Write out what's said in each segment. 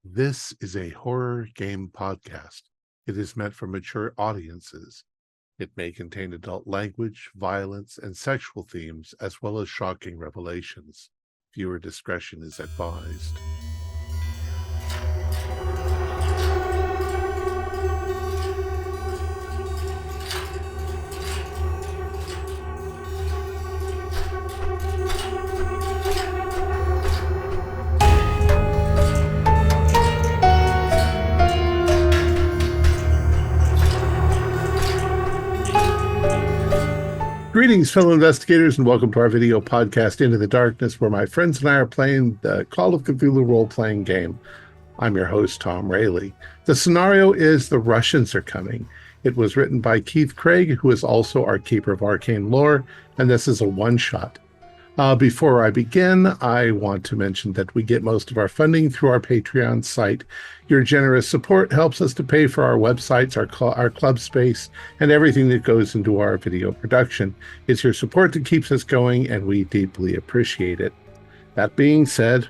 This is a horror game podcast. It is meant for mature audiences. It may contain adult language, violence, and sexual themes, as well as shocking revelations. Viewer discretion is advised. Greetings, fellow investigators, and welcome to our video podcast, Into the Darkness, where my friends and I are playing the Call of Cthulhu role-playing game. I'm your host, Thom Raley. The scenario is The Russians Are Coming. It was written by Keith Craig, who is also our Keeper of Arcane Lore, and this is a one-shot. Before I begin, I want to mention that we get most of our funding through our Patreon site. Your generous support helps us to pay for our websites, our club space, and everything that goes into our video production. It's your support that keeps us going, and we deeply appreciate it. That being said,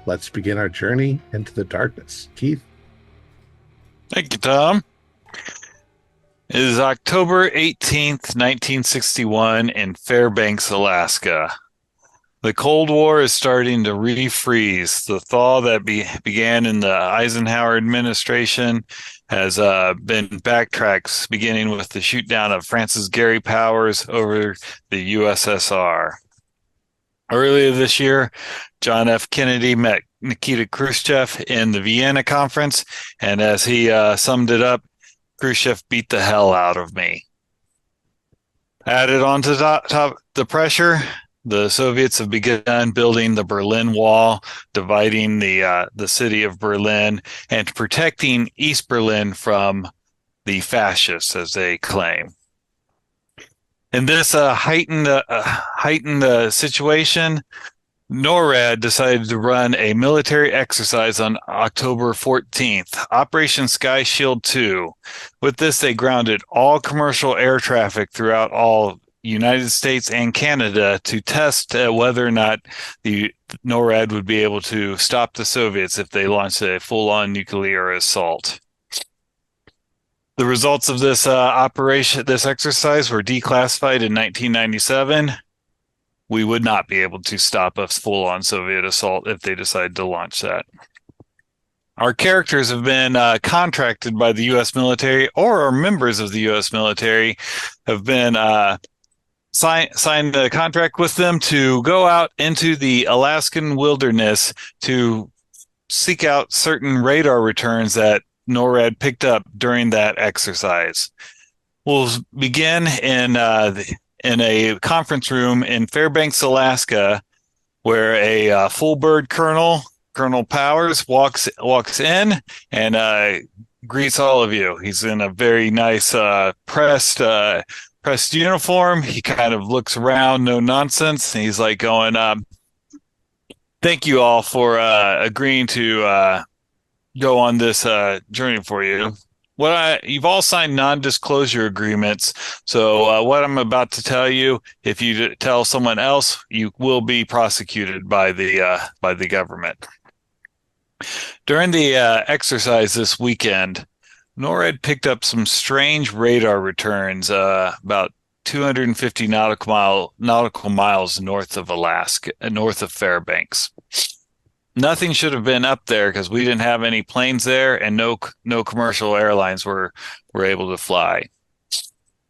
let's begin our journey into the darkness. Keith? Thank you, Tom. It is October 18th, 1961 in Fairbanks, Alaska. The Cold War is starting to refreeze. The thaw that began in the Eisenhower administration has been backtracked, beginning with the shoot-down of Francis Gary Powers over the USSR. Earlier this year, John F. Kennedy met Nikita Khrushchev in the Vienna Conference, and as he summed it up, Khrushchev beat the hell out of me. Added on to top the pressure, the Soviets have begun building the Berlin Wall, dividing the city of Berlin and protecting East Berlin from the fascists, as they claim. In this heightened situation, NORAD decided to run a military exercise on October 14th, Operation Sky Shield 2. With this, they grounded all commercial air traffic throughout all United States and Canada to test whether or not the NORAD would be able to stop the Soviets if they launched a full-on nuclear assault. The results of this this exercise were declassified in 1997. We would not be able to stop a full-on Soviet assault if they decided to launch that. Our characters have been contracted by the U.S. military, or are members of the U.S. military, have been signed a contract with them to go out into the Alaskan wilderness to seek out certain radar returns that NORAD picked up during that exercise. We'll begin in a conference room in Fairbanks, Alaska, where a full bird Colonel Powers walks in and greets all of you. He's in a very nice pressed uniform. He kind of looks around, no nonsense. And he's like going, thank you all for agreeing to go on this journey for you. You've all signed non-disclosure agreements. So what I'm about to tell you, if you tell someone else, you will be prosecuted by the government. During the exercise this weekend, NORAD picked up some strange radar returns about 250 nautical miles north of Alaska, north of Fairbanks. Nothing should have been up there because we didn't have any planes there, and no commercial airlines were able to fly.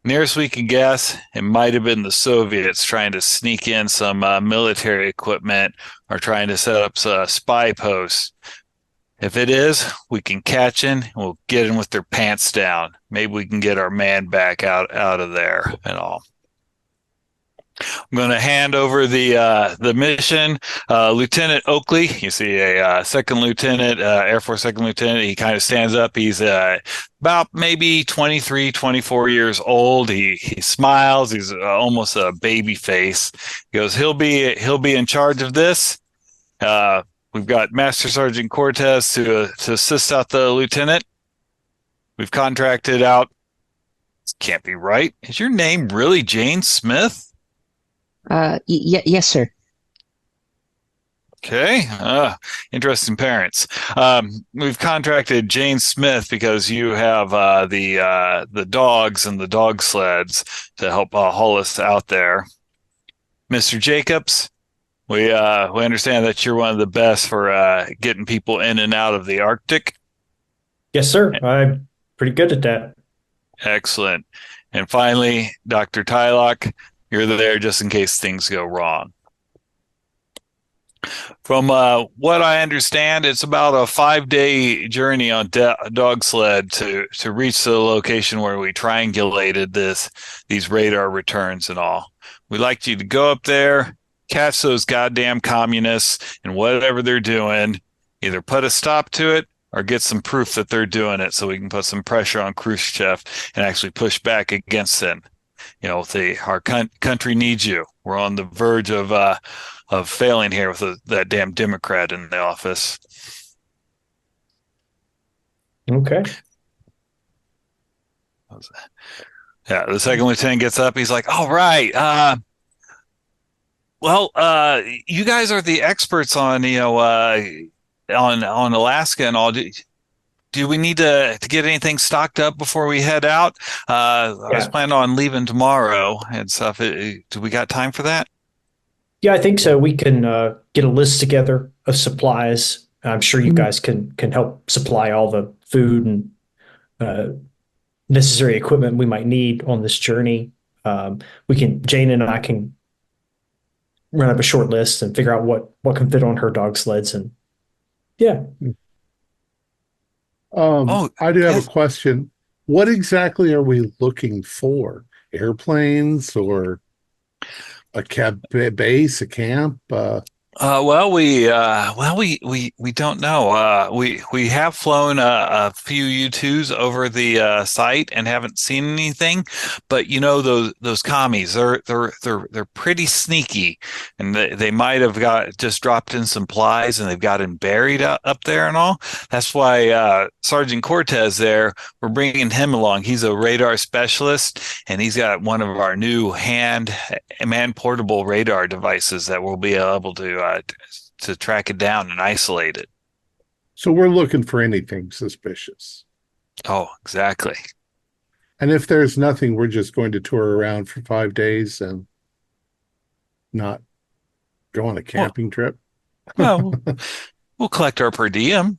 Nearest we could guess, it might have been the Soviets trying to sneak in some military equipment or trying to set up spy posts. If it is, we can catch in and we'll get in with their pants down. Maybe we can get our man back out of there and all. I'm going to hand over the mission. Lieutenant Oakley, you see a second lieutenant, Air Force second lieutenant. He kind of stands up. He's about maybe 23, 24 years old. He smiles. He's almost a baby face. He goes, he'll be in charge of this. We've got Master Sergeant Cortez to assist out the lieutenant. We've contracted out. This can't be right. Is your name really Jane Smith? Yes, sir. Okay. Interesting parents. We've contracted Jane Smith because you have the dogs and the dog sleds to help haul us out there. Mr. Jacobs, we understand that you're one of the best for getting people in and out of the Arctic. Yes, sir. I'm pretty good at that. Excellent. And finally, Dr. Tylock, you're there just in case things go wrong. From what I understand, it's about a 5-day journey on dog sled to reach the location where we triangulated these radar returns and all. We'd like you to go up there, catch those goddamn communists and whatever they're doing, either put a stop to it or get some proof that they're doing it so we can put some pressure on Khrushchev and actually push back against them. You know, our country needs you. We're on the verge of failing here with that damn Democrat in the office. Okay. Yeah, the second lieutenant gets up. He's like, "All right, you guys are the experts on on Alaska and all. Do we need to get anything stocked up before we head out? I was planning on leaving tomorrow and stuff. Do we got time for that?" Yeah, I think so. We can get a list together of supplies. I'm sure you guys can help supply all the food and necessary equipment we might need on this journey. Jane and I can run up a short list and figure out what can fit on her dog sleds. And yeah. I do have a question. What exactly are we looking for? Airplanes or a base, a camp? We don't know. We have flown a few U-2s over the site and haven't seen anything, but you know those commies, they're pretty sneaky, and they might have just dropped in supplies and they've gotten buried up there and all. That's why Sergeant Cortez there, we're bringing him along. He's a radar specialist, and he's got one of our new man-portable radar devices that we'll be able to track it down and isolate it. So we're looking for anything suspicious. Oh, exactly. And if there's nothing, we're just going to tour around for 5 days and not go on a camping trip. Well, we'll collect our per diem,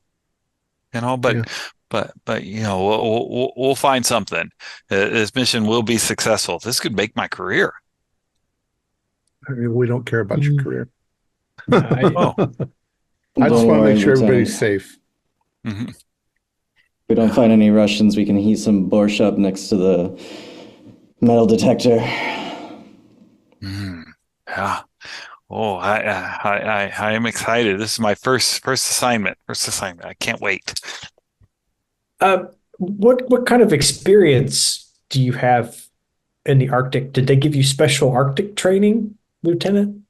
but we'll find something. This mission will be successful. This could make my career. I mean, we don't care about your career. I just want to make sure everybody's safe. Mm-hmm. If we don't find any Russians, we can heat some borscht up next to the metal detector. Yeah. Oh, I am excited. This is my first assignment. I can't wait. What kind of experience do you have in the Arctic? Did they give you special Arctic training, Lieutenant?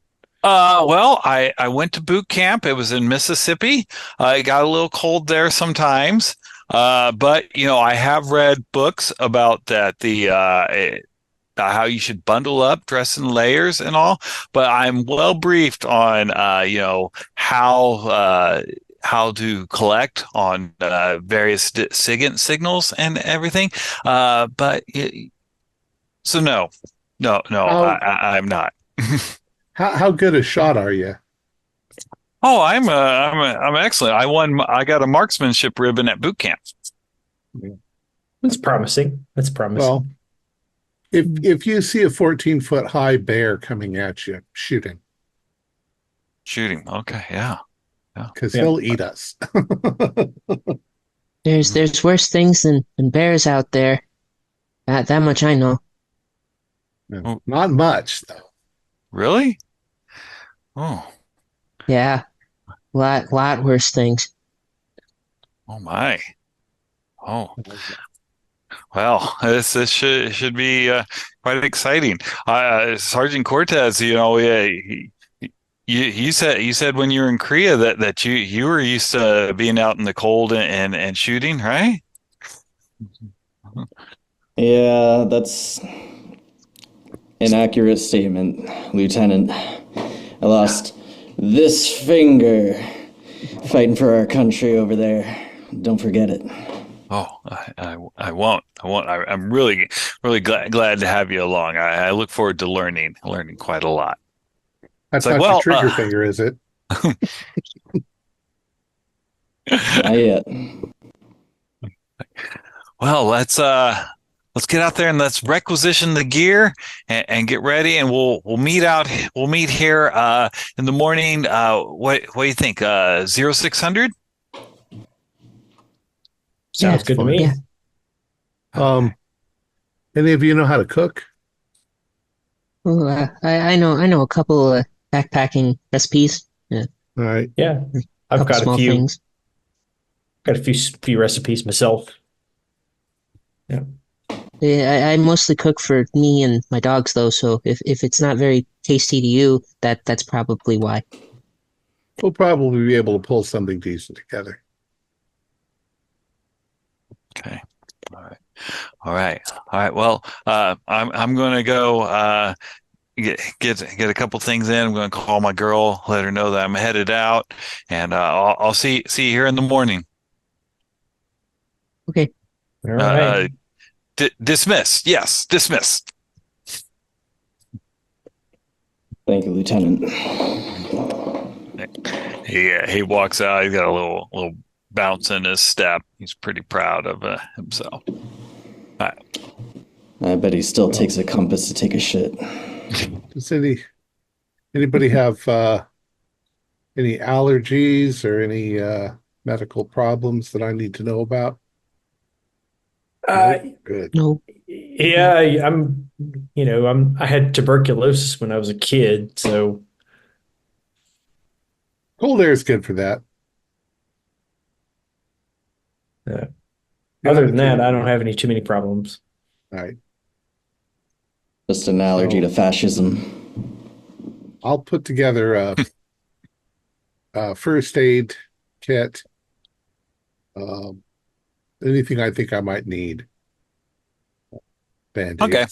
I went to boot camp. It was in Mississippi. It got a little cold there sometimes. But I have read books about that, how you should bundle up, dress in layers and all. But I'm well briefed on, how to collect on various SIGINT signals and everything. So no, I'm not. How good a shot are you? Oh, I'm excellent. I got a marksmanship ribbon at boot camp. That's promising. Well, if you see a 14-foot high bear coming at you, shoot him. Okay, yeah. Because he'll eat us. There's worse things than bears out there. That much I know. No, not much, though. Really? Oh. Yeah. Lot worse things. Oh my. Oh. Well, this should be quite exciting. Sergeant Cortez, you said when you were in Korea that you were used to being out in the cold and shooting, right? Yeah, that's an accurate statement, Lieutenant. I lost This finger, fighting for our country over there. Don't forget it. Oh, I won't. I'm really glad to have you along. I look forward to learning quite a lot. That's It's like, not your well, trigger finger, is it? Not yet. well, let's get out there and let's requisition the gear and get ready, and we'll meet here in the morning. What do you think? 0600? Sounds good to fine. me. Yeah. Any of you know how to cook? Well, I know a couple backpacking recipes. Yeah, All right. Yeah, a I've couple got a small few. things. Got a few recipes myself. Yeah. Yeah, I mostly cook for me and my dogs though, so if it's not very tasty to you, that's probably why. We'll probably be able to pull something decent together. Okay. All right. Well, I'm going to go get a couple things in. I'm going to call my girl, let her know that I'm headed out, and I'll see you here in the morning. Okay. All right. Dismiss. Yes, dismiss. Thank you, Lieutenant. He walks out. He's got a little bounce in his step. He's pretty proud of himself. All right. I bet he still takes a compass to take a shit. Does anybody have any allergies or any medical problems that I need to know about? Good. No. Yeah, I had tuberculosis when I was a kid, so Cold air is good for that. uh, You're other not than that, a I kid. don't have any too many problems. All right. Just an allergy So- to fascism. I'll put together a first aid kit. Anything I think I might need. Band-aids. Okay.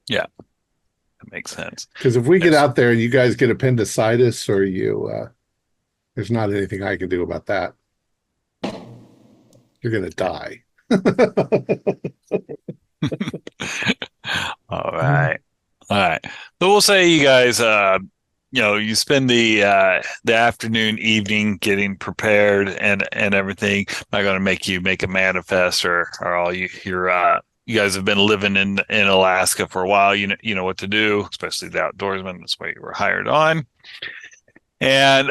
Yeah, that makes sense. Because if we get Yes. out there and you guys get appendicitis or there's not anything I can do about that. You're going to die. All right. So we'll say you guys, you spend the afternoon, evening getting prepared and everything. I'm not going to make you make a manifest or all you guys have been living in Alaska for a while. You know what to do, especially the outdoorsman. That's why you were hired on. And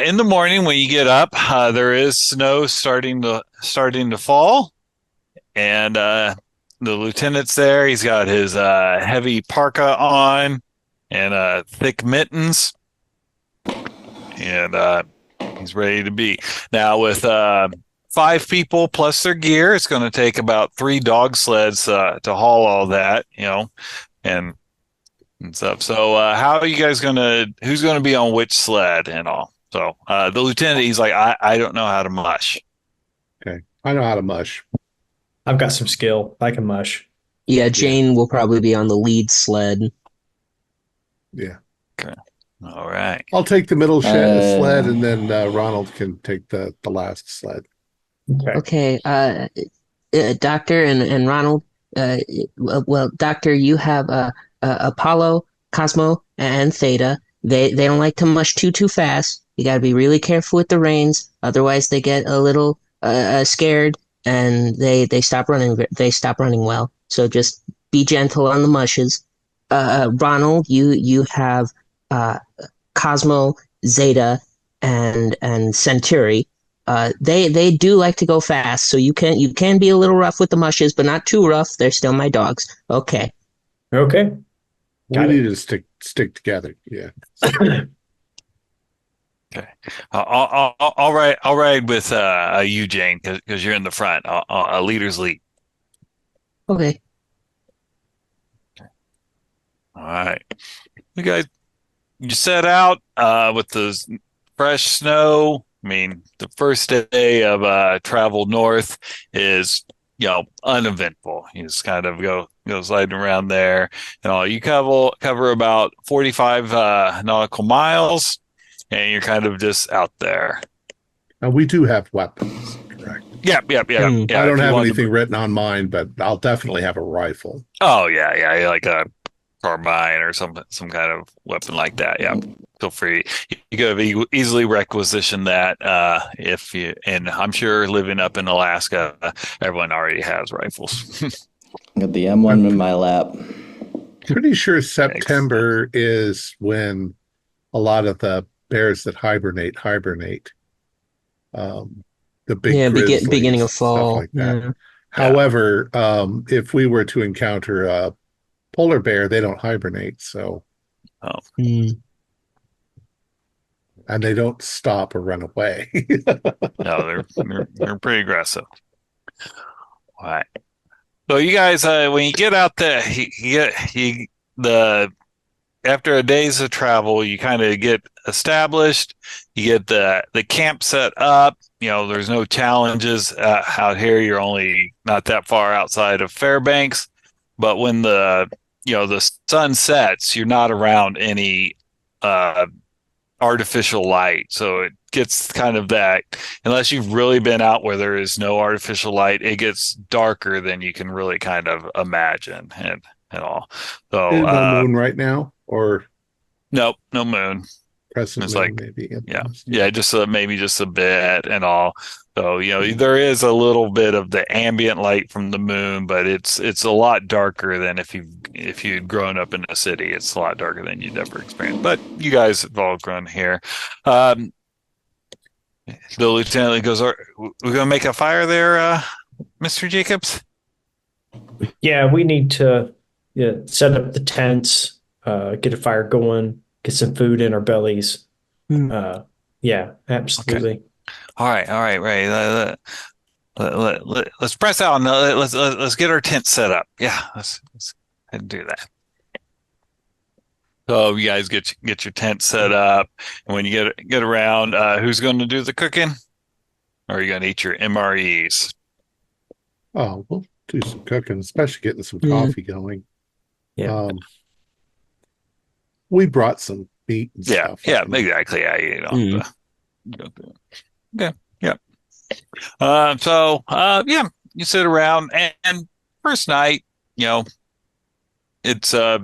in the morning when you get up, there is snow starting to fall, and the lieutenant's there. He's got his heavy parka on and thick mittens, and he's ready to be. Now with 5 people plus their gear, it's going to take about 3 dog sleds to haul all that, and stuff. So how are you guys who's going to be on which sled and all? So the lieutenant, he's like, I don't know how to mush. Okay. I know how to mush. I've got some skill. I can mush. Yeah, Jane will probably be on the lead sled. Yeah. All right. I'll take the middle sled, and then Ronald can take the last sled. Okay. Okay, Doctor and Ronald. Well, Doctor, you have Apollo, Cosmo, and Theta. They don't like to mush too fast. You got to be really careful with the reins, otherwise they get a little scared and they stop running. They stop running well. So just be gentle on the mushes. Ronald, you have Cosmo, Zeta, and Centauri. They do like to go fast, so you can be a little rough with the mushes, but not too rough. They're still my dogs. Okay. Okay. We Got it. need to stick together. Yeah. Okay. I'll ride with you, Jane, because you're in the front. I'll leader's lead. Okay. All right. You set out with the fresh snow. I mean, the first day of travel north is, uneventful. You just kind of go sliding around there and all. You cover about 45 nautical miles, and you're kind of just out there. And we do have weapons, correct? Yep. I don't have anything written on mine, but I'll definitely have a rifle. Oh yeah, like a carbine or some kind of weapon like that. Yeah, feel free. You could easily requisition that if you. And I'm sure living up in Alaska, everyone already has rifles. Got the M1 in my lap. Pretty sure September is when a lot of the bears that hibernate. The big grizzlies, beginning of fall, stuff like that. Yeah. However, if we were to encounter a polar bear, they don't hibernate, so and they don't stop or run away. No, they're pretty aggressive. All right. So you guys, when you get out there, after a days of travel, you kind of get established. You get the camp set up. There's no challenges out here. You're only not that far outside of Fairbanks. But when the sun sets, you're not around any artificial light. So it gets kind of that, unless you've really been out where there is no artificial light, it gets darker than you can really kind of imagine and all. So no moon right now, or nope, no moon. Crescent it's moon, like maybe. just maybe just a bit and all. So there is a little bit of the ambient light from the moon, but it's a lot darker than if you'd grown up in a city. It's a lot darker than you'd ever experienced. But you guys have all grown here. The lieutenant goes, "Are we gonna make a fire there, Mr. Jacobs?" Yeah, we need to set up the tents, get a fire going, get some food in our bellies. Yeah, absolutely. Okay. All right. Let's press out. Let's get our tent set up. Yeah, let's head and do that. So you guys get your tent set up, and when you get around, who's going to do the cooking? Or are you going to eat your MREs? Oh, we'll do some cooking, especially getting some coffee going. Yeah. We brought some meat and stuff. Yeah, exactly. Yeah, Okay. Yeah. You sit around, and first night, it's a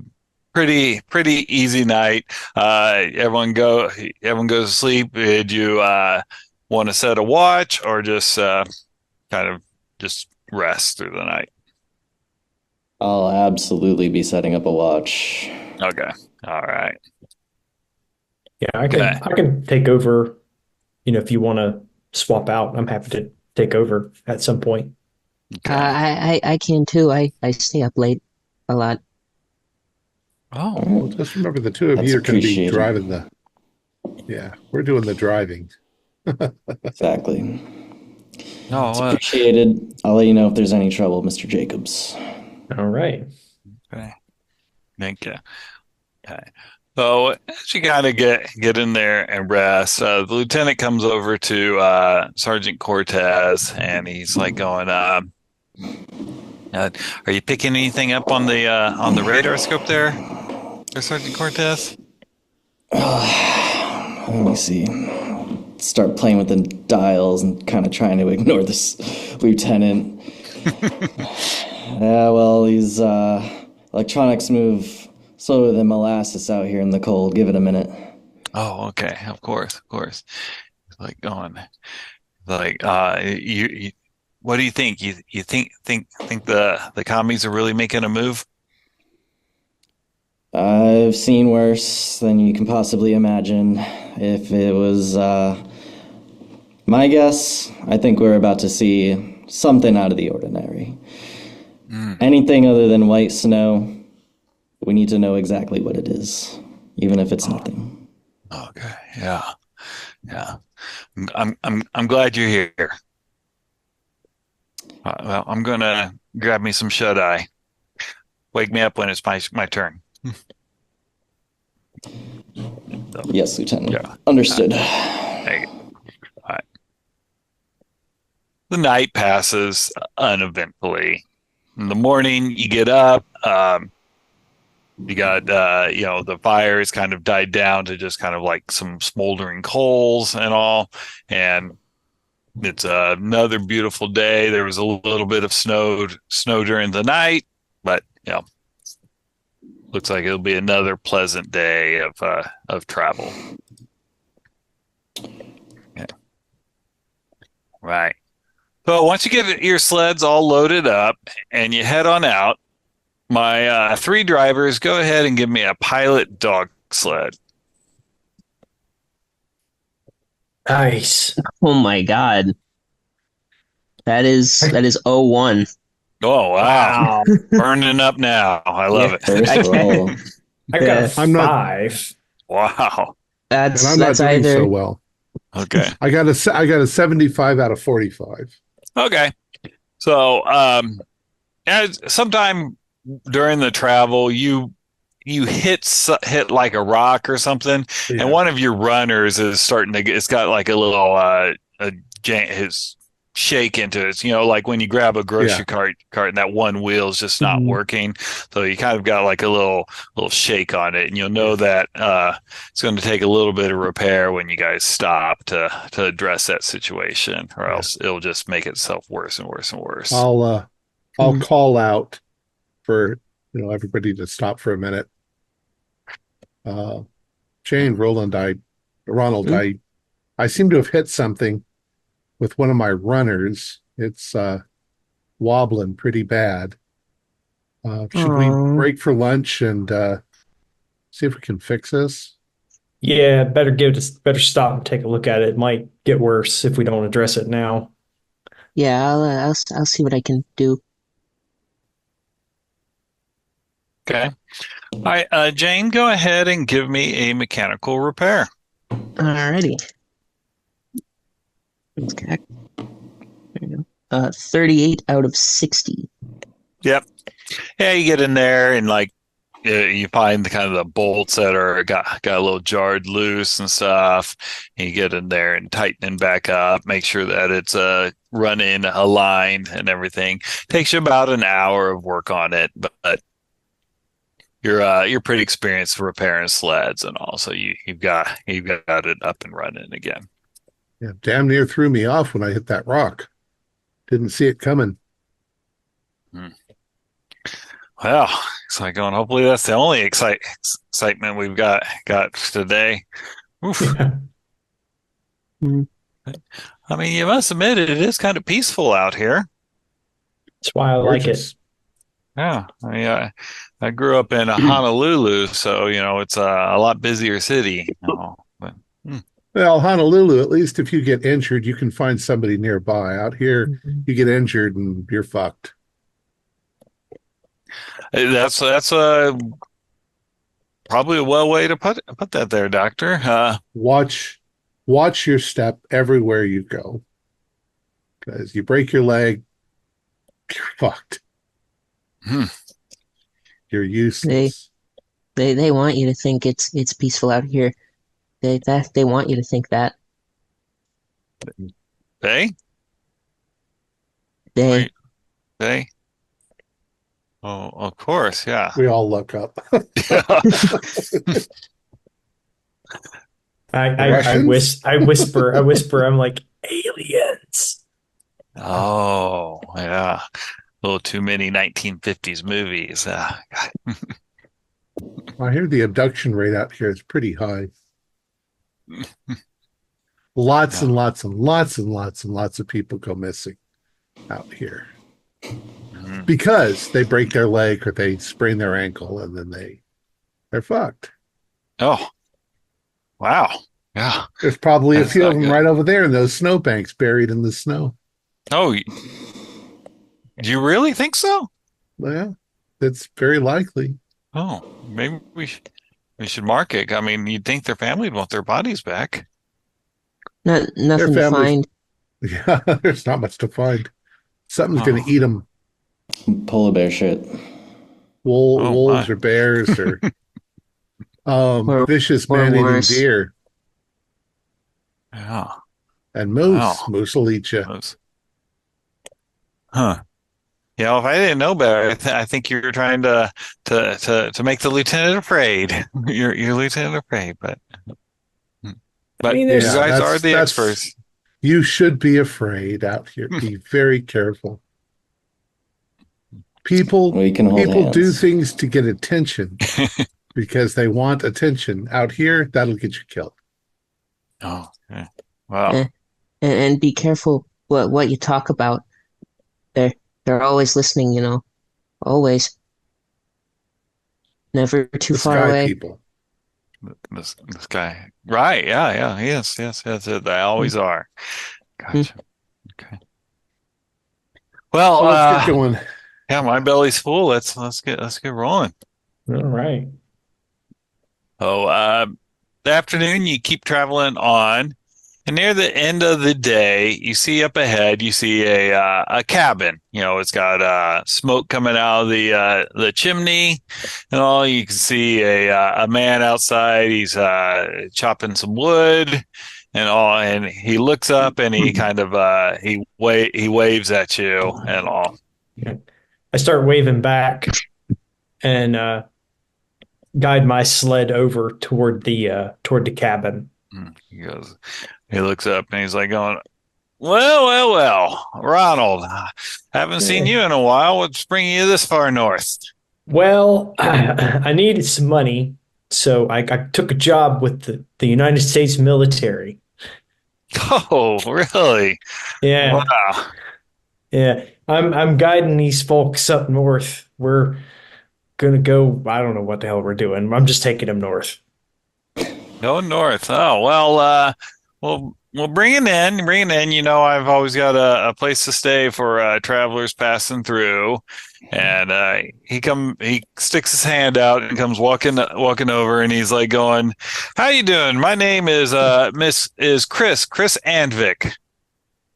pretty easy night. Everyone goes to sleep. Did you want to set a watch or just kind of just rest through the night? I'll absolutely be setting up a watch. Okay. All right. Yeah, I can take over. If you want to swap out, I'm happy to take over at some point. Okay. I can too. I stay up late a lot. Oh, well, just remember the two of you are going to be driving we're doing the driving. Exactly. No, it's appreciated. I'll let you know if there's any trouble, Mr. Jacobs. All right. Okay. Thank you. Okay. So as you kind of get in there and rest, the lieutenant comes over to Sergeant Cortez, and he's like going, "Are you picking anything up on the radar scope there, Sergeant Cortez?" Let me see. Start playing with the dials and kind of trying to ignore this lieutenant. Yeah, well, these electronics move slower than molasses out here in the cold. Give it a minute. Oh, okay. Of course. Like going, like you what do you think? You think the commies are really making a move? I've seen worse than you can possibly imagine. If it was my guess, I think we're about to see something out of the ordinary. Anything other than white snow, we need to know exactly what it is, even if it's nothing. Okay. Yeah. I'm glad you're here. Well, I'm gonna grab me some shut eye. Wake me up when it's my turn. Yes, Lieutenant. Yeah. Understood. All right. The night passes uneventfully. In the morning, you get up. You got, the fire has kind of died down to just kind of like some smoldering coals and all. And it's another beautiful day. There was a little bit of snow during the night, but looks like it'll be another pleasant day of travel. Yeah. Right. So once you get your sleds all loaded up and you head on out, my 3 drivers, go ahead and give me a pilot dog sled. Nice. Oh my God. That is 01. Oh, wow. Burning up now. I love it. First roll. I got a I'm not- 5. Wow. And I'm not That's doing either. so well. Okay. I got a 75 out of 45. Okay. So, sometime during the travel, you hit like a rock or something, Yeah. and one of your runners is starting to get. It's got like a little his shake into it. Like when you grab a grocery cart and that one wheel is just not working. So you kind of got like a little shake on it, and you'll know that it's going to take a little bit of repair when you guys stop to address that situation, or else it'll just make itself worse and worse and worse. I'll call out for everybody to stop for a minute. Jane, Ronald, I seem to have hit something with one of my runners. It's wobbling pretty bad. Should we break for lunch and see if we can fix this? Yeah, better stop and take a look at it. It might get worse if we don't address it now. Yeah, I'll see what I can do. Okay. All right, Jane, go ahead and give me a mechanical repair. Alrighty. Okay. There you go. 38 out of 60. Yep. Yeah, you get in there and you find the kind of the bolts that are got a little jarred loose and stuff. And you get in there and tighten it back up, make sure that it's running aligned and everything. Takes you about an hour of work on it, but you're pretty experienced repairing sleds and all, so you've got it up and running again. Yeah, damn near threw me off when I hit that rock. Didn't see it coming. Well, it's like going. Hopefully, that's the only excitement we've got today. Oof. I mean, you must admit it is kind of peaceful out here. That's why I like it. Yeah, I grew up in Honolulu, so it's a lot busier city. Well, Honolulu, at least if you get injured, you can find somebody nearby. Out here, you get injured and you're fucked. That's probably a well way to put that there, Doctor. Watch your step everywhere you go, because you break your leg, you're fucked. You're useless. They want you to think it's peaceful out here. They want you to think that. They? They. They? Oh, of course, yeah. We all look up. I whisper. I'm like, aliens. Oh, yeah. A little too many 1950s movies. I hear the abduction rate out here is pretty high. Lots and lots and lots and lots and lots of people go missing out here because they break their leg or they sprain their ankle and then they're fucked. Oh, wow. Yeah. There's probably That's a few not of them good. right over there in those snowbanks buried in the snow. Oh, do you really think so? Well, that's very likely. Oh, maybe we should mark it. I mean, you'd think their family would want their bodies back. Nothing to families- find. Yeah, there's not much to find. Something's going to eat them. Polar bear shit. Wolves my. or bears or Or vicious man-eating worse. deer. Yeah. And moose. Wow. Moose will eat you. Those. Huh. If I didn't know better, I think you're trying to make the lieutenant afraid. You're lieutenant afraid, but I mean, you there's Yeah, guys are the that's experts. you should be afraid out here. Be very careful. People We can hold people do hands. things to get attention because they want attention. Out here, that'll get you killed. Oh, okay. Wow. Eh, and be careful what you talk about. They're they're always listening, always, never too The far sky away. people. This guy, right? Yeah. Yes. They always are. Mm. Gotcha. Okay. Well, So let's get going. yeah, my belly's full. Let's get rolling. all right. Oh, the afternoon, you keep traveling on, and near the end of the day, you see up ahead, you see a cabin. It's got smoke coming out of the chimney, and all you can see a man outside. He's chopping some wood, and all, and he looks up and he kind of he waves at you and all. I start waving back and guide my sled over toward the cabin. He looks up and he's like going, well, Ronald, haven't seen you in a while. What's bringing you this far north? Well, I needed some money, so I took a job with the United States military. Oh, really? Yeah, Wow. yeah. I'm guiding these folks up north. We're gonna go. I don't know what the hell we're doing. I'm just taking them north. Going north. Oh, well, well, bring it in. Bring it in. I've always got a place to stay for travelers passing through. And he sticks his hand out and comes walking over, and he's like going, "How you doing? My name is Chris Andvik."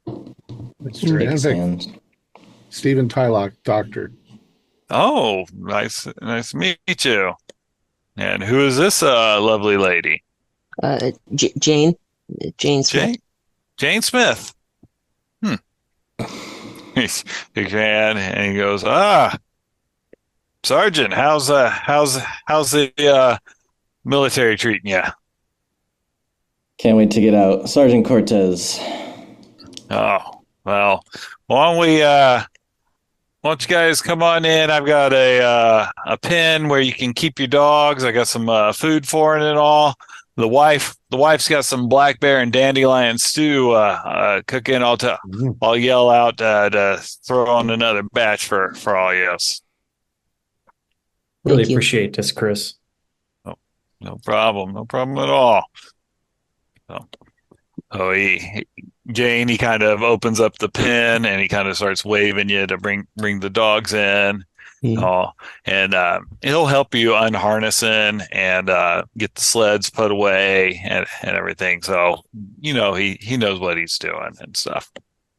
Mr. Takes Anvik, hands. Stephen Tylock, doctor. Oh, nice to meet you. And who is this lovely lady? Jane Smith. Jane Smith. Hmm. He's big fan, and he goes, Sergeant, how's the military treating you? Can't wait to get out. Sergeant Cortez. Oh, well, why don't you guys come on in? I've got a pen where you can keep your dogs. I got some food for it and all. The wife's got some black bear and dandelion stew cooking. I'll yell out to throw on another batch for all yes. Really Thank you. appreciate this, Chris. No problem at all. So Jane, he kind of opens up the pen and he kind of starts waving you to bring the dogs in. Mm. And he'll help you unharnessing and get the sleds put away and everything. So he knows what he's doing and stuff.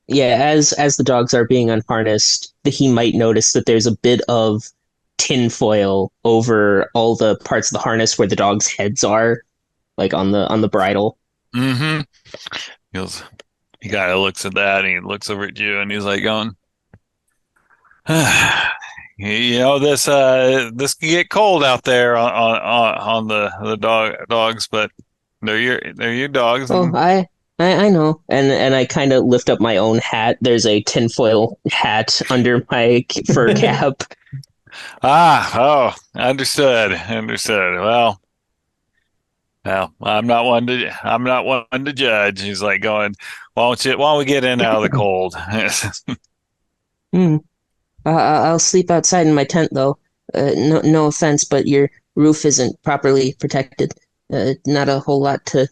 Yeah, as the dogs are being unharnessed, he might notice that there's a bit of tinfoil over all the parts of the harness where the dogs' heads are, like on the bridle. Mm-hmm. He kind of looks at that and he looks over at you and he's like going, this can get cold out there on the dogs, but they're your dogs. Oh, I know. And I kind of lift up my own hat. There's a tinfoil hat under my fur cap. Understood. Well, I'm not one to judge. He's like going, why don't we get in out of the cold? I'll sleep outside in my tent, though. No offense, but your roof isn't properly protected. Not a whole lot to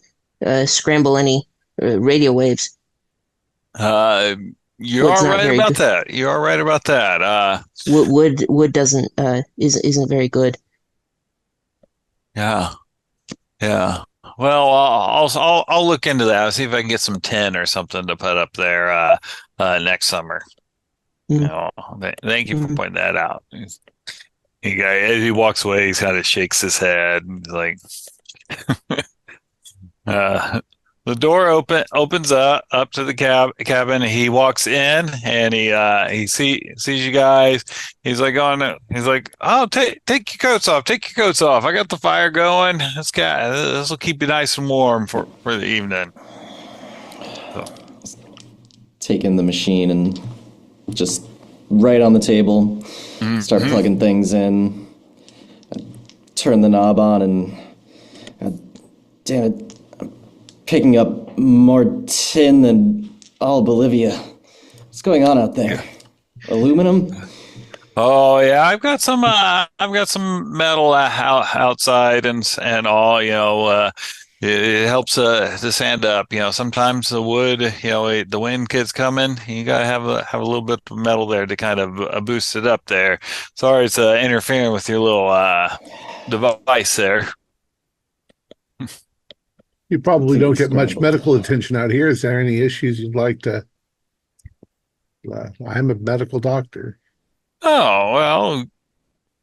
scramble any radio waves. You Wood's are not right very about good. that. You are right about that. Wood doesn't isn't very good. Yeah. Well, I'll look into that. I'll see if I can get some tin or something to put up there next summer. Mm. Thank you for pointing that out. As he walks away, he kind of shakes his head and he's like, The door opens up to the cabin. He walks in and he sees you guys. He's like oh, take your coats off. Take your coats off. I got the fire going. This will keep you nice and warm for the evening. So. Take in the machine and just right on the table, start plugging things in. Turn the knob on and damn it. Picking up more tin than all Bolivia. What's going on out there? Aluminum? Oh yeah, I've got some metal outside and all. It helps to sand up. Sometimes the wood, the wind gets coming. You gotta have a little bit of metal there to kind of boost it up there. Sorry, it's interfering with your little device there. You probably don't get much medical attention out here. Is there any issues you'd like to? I'm a medical doctor. Oh, well,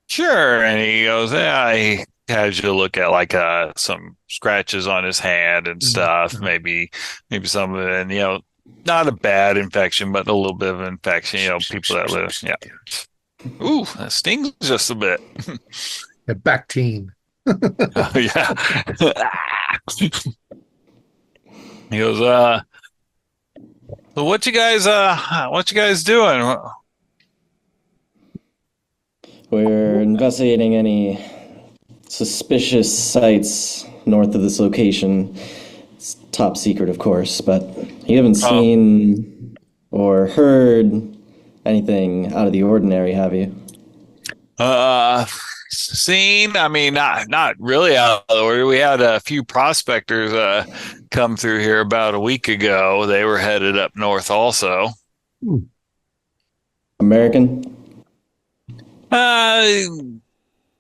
sure. And he goes, yeah, he has you look at like some scratches on his hand and stuff. Maybe some of it, and not a bad infection, but a little bit of infection. People that live, yeah. Ooh, that stings just a bit. A Bactine. Oh, yeah. He goes, so what you guys doing? We're investigating any suspicious sites north of this location. It's top secret, of course, but you haven't seen or heard anything out of the ordinary, have you? Seen? I mean, not really out of the order. We had a few prospectors come through here about a week ago. They were headed up north also. American?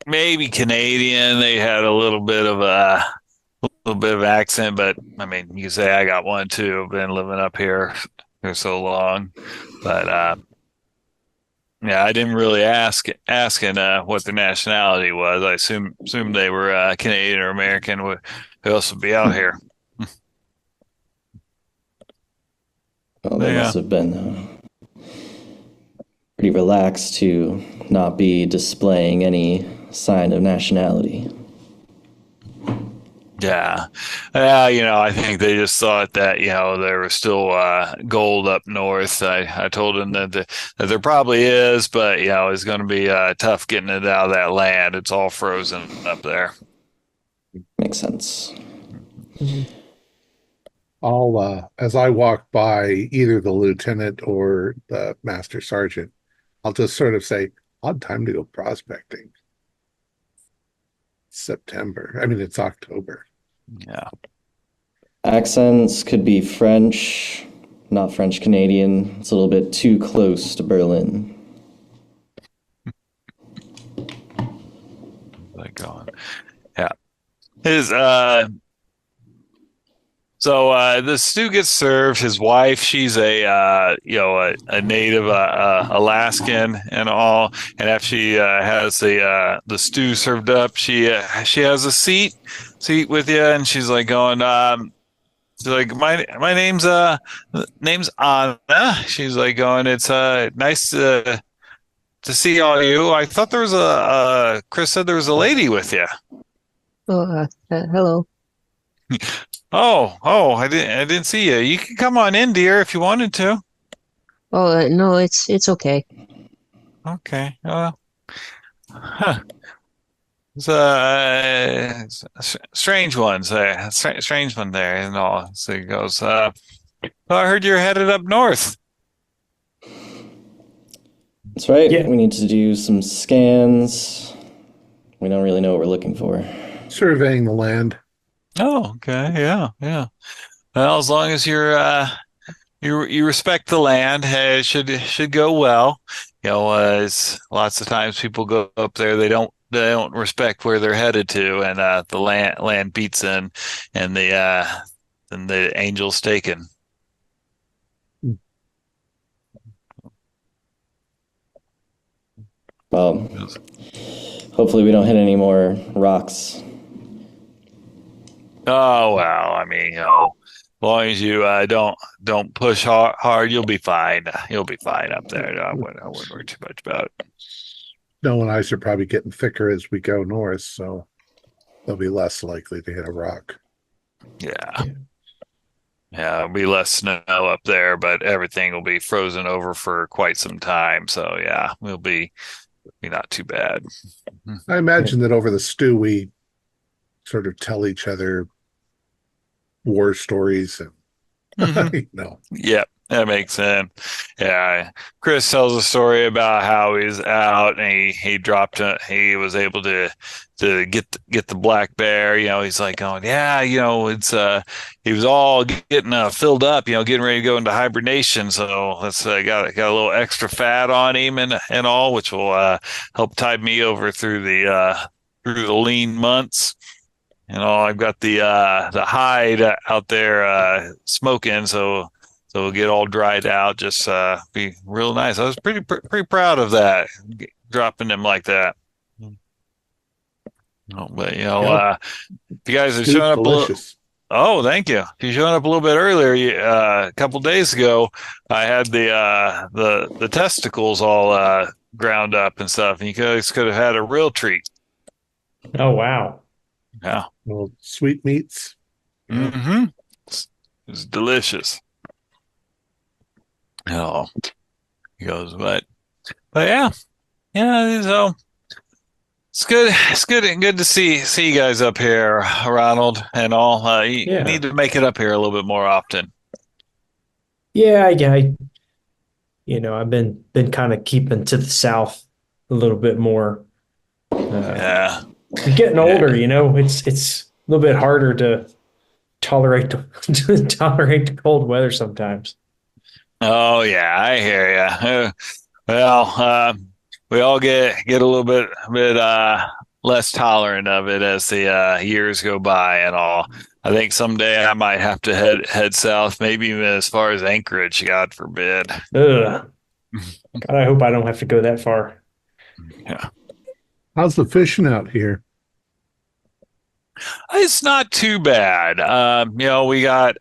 Maybe Canadian. They had a little bit of accent, but I mean, you say I got one too. I've been living up here for so long, but yeah, I didn't really asking what their nationality was. I assumed they were Canadian or American. Who else would be out here? Well, they must have been pretty relaxed to not be displaying any sign of nationality. Yeah. I think they just thought that, there was still gold up north. I told them that there probably is, but, it's going to be tough getting it out of that land. It's all frozen up there. Makes sense. I'll, as I walk by either the lieutenant or the master sergeant, I'll just sort of say, odd time to go prospecting. September. I mean, it's October. Yeah. Accents could be French, not French Canadian. It's a little bit too close to Berlin. Like on. Yeah. His So the stew gets served. His wife, she's a native Alaskan and all. And after she has the stew served up, she has a seat with you, and she's like going, she's like, my name's Anna. She's like going, it's nice to see all you. I thought there was Chris said there was a lady with you. Oh, hello. Oh, I didn't see you. You can come on in, dear, if you wanted to. Oh, no, it's okay. Okay. Huh. It's strange ones there. Strange one there and all. So he goes, I heard you're headed up north. That's right. Yeah. We need to do some scans. We don't really know what we're looking for. Surveying the land. Oh, okay. Yeah. Well, as long as you respect the land, it should go well. It's lots of times people go up there, they don't respect where they're headed to, and the land beats in, and the angel's taken. Well, hopefully we don't hit any more rocks. Oh, well, I mean, long as you don't push hard, you'll be fine. You'll be fine up there. I wouldn't worry too much about it. Snow and ice are probably getting thicker as we go north, so they'll be less likely to hit a rock. Yeah. Yeah, it'll be less snow up there, but everything will be frozen over for quite some time. So yeah, we'll be not too bad. I imagine that over the stew, we sort of tell each other war stories and Yep, that makes sense. Yeah, Chris tells a story about how he's out and he dropped he was able to get the black bear. He's like going, yeah, it's he was all getting filled up, getting ready to go into hibernation. So that's got a little extra fat on him and all, which will help tide me over through the lean months. I've got the hide out there smoking, so it'll get all dried out. Just be real nice. I was pretty proud of that, dropping them like that. Oh, but if you guys are showing up delicious. Oh, thank you. If you're showing up a little bit earlier, a couple days ago, I had the testicles all ground up and stuff, and you guys could have had a real treat. Oh, wow. Yeah. Well, sweetmeats. Mm-hmm. It's delicious. Oh, he goes, but yeah. So it's good. It's good to see you guys up here, Ronald and all. You need to make it up here a little bit more often. Yeah. I've been kind of keeping to the south a little bit more. Yeah. Getting older, it's a little bit harder to tolerate the cold weather sometimes. Oh yeah, I hear you. Well, we all get a little bit less tolerant of it as the years go by and all. I think someday I might have to head south, maybe even as far as Anchorage, God forbid. Ugh. God, I hope I don't have to go that far. Yeah. How's the fishing out here? It's not too bad. We got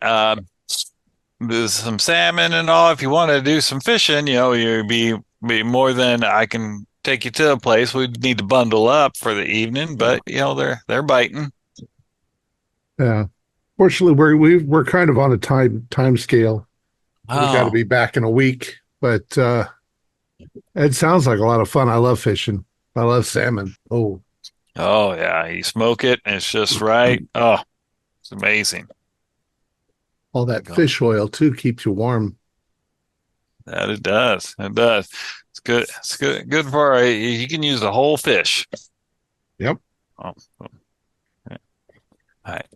there's some salmon and all. If you want to do some fishing, you'd be more than I can take you to a place. We'd need to bundle up for the evening, but they're biting. Yeah. Fortunately, we're kind of on a time scale. We got to be back in a week, but it sounds like a lot of fun. I love fishing. I love salmon. Oh yeah, you smoke it and it's just right. Oh, it's amazing. All that fish oil too keeps you warm. That it does. It does. It's good. It's good for you can use the whole fish. Yep. Oh. All right.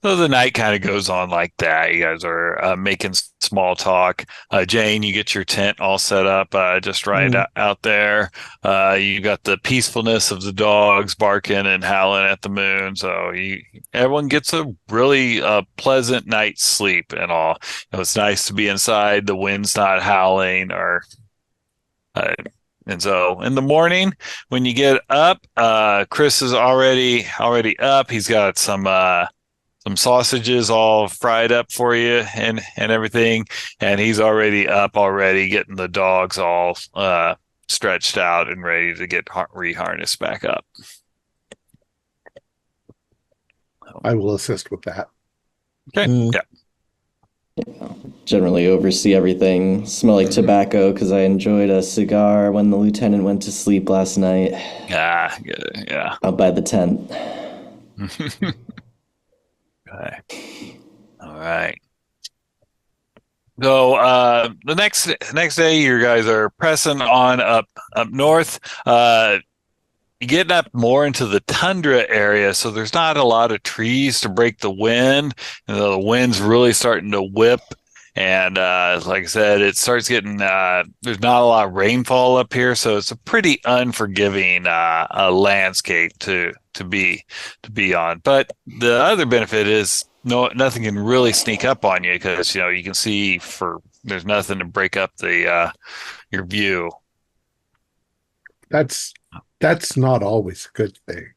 So the night kind of goes on like that. You guys are making small talk. Jane, you get your tent all set up just right out there. You got the peacefulness of the dogs barking and howling at the moon. So everyone gets a really pleasant night's sleep and all. It's nice to be inside. The wind's not howling and so in the morning when you get up, Chris is already up. He's got some sausages all fried up for you and everything. And he's already up getting the dogs all stretched out and ready to get reharnessed back up. I will assist with that. Okay. Yeah. Generally oversee everything. Smell like tobacco because I enjoyed a cigar when the lieutenant went to sleep last night. Good. Yeah. Out by the tent. Okay. All right. So the next day, you guys are pressing on up north. You're getting up more into the tundra area, so there's not a lot of trees to break the wind. The wind's really starting to whip. And like I said, it starts getting there's not a lot of rainfall up here, so it's a pretty unforgiving landscape to be on. But the other benefit is nothing can really sneak up on you because you can see there's nothing to break up your view. That's not always a good thing.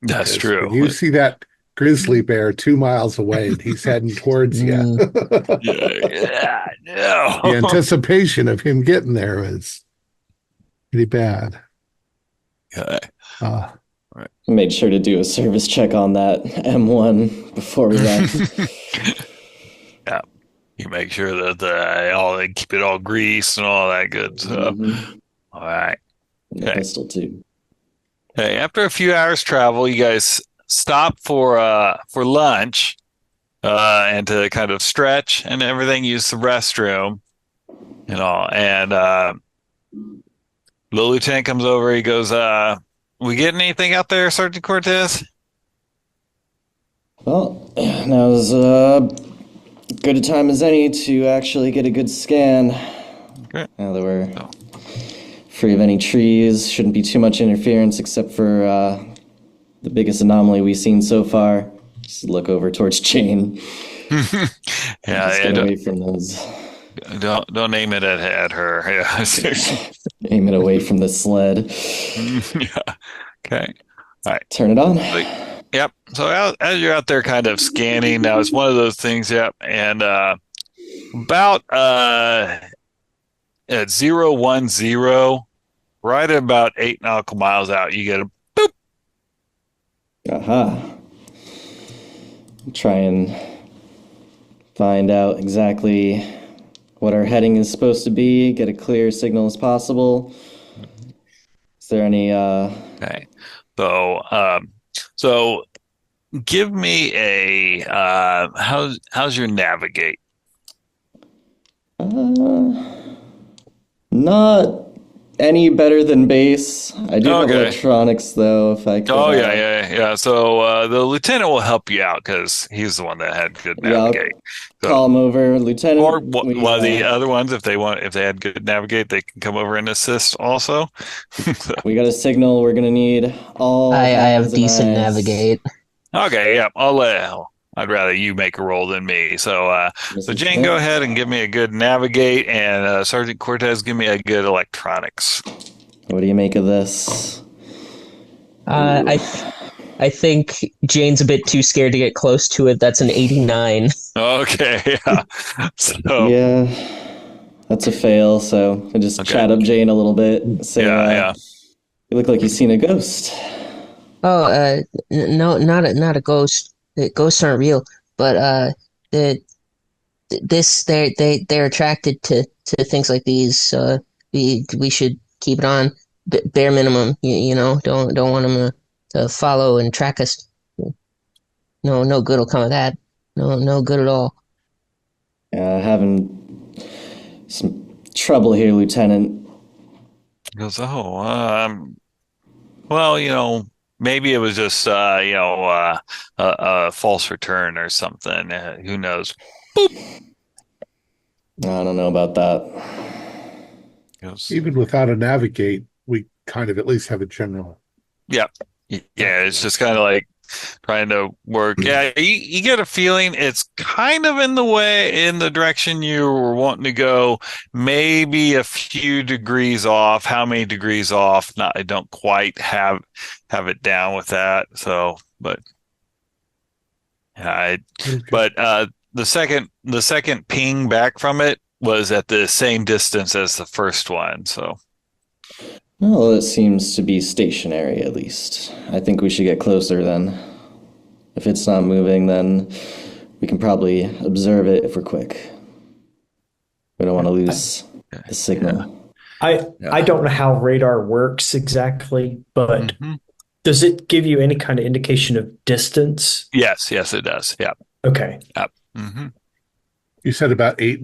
That's true. When you see that grizzly bear 2 miles away, and he's heading towards you. No. The anticipation of him getting there is pretty bad. Okay. Made sure to do a service check on that M1 before we left. Yeah. You make sure that they keep it all greased and all that good stuff. All right. And the pistol too. Okay. After a few hours travel, you guys stop for lunch and to kind of stretch and everything. Use the restroom and all. And the lieutenant comes over. He goes, "We getting anything out there, Sergeant Cortez?" Well, now's good a time as any to actually get a good scan. Okay. Now that we're free of any trees, shouldn't be too much interference except for the biggest anomaly we've seen so far. Just look over towards Jane. Get away from those. Don't aim it at her. Yeah. Aim it away from the sled. Yeah. Okay. All right. Turn it on. Yep. So as you're out there kind of scanning, now it's one of those things. Yep. And about at 010, right at about 8 nautical miles out, you get a boop. Aha. Try and find out exactly what our heading is supposed to be, get a clear signal as possible. Is there any Okay. So give me a how's your navigate? Not any better than base. I do have electronics though, if I could. Oh yeah. So the lieutenant will help you out because he's the one that had good navigate. So, call him over, Lieutenant. Or one of the other ones, if they had good navigate, they can come over and assist also. We got a signal. We're gonna need all. I have decent navigate. Okay, yeah. I'd rather you make a roll than me. So, Jane, go ahead and give me a good navigate, and Sergeant Cortez, give me a good electronics. What do you make of this? I think Jane's a bit too scared to get close to it. That's an 89. Okay, yeah. So yeah, that's a fail. So I just chat up Jane a little bit. Say, yeah. You look like you've seen a ghost. Oh, no, not a ghost. Ghosts aren't real, but they're attracted to things like these. So we should keep it on bare minimum. You know, don't want them to follow and track us. No good will come of that. No good at all. Having some trouble here, Lieutenant. he goes, well, maybe it was just a false return or something. Who knows? Boop. I don't know about that. Even without a navigate, we kind of at least have a general. Yeah. Yeah, it's just kind of like trying to work. Yeah, you get a feeling it's kind of in the direction you were wanting to go, maybe a few degrees off. How many degrees off? I don't quite have it down with that. So, but the second ping back from it was at the same distance as the first one. So. Well, it seems to be stationary, at least. I think we should get closer then. If it's not moving, then we can probably observe it if we're quick. We don't want to lose the signal. I don't know how radar works exactly, but does it give you any kind of indication of distance? Yes, it does. Yeah. Okay. Yep. Mm-hmm. You said about 8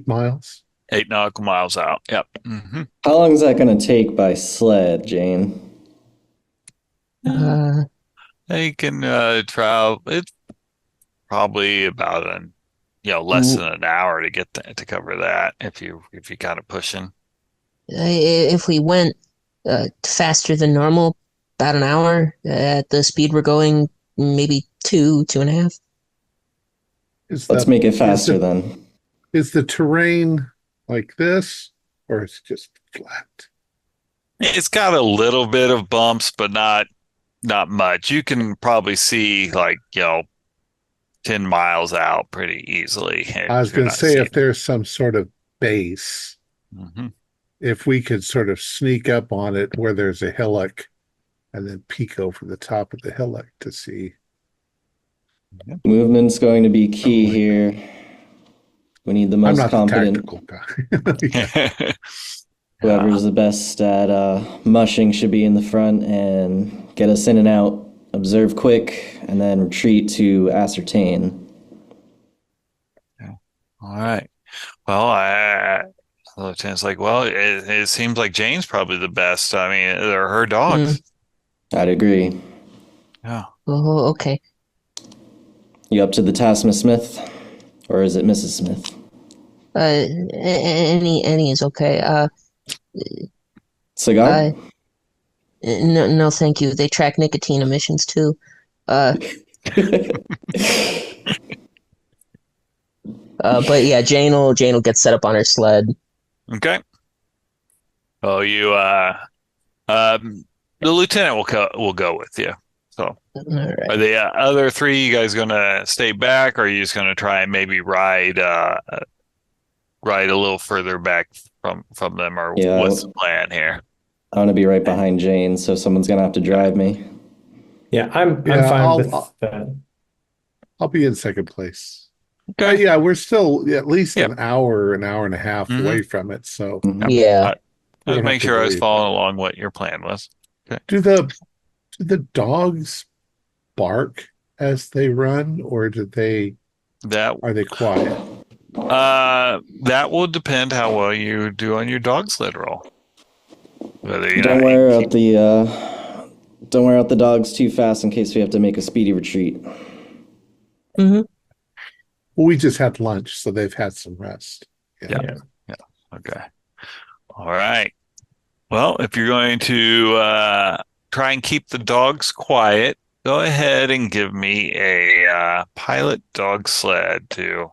miles? 8 nautical miles out. Yep. Mm-hmm. How long is that going to take by sled, Jane? They can travel. It's probably about less than an hour to get to cover that if you kind of pushing. If we went faster than normal, about an hour at the speed we're going, maybe 2.5. Let's make it faster then. Is the terrain like this, or it's just flat? It's got a little bit of bumps, but not not much. You can probably see 10 miles out pretty easily. I was going to say, if there's some sort of base, if we could sort of sneak up on it where there's a hillock and then peek over the top of the hillock to see. Movement's going to be key here. We need the most competent. I'm not the tactical guy. Whoever's the best at mushing should be in the front and get us in and out. Observe quick and then retreat to ascertain. All right. Well, the lieutenant's like, well, it seems like Jane's probably the best. I mean, they're her dogs. I'd agree. Yeah. Oh, okay. You up to the task, Miss Smith? Or is it Mrs. Smith? Any is okay. Cigar? No, thank you. They track nicotine emissions too. But yeah, Jane will get set up on her sled. Okay. Oh, the lieutenant will go with you. So, All right. are the other three you guys gonna stay back, or are you just gonna try and maybe ride a little further back from them, or what's the plan here? I want to be right behind Jane, so someone's gonna have to drive me. Yeah, I'm fine with that. I'll be in second place. Okay. Yeah, we're still at least an hour and a half away from it. So Yeah. Just make sure I was following along what your plan was. Okay. Do the dogs bark as they run, or are they quiet? That will depend how well you do on your dog sled roll. Don't wear out the dogs too fast in case we have to make a speedy retreat. Mm-hmm. Well, we just had lunch, so they've had some rest. Yeah. Okay. All right. Well, if you're going to try and keep the dogs quiet, go ahead and give me a pilot dog sled too.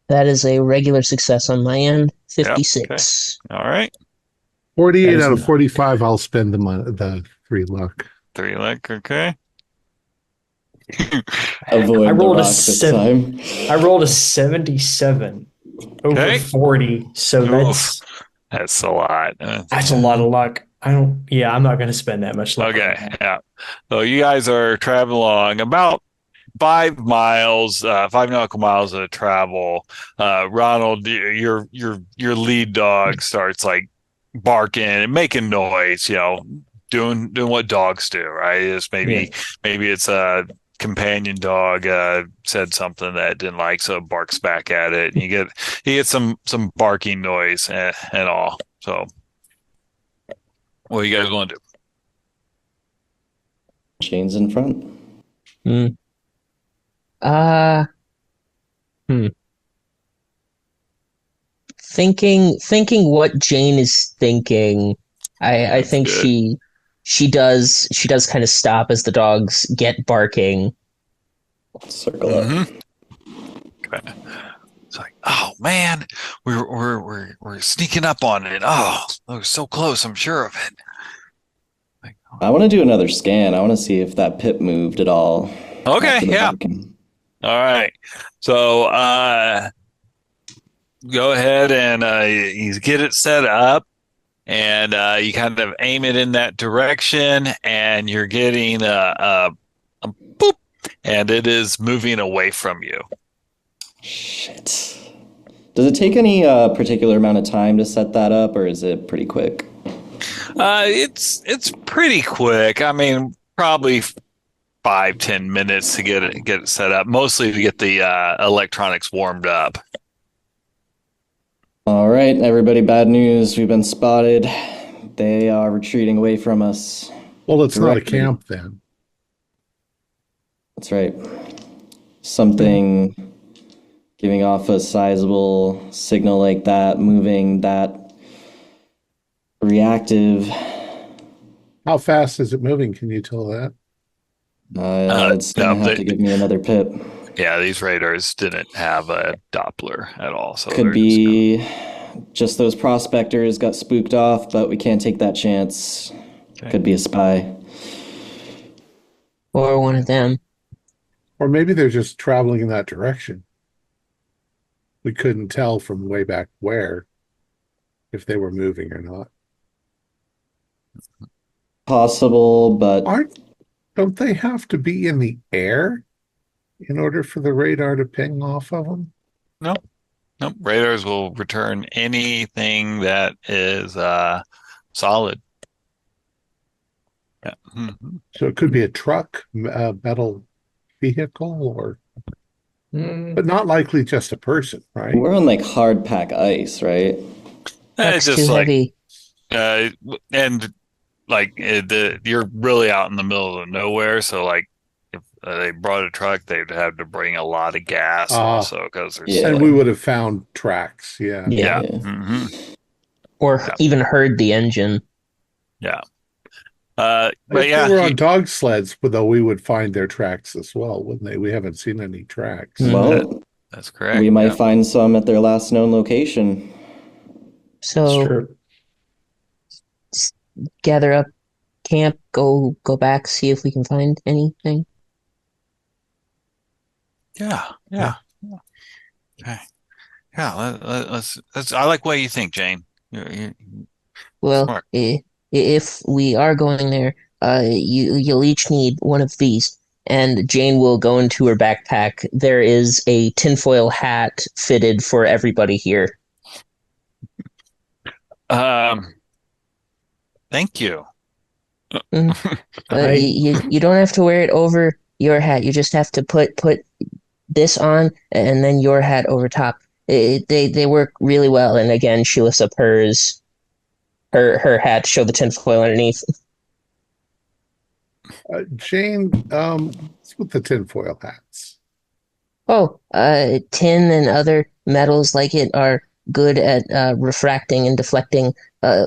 That is a regular success on my end. 56. Okay. All right. 48 out of 45. I'll spend the 3 luck. 3 luck. Okay. Avoid I rolled this time. I rolled a 77 over 40. So that's a lot. That's a lot of luck. I'm not going to spend that much luck. Okay. Yeah. So you guys are traveling along about 5 nautical miles of travel. Ronald, your lead dog starts like barking and making noise, doing what dogs do, right? It's maybe it's a companion dog said something that it didn't like, so it barks back at it, and you get some barking noise and all. So what are you guys going to do? Jane's in front. Thinking what Jane is thinking, I think good. She does kind of stop as the dogs get barking. Circle up. Okay. It's like, oh man, we're sneaking up on it. Oh, we're so close. I'm sure of it. I want to do another scan. I want to see if that pip moved at all. Okay. Yeah. Barking. All right. So go ahead and you get it set up. And you kind of aim it in that direction, and you're getting a boop, and it is moving away from you. Shit. Does it take any particular amount of time to set that up, or is it pretty quick? It's pretty quick. I mean, probably 5-10 minutes to get it set up. Mostly to get the electronics warmed up. All right, everybody, bad news. We've been spotted. They are retreating away from us. Well, it's not a camp then. That's right. Something giving off a sizable signal like that, moving that reactive. How fast is it moving? Can you tell that? It's going to have to give me another pip. Yeah, these radars didn't have a Doppler at all. So could be just those prospectors got spooked off, but we can't take that chance. Could be a spy. Or one of them. Or maybe they're just traveling in that direction. We couldn't tell from way back where if they were moving or not. Possible, but Don't they have to be in the air in order for the radar to ping off of them? Nope. Radars will return anything that is solid. Yeah. Mm-hmm. So it could be a truck, a metal vehicle, but not likely just a person, right? we're on like hard pack ice, right? It's That's just too like, heavy. and like you're really out in the middle of nowhere. So like, if they brought a truck, they'd have to bring a lot of gas also because there's Yeah. And we would have found tracks, yeah. yeah. Yeah. Mm-hmm. Or even heard the engine. Yeah. But If yeah, they were on dog sleds, but though we would find their tracks as well, wouldn't they? We haven't seen any tracks. Well, that's correct. we might find some at their last known location. That's So true. gather up camp, go back, see if we can find anything. Yeah. Okay. Yeah. Let's. I like what you think, Jane. You're Well, smart. if we are going there, you'll each need one of these. And Jane will go into her backpack. There is a tinfoil hat fitted for everybody here. Thank you. You don't have to wear it over your hat. You just have to put this on and then your hat over top. They work really well. And again, she lifts up her hat to show the tinfoil underneath. Jane, what's with the tinfoil hats? Oh, tin and other metals like it are good at refracting and deflecting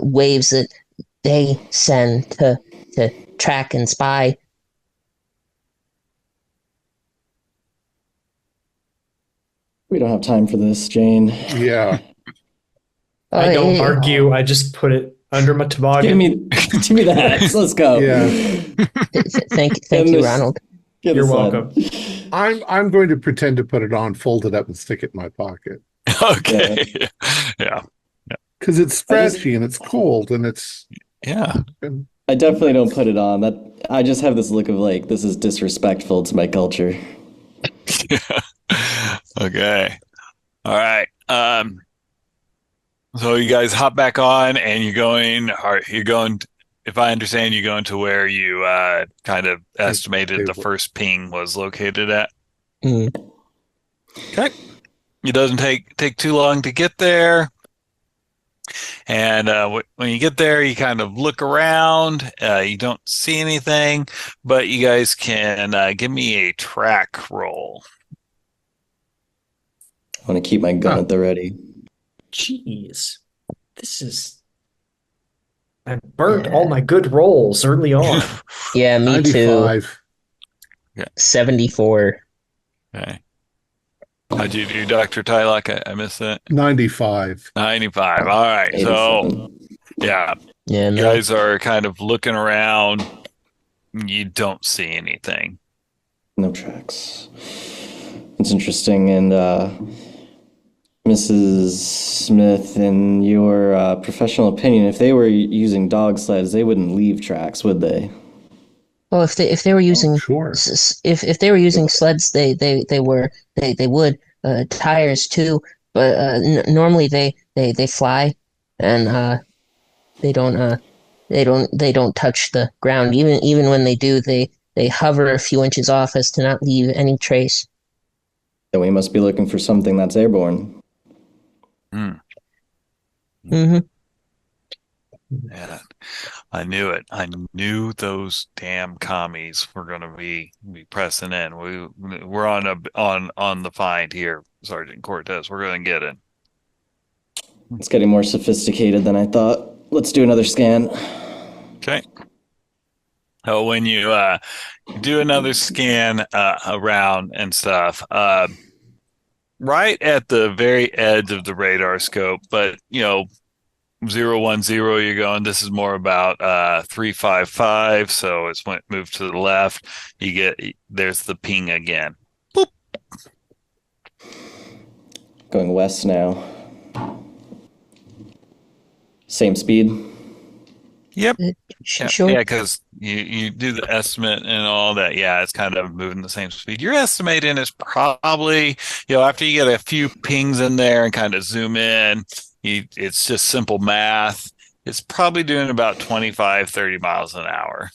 waves that they send to track and spy. We don't have time for this, Jane. Yeah. I don't argue. I just put it under my toboggan. Give me the hats. Let's go. Yeah. Thank you, Ronald. You're welcome. I'm going to pretend to put it on, fold it up, and stick it in my pocket. Okay. Yeah. Because it's stretchy and it's cold and it's I definitely don't put it on. I just have this look of like, this is disrespectful to my culture. Okay. All right. So you guys hop back on and you're going, if I understand, you're going to where you kind of estimated the first ping was located at. Mm. Okay. It doesn't take too long to get there. And when you get there, you kind of look around. You don't see anything, but you guys can give me a track roll. I want to keep my gun at the ready. Jeez. I burnt all my good rolls early on. Yeah, me 95. too. 74. Okay. How'd you do, Dr. Tylock? I missed that. 95. 95. All right. 87. So, yeah. Yeah, You no. guys are kind of looking around. You don't see anything. No tracks. It's interesting. And Mrs. Smith, in your professional opinion, if they were using dog sleds, they wouldn't leave tracks, would they? Well, if they were using Sure. if they were using sleds, they would tires too, but normally they fly and they don't touch the ground. Even when they do, they hover a few inches off as to not leave any trace. Then we must be looking for something that's airborne. Mm-hmm. Yeah. I knew it. I knew those damn commies were going to be pressing in. We're on the find here, Sergeant Cortez. We're going to get it. It's getting more sophisticated than I thought. Let's do another scan. Okay. Oh, when you do another scan around and stuff, right at the very edge of the radar scope, but 010 you're going. This is more about 355, so it's moved to the left. There's the ping again. Boop. Going west now. Same speed. Yep. Sure. Yeah, because you do the estimate and all that. Yeah, it's kind of moving the same speed. You're estimating is probably, after you get a few pings in there and kind of zoom in, it's just simple math. It's probably doing about 25, 30 miles an hour.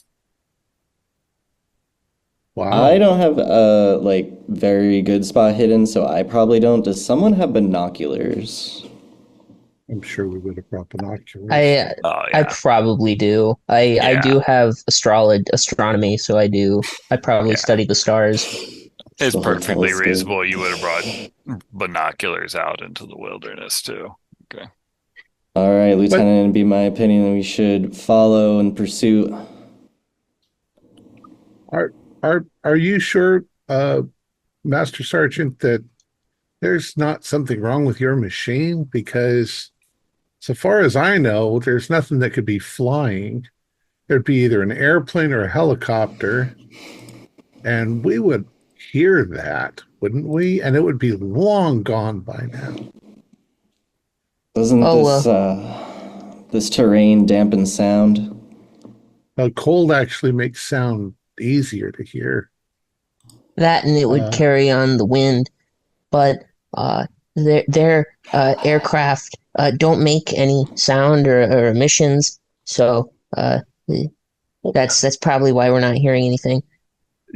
Wow. I don't have a very good spot hidden, so I probably don't. Does someone have binoculars? I'm sure we would have brought binoculars. Oh, I yeah. probably do. I do have astronomy, so I do. I probably study the stars. It's The whole perfectly telescope. reasonable. You would have brought binoculars out into the wilderness too. Okay. All right, Lieutenant, it'd be my opinion that we should follow in pursuit. Are you sure, Master Sergeant, that there's not something wrong with your machine? Because so far as I know, there's nothing that could be flying. There'd be either an airplane or a helicopter, and we would hear that, wouldn't we? And it would be long gone by now. Doesn't this terrain dampen sound? Cold actually makes sound easier to hear. That and it would carry on the wind, but their aircraft don't make any sound or emissions, so that's probably why we're not hearing anything.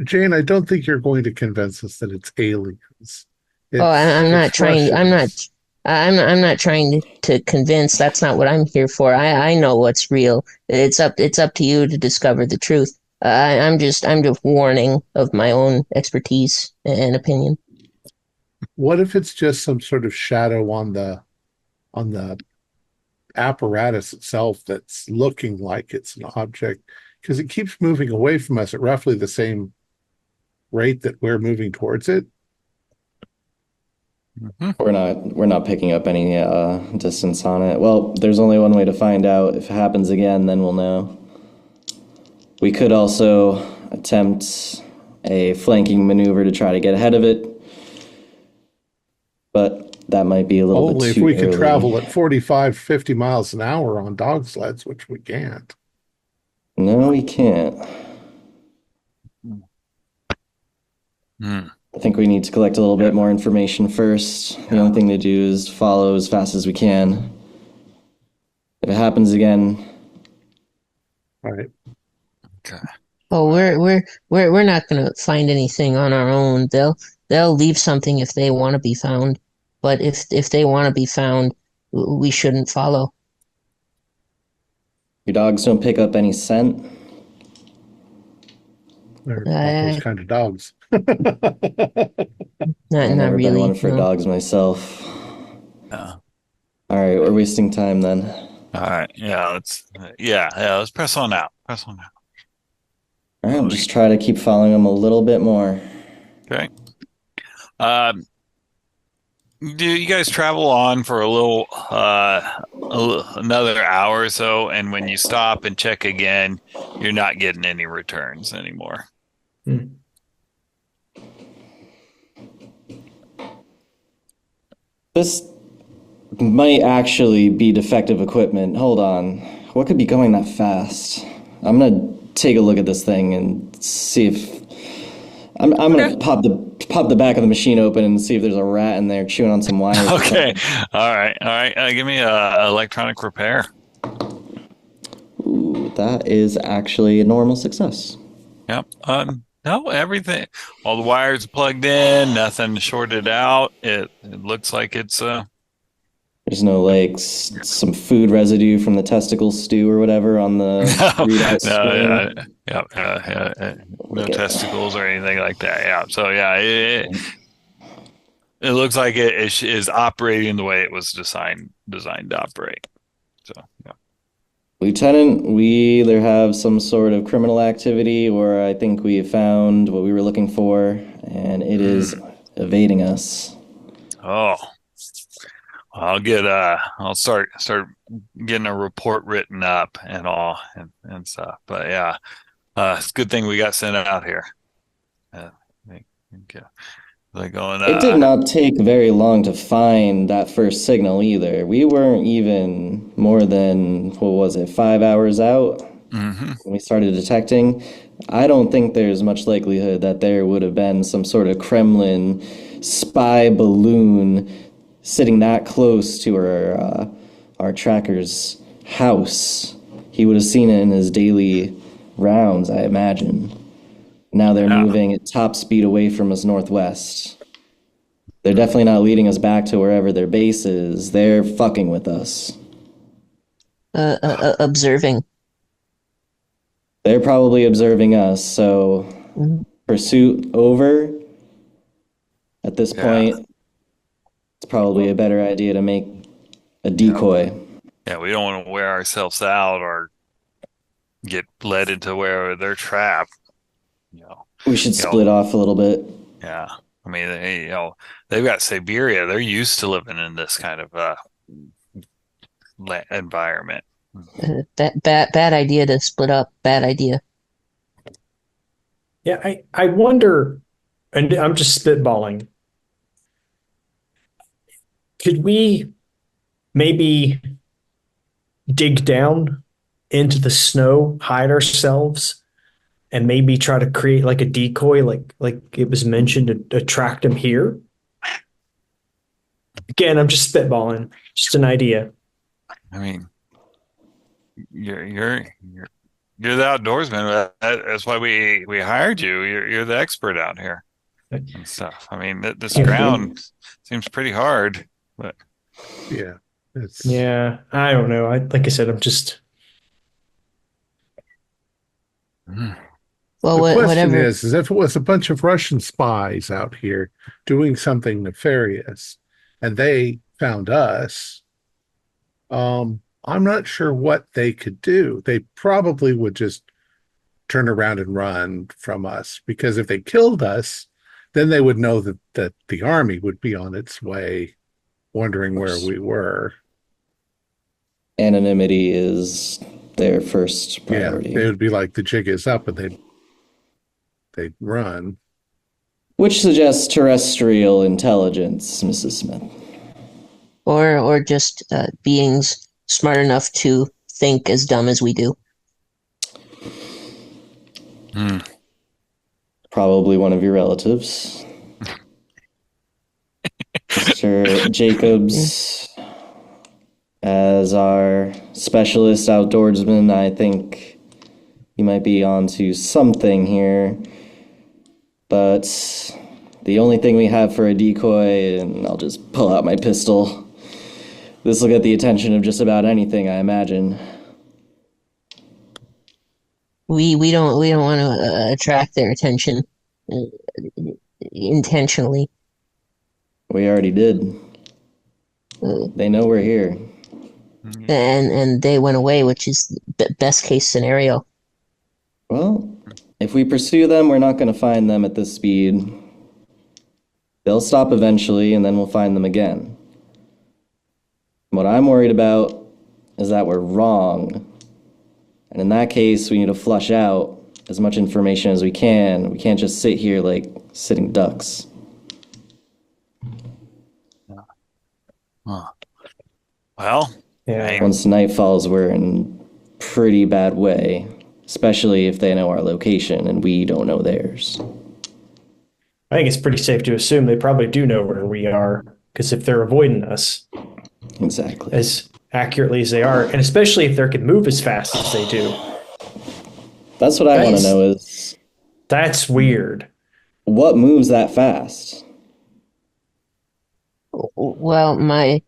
Jane, I don't think you're going to convince us that it's aliens. I'm not It's trying. Russians. I'm not trying to convince. That's not what I'm here for. I know what's real. It's up to you to discover the truth. I'm just warning of my own expertise and opinion. What if it's just some sort of shadow on the apparatus itself that's looking like it's an object? Because it keeps moving away from us at roughly the same rate that we're moving towards it. Mm-hmm. We're not picking up any distance on it. Well, there's only one way to find out. If it happens again, then we'll know. We could also attempt a flanking maneuver to try to get ahead of it, but that might be a little Only bit if too we early. could travel at 45, 50 miles an hour on dog sleds, which we can't. No, we can't. Hmm. I think we need to collect a little bit more information first. The only thing to do is follow as fast as we can. If it happens again, All right. Okay. Oh, we're not gonna find anything on our own. They'll leave something if they want to be found, but if they want to be found, we shouldn't follow. your dogs don't pick up any scent. They're not those kind of dogs. Not I've never been really. one for No. dogs myself. Yeah. All right, we're wasting time then. All right. Yeah. Let's press on out. Press on out. All right, I'll just try to keep following them a little bit more. Okay. Do you guys travel on for another hour or so, and when you stop and check again, you're not getting any returns anymore? This might actually be defective equipment. Hold on. What could be going that fast? I'm gonna take a look at this thing and see if I'm gonna pop the back of the machine open and see if there's a rat in there chewing on some wires. Okay. All right. Give me a electronic repair. Ooh, that is actually a normal success. Yep. No, everything. All the wires are plugged in. Nothing shorted out. It looks like it's There's no some food residue from the testicle stew or whatever on the readout screen. No testicles or anything like that. Yeah. So yeah, it looks like it is operating the way it was designed to operate. So yeah. Lieutenant, we either have some sort of criminal activity or I think we have found what we were looking for and it is evading us. Oh. I'll start getting a report written up and all and stuff. But yeah, it's a good thing we got sent out here. Uh, okay. Like going, It did not take very long to find that first signal either. We weren't even more than, what was it, 5 hours out when we started detecting. I don't think there's much likelihood that there would have been some sort of Kremlin spy balloon sitting that close to our tracker's house. He would have seen it in his daily rounds, I imagine. Now they're moving at top speed away from us northwest. They're definitely not leading us back to wherever their base is. They're fucking with us. Observing. They're probably observing us, so pursuit over. At this point, it's probably a better idea to make a decoy. Yeah, we don't want to wear ourselves out or get led into where they're trapped. We should split off a little bit. Yeah. I mean, they've got Siberia. They're used to living in this kind of environment. Bad idea to split up. Bad idea. Yeah, I wonder, and I'm just spitballing. Could we maybe dig down into the snow, hide ourselves, and maybe try to create like a decoy, like it was mentioned, to attract him here? Again, I'm just spitballing, just an idea. I mean, you're the outdoorsman. That's why we hired you. You're the expert out here and stuff. I mean, this ground seems pretty hard, but yeah, I don't know. Like I said, I'm just. Well, the question whatever. is if it was a bunch of Russian spies out here doing something nefarious and they found us, I'm not sure what they could do. They probably would just turn around and run from us, because if they killed us, then they would know that the army would be on its way, wondering where we were. Anonymity is their first priority. Yeah, they would be like, the jig is up, and they'd run. Which suggests terrestrial intelligence, Mrs. Smith. Or just beings smart enough to think as dumb as we do. Probably one of your relatives. Mr. Jacobs, as our specialist outdoorsman, I think you might be onto something here. But the only thing we have for a decoy, and I'll just pull out my pistol, this will get the attention of just about anything, I imagine. We don't want to attract their attention intentionally. We already did. They know we're here. And they went away, which is the best case scenario. Well, if we pursue them, we're not going to find them at this speed. They'll stop eventually, and then we'll find them again. What I'm worried about is that we're wrong. And in that case, we need to flush out as much information as we can. We can't just sit here like sitting ducks. Well, Yeah. Once night falls, we're in pretty bad way, especially if they know our location and we don't know theirs. I think it's pretty safe to assume they probably do know where we are, because if they're avoiding us Exactly. as accurately as they are, and especially if they can move as fast as they do. That's what I want to know is... That's weird. What moves that fast? Well, my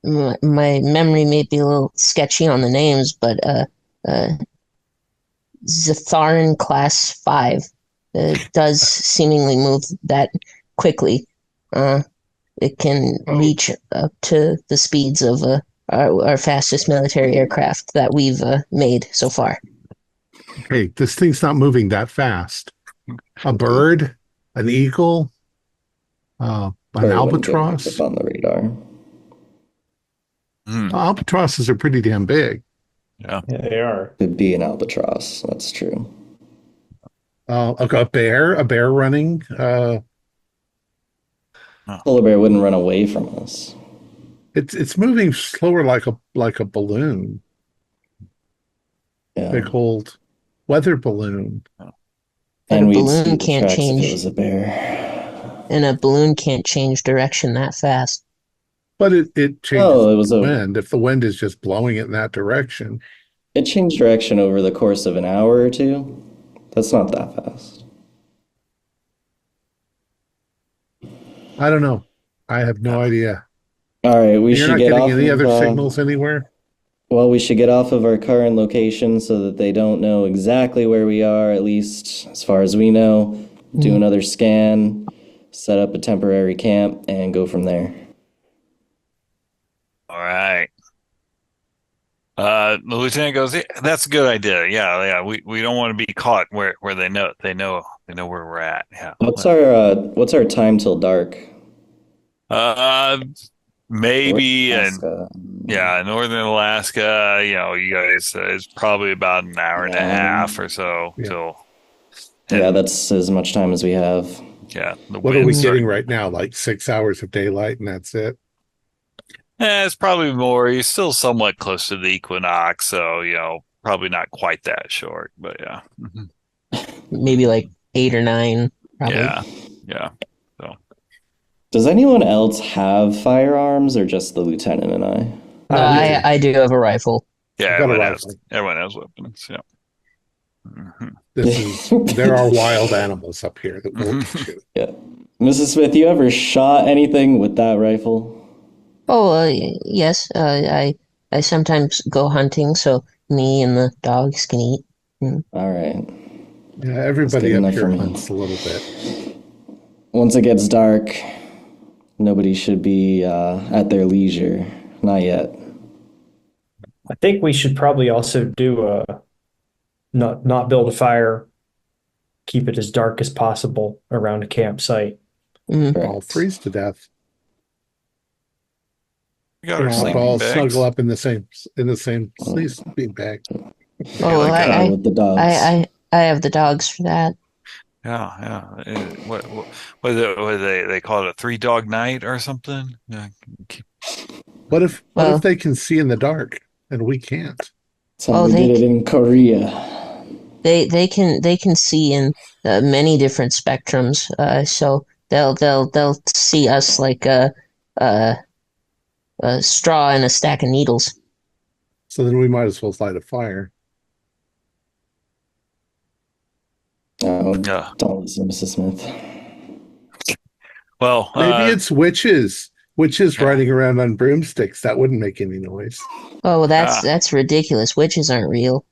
memory may be a little sketchy on the names, but Zatharan Class 5 does seemingly move that quickly. It can reach up to the speeds of our fastest military aircraft that we've made so far. Hey, this thing's not moving that fast. A bird, an eagle, an albatross. On the radar. Albatrosses are pretty damn big. Yeah. Yeah, they are. Could be an albatross. That's true. A bear running. Polar bear wouldn't run away from us. It's moving slower like a balloon. Yeah. Big old weather balloon. But And a we'd balloon see the can't tracks if change. it was a bear. And a balloon can't change direction that fast. But it changes It was the wind. If the wind is just blowing it in that direction. It changed direction over the course of an hour or two. That's not that fast. I don't know. I have no idea. All right, we You're should not get getting off any of, other signals anywhere? Well, we should get off of our current location so that they don't know exactly where we are, at least as far as we know. Do another scan, set up a temporary camp, and go from there. All right. The lieutenant goes, "Yeah, that's a good idea. Yeah. We don't want to be caught where they know where we're at. Yeah. What's our time till dark? Maybe Alaska. northern Alaska. You guys, it's probably about an hour and a half or so Yeah. till. Yeah, that's as much time as we have. Yeah. The What are we winds start- getting right now? Like 6 hours of daylight and that's it? it's probably more. You're still somewhat close to the equinox, so probably not quite that short, but yeah. Maybe like 8 or 9, probably. Yeah. Does anyone else have firearms, or just the lieutenant and I? I do have a rifle. Yeah, I've got a everyone has weapons. Yeah. There are wild animals up here that will get you. Yeah. Mrs. Smith, you ever shot anything with that rifle? Oh, yes. I sometimes go hunting, so me and the dogs can eat. All right. Yeah, everybody good up enough here for me. hunts a little bit. Once it gets dark, nobody should be at their leisure. Not yet. I think we should probably also do not build a fire, keep it as dark as possible around a campsite. All freeze to death. We got our We'll sleeping all bags. snuggle up in the same sleeping bag. Oh, like, with the dogs. I have the dogs for that. Yeah. What they call it, a 3-dog night or something? Yeah. What if Well- they can see in the dark and we can't? That's how we they did it in Korea. They can see in many different spectrums. So they'll see us like a straw in a stack of needles. So then we might as well light a fire. Oh, Yeah. don't listen, Mrs. Smith. Well, Maybe it's witches riding around on broomsticks. That wouldn't make any noise. Oh, well, that's ridiculous. Witches aren't real,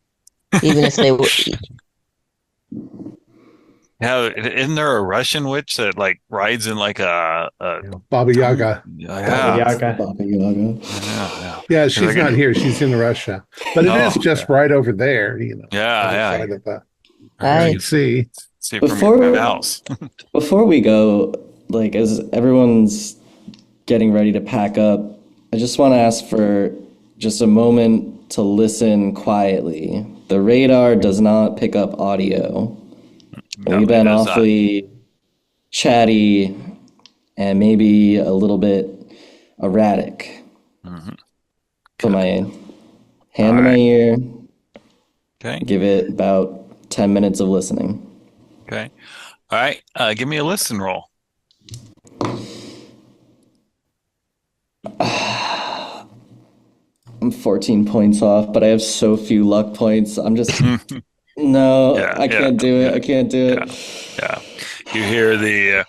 even if they were. yeah. Isn't there a Russian witch that like rides in like a Baba Yaga. yeah. Yaga. Baba Yaga. Yeah. Yeah, she's not here. She's in Russia. But it is Oh, just right over there, Yeah, other yeah. side of the I- sea. See from Before- your house. Before we go, like as everyone's getting ready to pack up, I just want to ask for just a moment to listen quietly. The radar does not pick up audio. No, We've been it does not. awfully chatty and maybe a little bit erratic. Put my hand in my ear, Okay. give it about 10 minutes of listening. Okay. All right. Give me a listen roll. I'm 14 points off, but I have so few luck points. I'm just, no, Yeah, I can't do it. I can't do it. Yeah. You hear the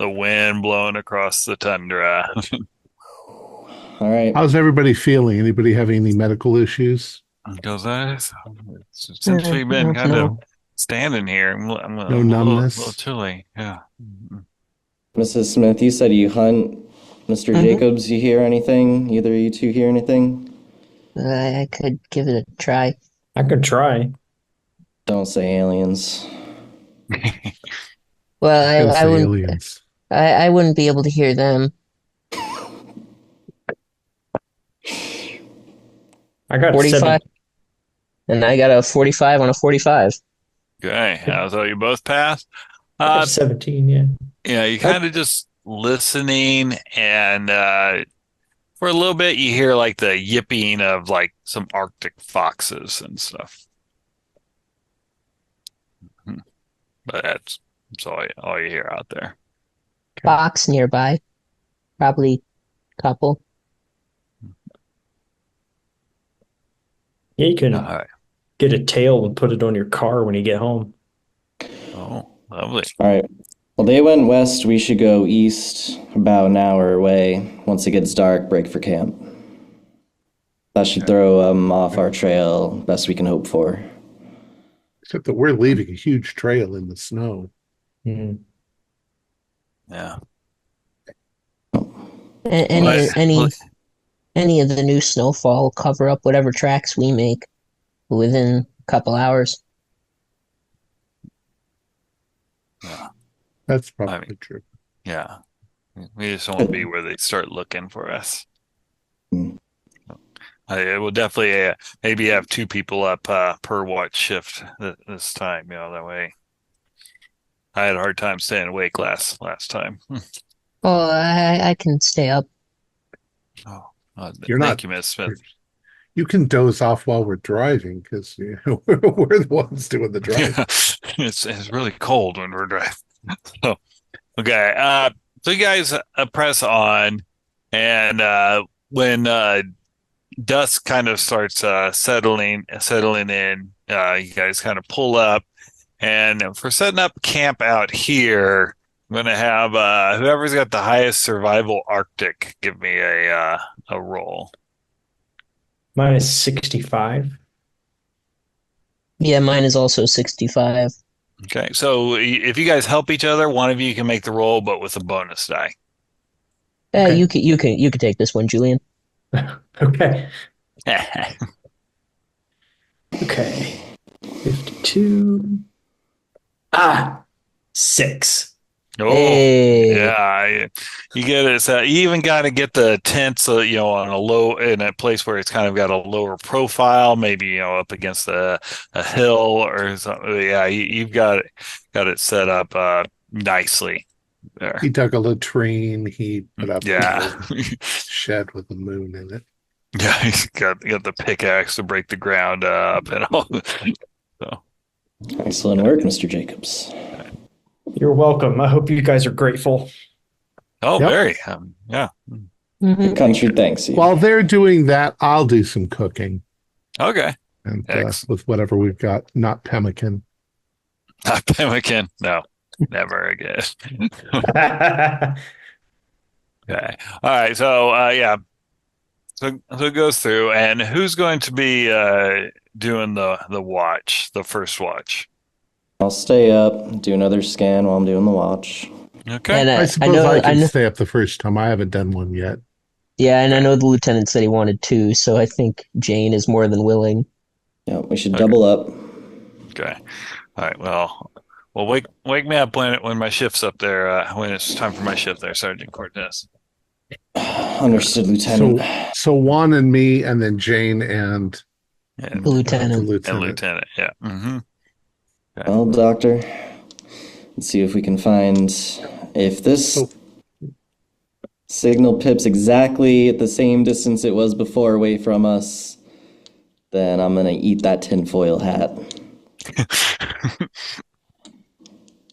wind blowing across the tundra. All right. How's everybody feeling? Anybody having any medical issues? Because since we've been kind of standing here, I'm a little numbness? chilly. Yeah. Mrs. Smith, you said you hunt. Mr. Jacobs, you hear anything? Either of you two hear anything? I could give it a try. I could try. Don't say aliens. Well, Gonna I say wouldn't. aliens. I wouldn't be able to hear them. I got 45, 7. and I got a 45 on a 45. Okay, so you both pass. I got 17, yeah. Yeah, you kind of just listening, and for a little bit you hear like the yipping of like some Arctic foxes and stuff. But that's all you hear out there. Fox nearby. Probably a couple. Yeah, you can All right. get a tail and put it on your car when you get home. Oh, lovely. All right. Well, they went west. We should go east about an hour away. Once it gets dark, break for camp. That should throw them off our trail, best we can hope for. Except that we're leaving a huge trail in the snow. Mhm. Yeah. Any of the new snowfall will cover up whatever tracks we make within a couple hours. Yeah. That's probably true. Yeah. We just want to be where they start looking for us. Hmm. It will definitely maybe have 2 people up per watch shift this time. That way. I had a hard time staying awake last time. Oh, I can stay up. Oh, Thank you, Miss Smith. You can doze off while we're driving because we're the ones doing the driving. Yeah, it's really cold when we're driving. So, okay. So you guys press on, and when dusk kind of starts settling in, you guys kind of pull up, and for setting up camp out here, I'm gonna have whoever's got the highest survival Arctic give me a roll. Mine is 65. Yeah, mine is also 65. Okay, so if you guys help each other, one of you can make the roll, but with a bonus die. Okay. You can take this one, Julian. Okay. Okay. 52. 6. Oh, Hey. yeah, you get it. So you even got to get the tent, so in a place where it's kind of got a lower profile, maybe up against a hill or something. Yeah, you've got it set up nicely there. He dug a latrine. He put up Yeah, a shed with the moon in it. yeah, he's got the pickaxe to break the ground up and all. So Excellent work, Mr. Jacobs. You're welcome. I hope you guys are grateful. oh, Yep. very yeah. The country thanks you. While they're doing that, I'll do some cooking. Okay, And Excellent. with whatever we've got, not pemmican. not pemmican. No, never again. Okay. All right. So, yeah. So it goes through, and who's going to be doing the first watch? I'll stay up, do another scan while I'm doing the watch. Okay. And I suppose I can stay up the first time. I haven't done one yet. yeah, and I know the lieutenant said he wanted to, so I think Jane is more than willing. Yeah, we should double up. Okay. All right. Well, wake me up when my shift's up there. When it's time for my shift there, Sergeant Cortez. Understood, Lieutenant. So Juan and me, and then Jane and And The lieutenant. the and lieutenant. lieutenant. Yeah. Mm-hmm. Well, Doctor, let's see if we can find if this signal pips exactly at the same distance it was before away from us, then I'm gonna eat that tinfoil hat.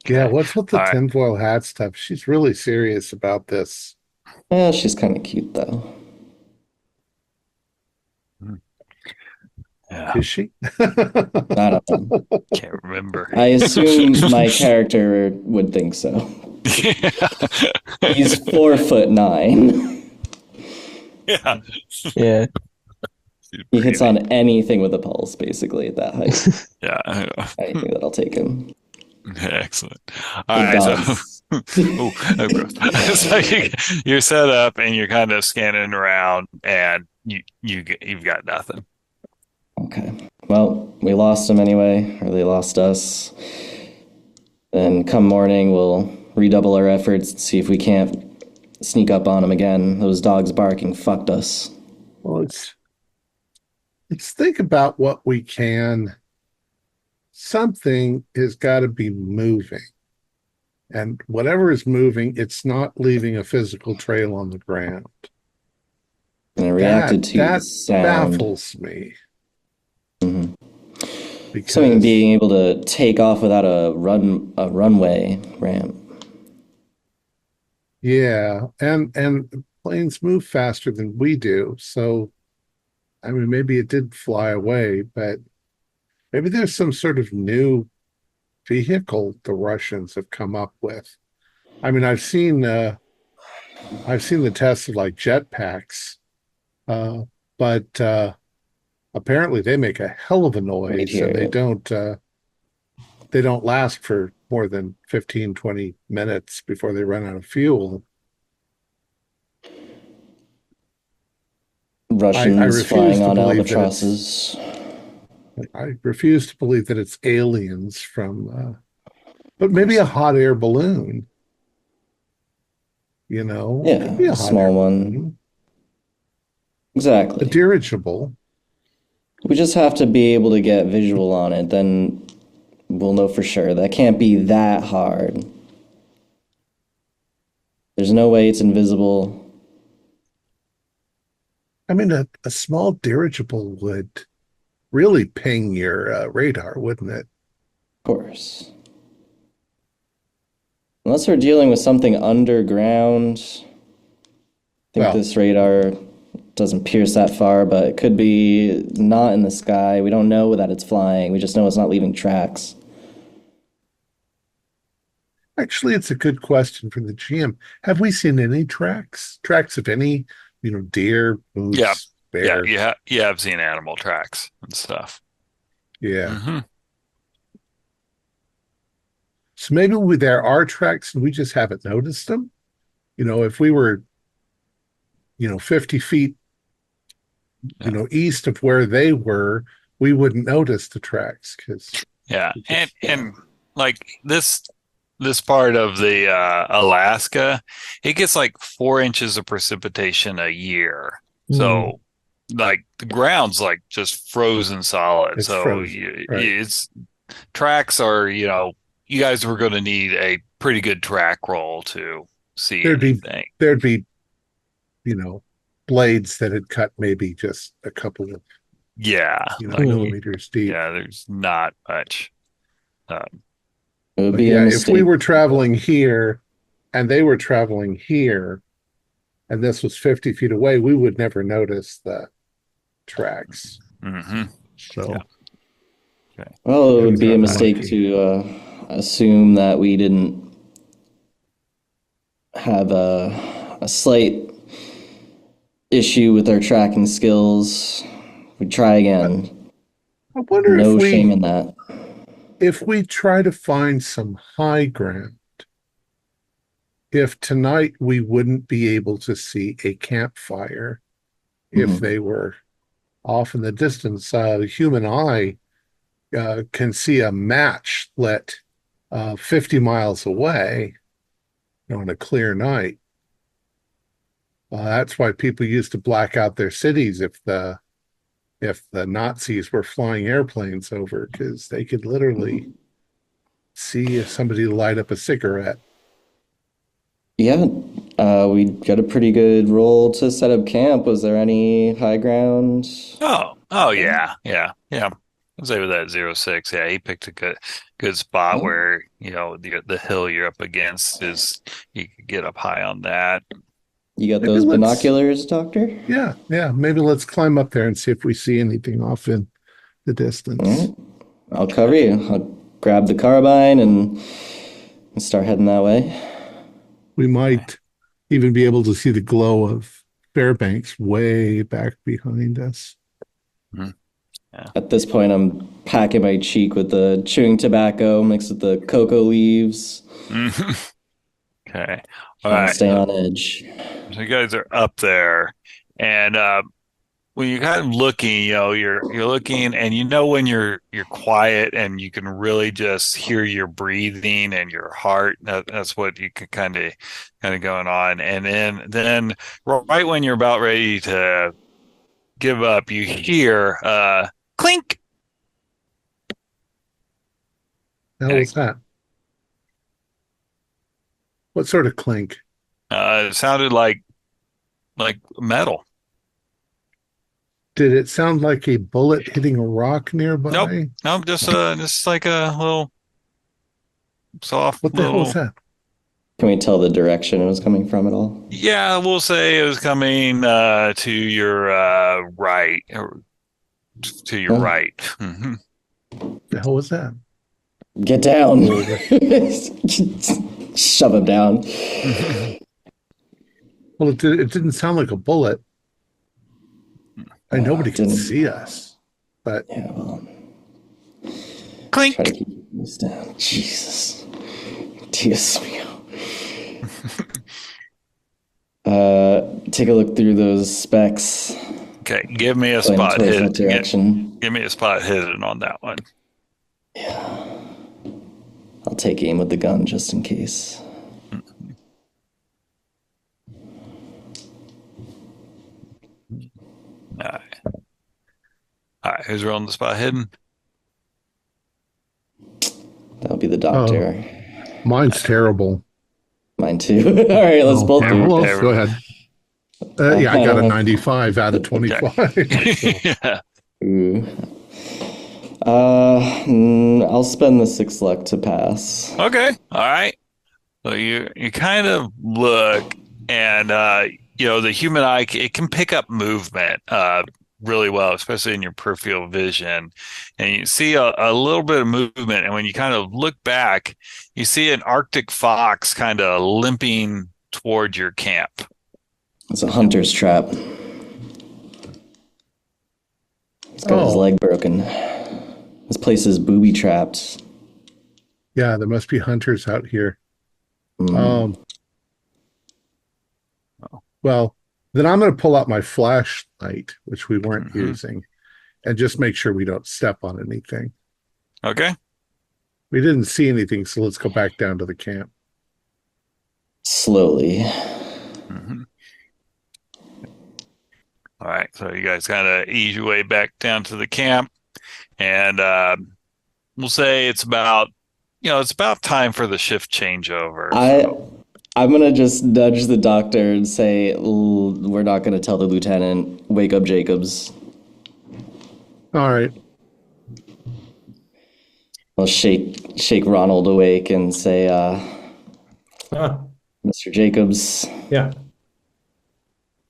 Yeah, what's with the All right. tinfoil hat stuff? She's really serious about this. Yeah, she's kind of cute though. Yeah. Is she? I don't know. Can't remember. I assume my character would think so. He's 4'9". Yeah. Yeah. He hits on anything with a pulse, basically, at that height. Yeah. Anything that'll take him. Excellent. All right. So, so you're set up and you're kind of scanning around, and you've got nothing. Okay. Well, we lost them anyway, or they lost us. Then come morning, we'll redouble our efforts and see if we can't sneak up on them again. Those dogs barking fucked us. Well, let's think about what we can. Something has got to be moving. And whatever is moving, it's not leaving a physical trail on the ground. And it reacted to the That sound. baffles me. Mm-hmm. Because Something being able to take off without a runway ramp. yeah, and planes move faster than we do. So, I mean, maybe it did fly away, but maybe there's some sort of new vehicle the Russians have come up with. I mean, I've seen the tests of like jetpacks, uh, but apparently they make a hell of a Right noise, here. and they don't last for more than 15, 20 minutes before they run out of fuel. Russians refuse flying to on believe that albatrosses. I refuse to believe that it's aliens from, but maybe a hot air balloon. You know, Yeah, could be a a hot small air one. balloon, a Exactly. dirigible. We just have to be able to get visual on it, then we'll know for sure. That can't be that hard. There's no way it's invisible. I mean, a small dirigible would really ping your radar, wouldn't it? Of course. Unless we're dealing with something underground. I think Well, this radar doesn't pierce that far, but it could be not in the sky. We don't know that it's flying. We just know it's not leaving tracks. actually, it's a good question for the GM. Have we seen any tracks? Tracks of any, deer, Yeah. moose, Yeah. bear? You have seen animal tracks and stuff. Yeah. Hmm. So maybe there are tracks and we just haven't noticed them. If we were, 50 feet, Yeah. east of where they were, we wouldn't notice the tracks because Yeah. And, yeah. and like this part of the Alaska, it gets like 4 inches of precipitation a year. So like the ground's like just frozen solid. It's So frozen, right? it's tracks are, you guys were going to need a pretty good track roll to see There'd be anything. there'd be, you know, blades that had cut maybe just a couple of, Yeah. Like, millimeters deep. yeah, there's not much. It would But be yeah, a if we mistake. were traveling here and they were traveling here and this was 50 feet away, we would never notice the tracks. Hmm. So Yeah. Okay. Well, it would be a Gotten mistake lucky. to assume that we didn't have a slight issue with our tracking skills. We'd try again. I wonder No shame in that. if we try to find some high ground, if tonight we wouldn't be able to see a campfire if Mhm. they were off in the distance. The human eye can see a match lit 50 miles away on a clear night. That's why people used to black out their cities if the Nazis were flying airplanes over, because they could literally see if somebody light up a cigarette. Yeah, we got a pretty good roll to set up camp. Was there any high ground? Oh yeah. I was able with that 06. Yeah, he picked a good spot Oh. where, the hill you're up against is you could get up high on that. You got Maybe those let's- binoculars, Doctor? Yeah. Maybe let's climb up there and see if we see anything off in the distance. All right. I'll cover you. I'll grab the carbine and start heading that way. We might even be able to see the glow of Fairbanks way back behind us. At this point, I'm packing my cheek with the chewing tobacco mixed with the cocoa leaves. Mhm. Okay. All Trying to right. stay on edge. So you guys are up there, and when you're kind of looking, you're looking, and when you're quiet and you can really just hear your breathing and your heart. That's what you can kind of going on, and then right when you're about ready to give up, you hear clink. The hell was that? What sort of clink? It sounded like metal. Did it sound like a bullet hitting a rock nearby? Nope, just like a little soft What the hell was that? Can we tell the direction it was coming from at all? Yeah, we'll say it was coming to your right, or to your right. Mm-hmm. The hell was that? Get down. Shove him down. Well, it didn't sound like a bullet. Nobody can see us, but yeah, well, clink. try to keep this down. Jesus, Dios mío. Take a look through those specs. Okay, give me a spot hidden. Direction. Give me a spot hidden on that one. Yeah, I'll take aim with the gun just in case. All right, who's rolling the spot hidden? That'll be the doctor. Oh, mine's terrible. Mine too. All right, let's both do it. Well, go ahead. Yeah, I got a 95 out of 25. Yeah. Ooh. I'll spend the 6 luck to pass. Okay. All right. So you kind of look, and the human eye, it can pick up movement really well, especially in your peripheral vision. And you see a little bit of movement, and when you kind of look back, you see an Arctic fox kind of limping toward your camp. It's a hunter's trap. He's got his leg broken. This place is booby trapped. Yeah, there must be hunters out here. Well, then I'm going to pull out my flashlight, which we weren't using, and just make sure we don't step on anything. Okay. We didn't see anything, so let's go back down to the camp. Slowly. Mm-hmm. All right, so you guys kind of ease your way back down to the camp, and we'll say it's about time for the shift changeover. I'm gonna just nudge the doctor and say, we're not gonna tell the lieutenant. Wake up, Jacobs. All right. I'll shake Ronald awake and say, Mr. Jacobs. Yeah.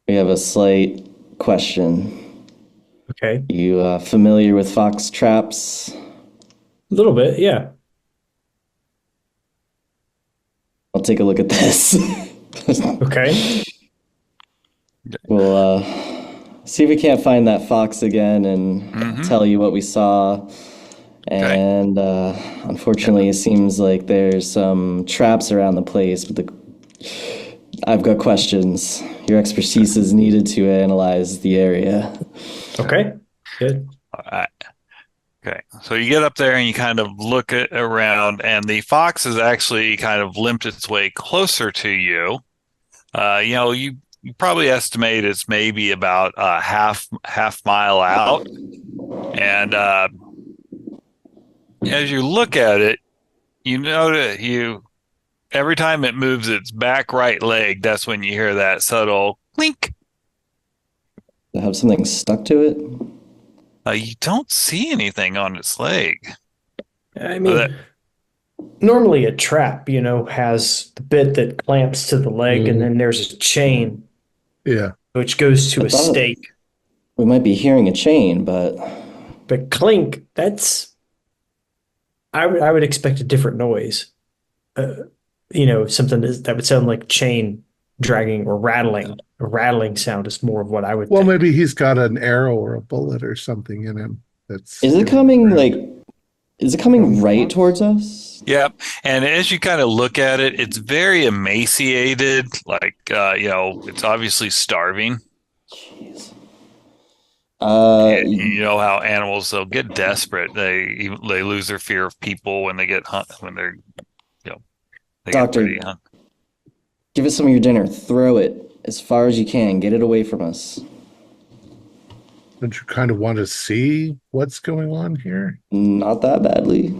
We have a slight question. Okay. You familiar with fox traps? A little bit, yeah. I'll take a look at this. Okay. We'll see if we can't find that fox again and tell you what we saw. And unfortunately, it seems like there's some traps around the place, but I've got questions. Your expertise is needed to analyze the area. Okay, good. All right. Okay, so you get up there and you kind of look around, and the fox has actually kind of limped its way closer to you. You probably estimate it's maybe about a half mile out, and as you look at it, you know that every time it moves its back right leg, that's when you hear that subtle clink. Does it have something stuck to it? You don't see anything on its leg. I mean, normally a trap, has the bit that clamps to the leg, and then there's a chain. Yeah. Which goes to a stake. We might be hearing a chain, but clink, that's... I would expect a different noise. Something that would sound like chain dragging or rattling. A rattling sound is more of what I would think. Maybe he's got an arrow or a bullet or something in him. Is it coming right towards us? Yep. And as you kind of look at it, it's very emaciated, it's obviously starving. Jeez. You know how animals, they'll get desperate. They lose their fear of people when they get when they're, they Doctor, get pretty give us some of your dinner. Throw it as far as you can. Get it away from us. Don't you kind of want to see what's going on here? Not that badly.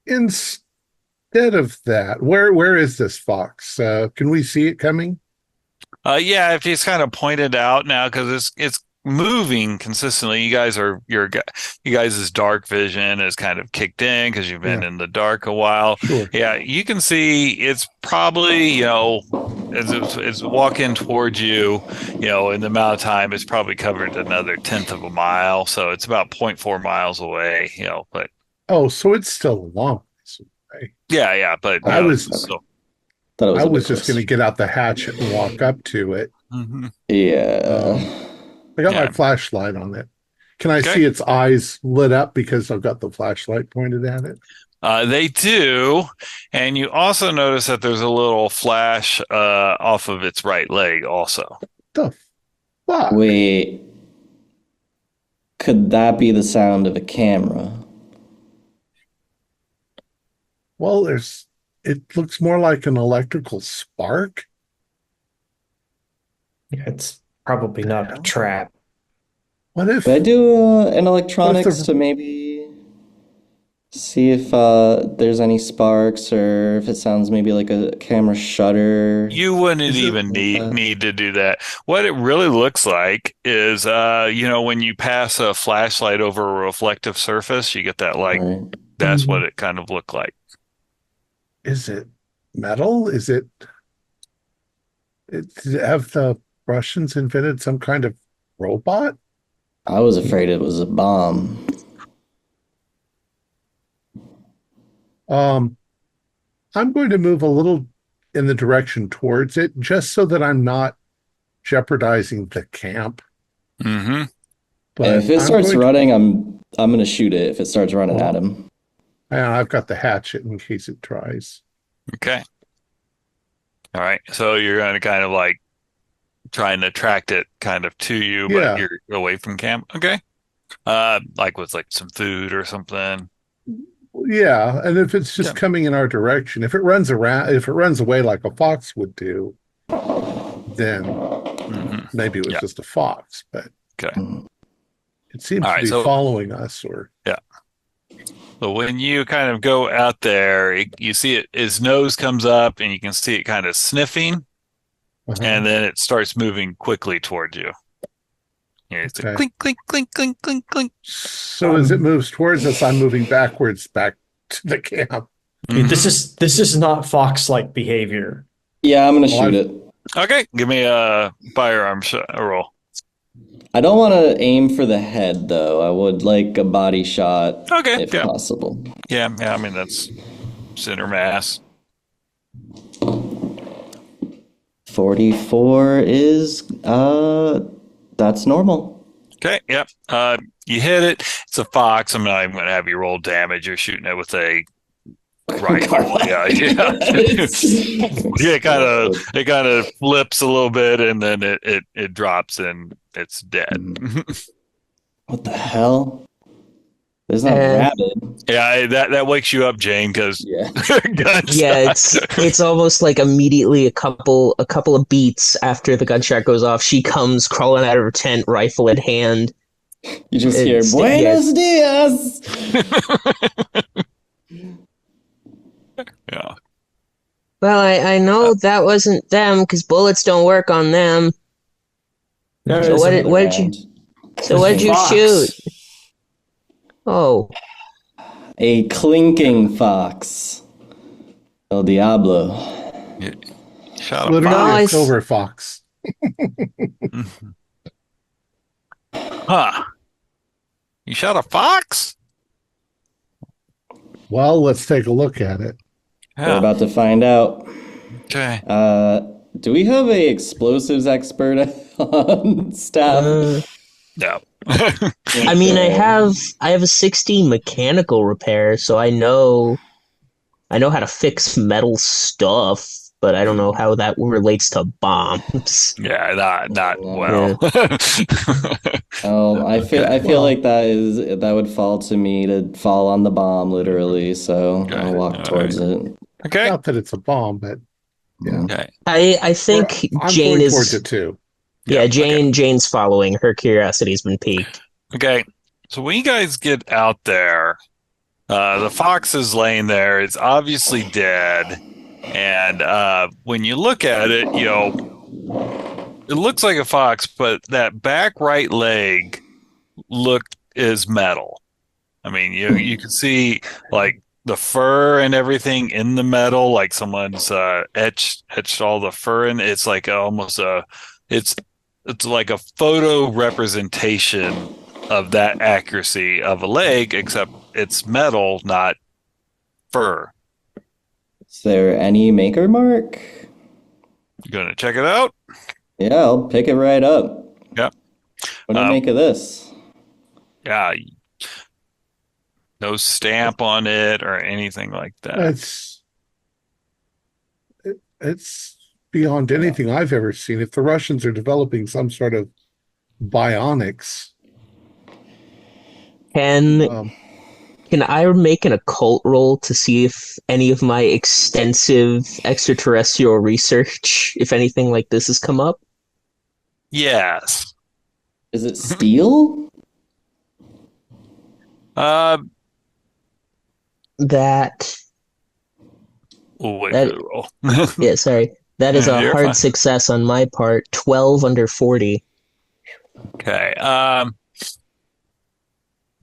Instead of that, where is this fox? Can we see it coming? Yeah, if he's kind of pointed out now because it's moving consistently. You guys' dark vision is kind of kicked in because you've been in the dark a while. Sure. Yeah, you can see it's probably as it's walking towards you, in the amount of time it's probably covered another tenth of a mile, so it's about 0.4 miles away. But So it's still a long ways away. yeah, but I was just going to get out the hatchet and walk up to it. Mm-hmm. Yeah. I got my flashlight on it. Can I see its eyes lit up because I've got the flashlight pointed at it? They do, and you also notice that there's a little flash off of its right leg also. The fuck? Wait. Could that be the sound of a camera? Well, it looks more like an electrical spark. Yeah, it's probably not a trap. What if Could I do an electronics to maybe see if there's any sparks or if it sounds maybe like a camera shutter? You wouldn't even need to do that. What it really looks like is, when you pass a flashlight over a reflective surface, you get that light. Right. That's what it kind of looked like. is it metal? Does it have the Russians invented some kind of robot? I was afraid it was a bomb. I'm going to move a little in the direction towards it, just so that I'm not jeopardizing the camp. Mm-hmm. But And if it starts running, I'm going to shoot it if it starts running at him. I've got the hatchet in case it tries. Okay. All right. So you're going to kind of like try and attract it kind of to you, but you're away from camp. Okay. Like with like some food or something. Yeah, and if it's just coming in our direction, if it runs away like a fox would do, then maybe it was just a fox. But it seems to be following us, or So when you kind of go out there, you see it. His nose comes up, and you can see it kind of sniffing, and then it starts moving quickly towards you. It's a clink, clink, clink, clink, clink, clink. So as it moves towards us, I'm moving backwards back to the camp. This is not fox-like behavior. Yeah, I'm going to shoot it. Okay, give me a firearm roll. I don't want to aim for the head, though. I would like a body shot, if possible. Yeah, I mean, that's center mass. 44 is, that's normal. Okay, yep. You hit it. It's a fox. I'm not even going to have you roll damage. You're shooting it with a rifle. Yeah. It kind of flips a little bit, and then it drops, and it's dead. What the hell? There's not rabid. Yeah, that wakes you up, Jane, because it's almost like immediately a couple of beats after the gunshot goes off, she comes crawling out of her tent, rifle in hand. You just hear "Buenos dias." Yeah. Well, I know that wasn't them because bullets don't work on them. So what did you shoot? Oh. A clinking fox. El Diablo. Yeah. Shot literally a silver fox. Huh. You shot a fox? Well, let's take a look at it. Yeah. We're about to find out. Okay. Do we have a explosives expert on staff? No. I mean, I have a 16 mechanical repair, so I know how to fix metal stuff, but I don't know how that relates to bombs. Yeah, not well. I feel like that would fall to me to fall on the bomb, literally. So I'll walk towards it. Okay. Not that it's a bomb, but Yeah. Okay. I think I'm Jane going towards is. it too. Yeah, Okay. Jane's following. Her curiosity's been piqued. Okay. So when you guys get out there, the fox is laying there. It's obviously dead. And when you look at it, it looks like a fox, but that back right leg is metal. I mean, you can see like the fur and everything in the metal, like someone's etched all the fur in. It's like almost it's it's like a photo representation of that accuracy of a leg, except it's metal, not fur. Is there any maker mark? You gonna check it out? Yeah, I'll pick it right up. Yeah. What do you make of this? Yeah. No stamp on it or anything like that. It's beyond anything I've ever seen. If the Russians are developing some sort of bionics, Can I make an occult roll to see if any of my extensive extraterrestrial research, if anything like this has come up? Yes. Is it steel? That We'll wait That- for the roll. yeah, sorry. That is a You're hard fine. success on my part. 12 under 40. Okay.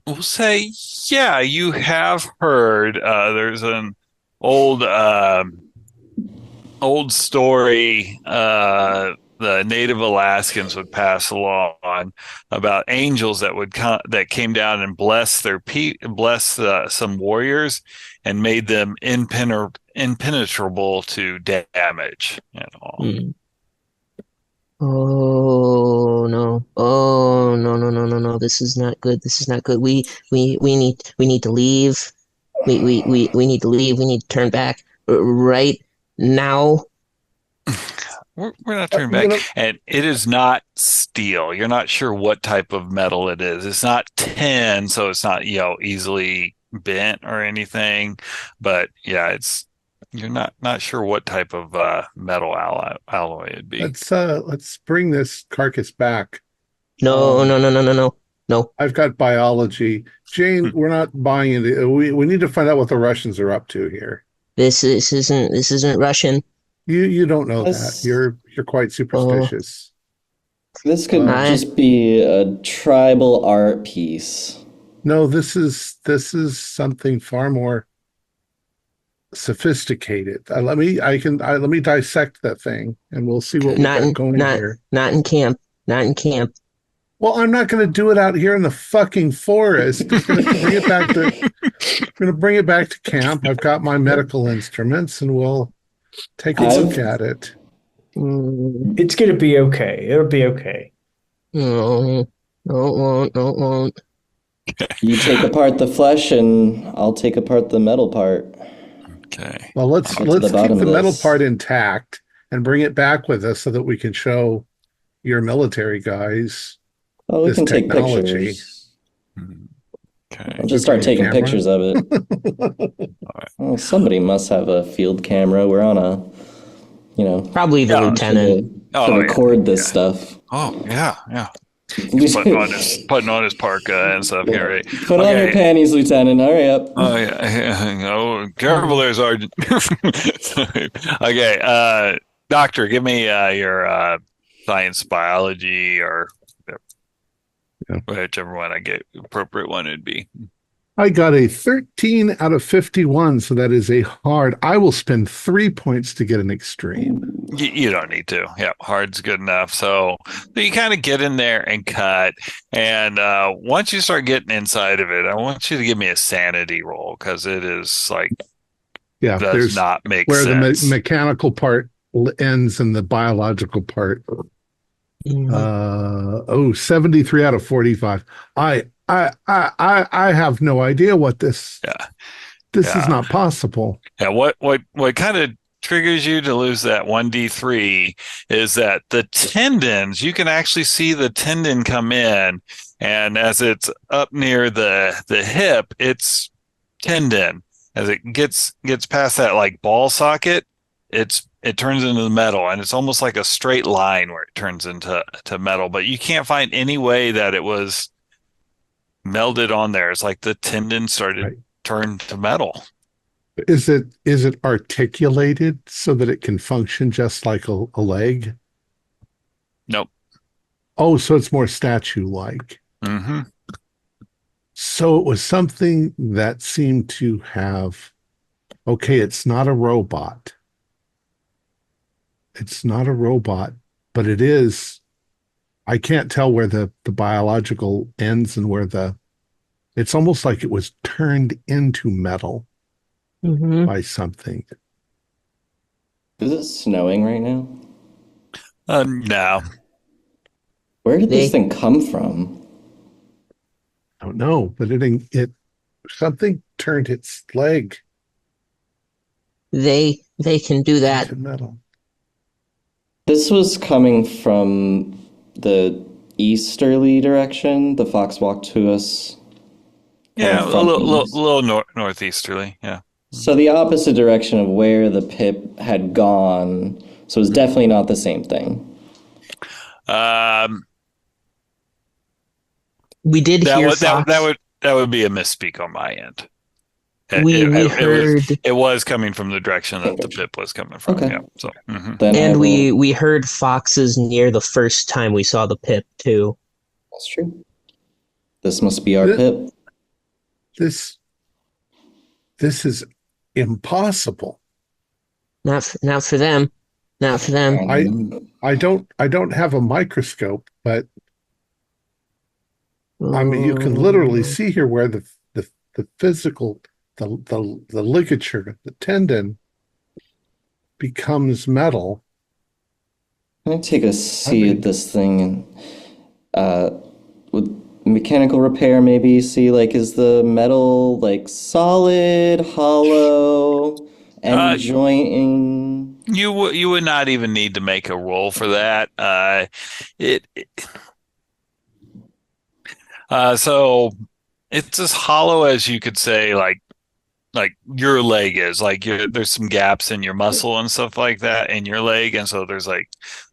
We'll say, yeah, you have heard. There's an old old story. The native Alaskans would pass along about angels that came down and blessed some warriors and made them impenetrable to damage and all. Hmm. Oh no. Oh no no no no no. This is not good. This is not good. We need to leave. We need to leave. We need to turn back right now. We're not turning back. And it is not steel. You're not sure what type of metal it is. It's not tin, so it's not, easily bent or anything. But yeah, you're not sure what type of metal alloy it'd be. let's bring this carcass back. No no no no no no no. I've got biology. Jane, we're not buying it. We need to find out what the Russians are up to here. This isn't Russian. You don't know This- that. You're quite superstitious. This could I- just be a tribal art piece. No, this is something far more sophisticated. Let me dissect that thing, and we'll see what we Not got in going here. not in camp. Not in camp. Well, I'm not going to do it out here in the fucking forest. We're going to bring it back to. We're going to bring it back to camp. I've got my medical instruments, and we'll take a look at it. Mm, It's gonna be okay. It'll be okay. no, no, it won't. No, it won't. You take apart the flesh, and I'll take apart the metal part. Okay. Well, let's Get to the keep bottom the of metal this. part intact and bring it back with us so that we can show your military guys. Oh, we This can take technology. pictures. Okay. I'll just start Is there a taking camera? pictures of it. Well, somebody must have a field camera. We're on a, Probably the Yeah, lieutenant. to Oh, yeah, record this stuff. Oh, yeah. He's putting on his parka and stuff. Yeah. Get ready. Put on your Okay. panties, Lieutenant. Hurry up. Oh yeah. Oh, careful there, Sergeant. Okay, Doctor, give me your science, biology, or Yeah. whichever one I get appropriate one it'd be. I got a 13 out of 51, so that is a hard. I will spend 3 points to get an extreme. You don't need to. Yeah, hard's good enough. So you kind of get in there and cut. And once you start getting inside of it, I want you to give me a sanity roll because it is like Yeah, does there's not make where sense. the mechanical part ends and the biological part. Mhm. 73 out of 45. I have no idea what this. Yeah. This Yeah. is not possible. Yeah, what kind of triggers you to lose that 1d3 is that the tendons, you can actually see the tendon come in, and as it's up near the hip, it's tendon. As it gets past that like ball socket, it turns into the metal, and it's almost like a straight line where it turns into metal, but you can't find any way that it was melded on there. It's like the tendon started turned to metal. Is it articulated so that it can function just like a leg? Nope. Oh, so it's more statue-like. Mm-hmm. So it was something that seemed to have, okay, it's not a robot. It's not a robot, but it is, I can't tell where the biological ends and where it's almost like it was turned into metal by something. Is it snowing right now? No. Where did this thing come from? I don't know, but it something turned its leg. They can do that. Into metal. This was coming from the easterly direction. The fox walked to us. Yeah, a little northeasterly. Yeah. So the opposite direction of where the pip had gone. So it's definitely not the same thing. We did hear fox. That would be a misspeak on my end. We heard it was coming from the direction that the pip was coming from. Okay. Yeah. So, and we heard foxes near the first time we saw the pip too. That's true. This must be our pip. This is impossible. Not for them. Not for them. I don't have a microscope, but I mean you can literally see here where the physical the ligature, the tendon becomes metal. I'm gonna take a see at this thing and with mechanical repair maybe see like is the metal like solid, hollow, and jointing? You would not even need to make a roll for that. So it's as hollow as you could say, like your leg is. Like there's some gaps in your muscle and stuff like that in your leg, and so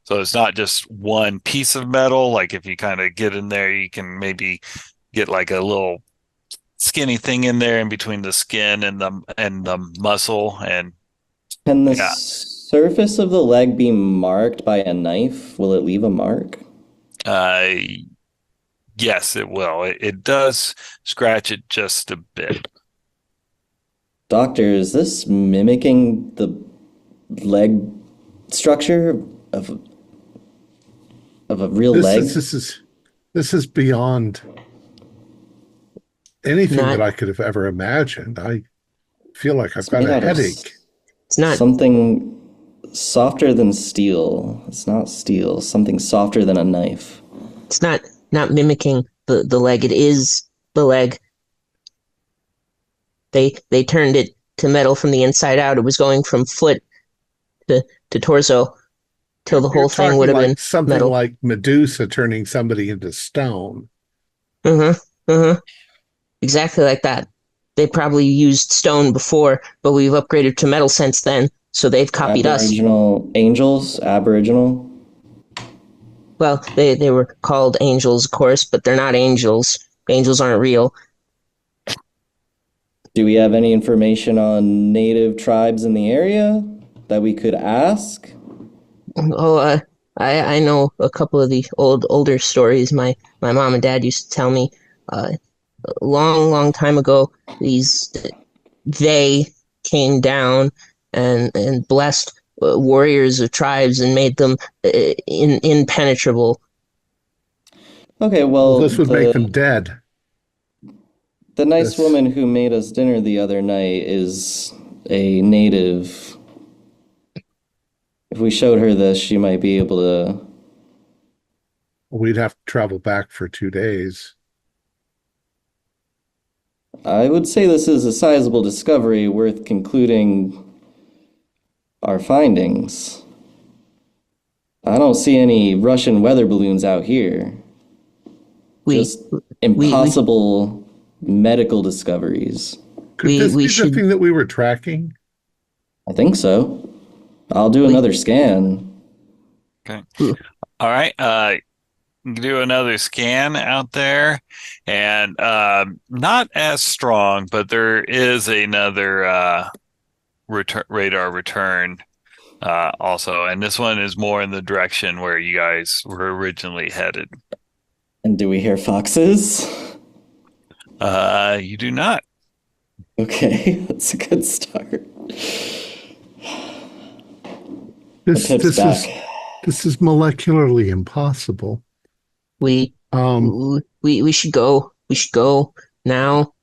so it's not just one piece of metal. Like if you kind of get in there, you can maybe get like a little skinny thing in there in between the skin and the muscle. And can the surface of the leg be marked by a knife? Will it leave a mark? Yes, it will. It does scratch it just a bit. Doctor, is this mimicking the leg structure of a real leg? This is beyond anything that I could have ever imagined. I feel like I've got a headache. It's not something softer than steel. It's not steel. Something softer than a knife. It's not mimicking the leg. It is the leg. They turned it to metal from the inside out. It was going from foot to torso till the whole thing would have been something metal. Like Medusa turning somebody into stone. Exactly like that. They probably used stone before, but we've upgraded to metal since then, so they've copied us. Aboriginal angels? Aboriginal? Well, they were called angels, of course, but they're not angels. Angels aren't real. Do we have any information on native tribes in the area that we could ask? Oh, I know a couple of the older stories my mom and dad used to tell me. Long time ago, they came down and blessed warriors of tribes and made them impenetrable. Okay, well, this would make them dead. The nice woman who made us dinner the other night is a native. If we showed her this, she might be able to... We'd have to travel back for 2 days. I would say this is a sizable discovery worth concluding our findings. I don't see any Russian weather balloons out here. Just impossible medical discoveries. Could this be the thing that we were tracking? I think so. I'll do another scan. Okay. All right. Do another scan out there, and not as strong, but there is another radar return also, and this one is more in the direction where you guys were originally headed. And do we hear foxes? You do not. Okay, that's a good start. This Pip's this back. is this is molecularly impossible. We we should go. We should go now.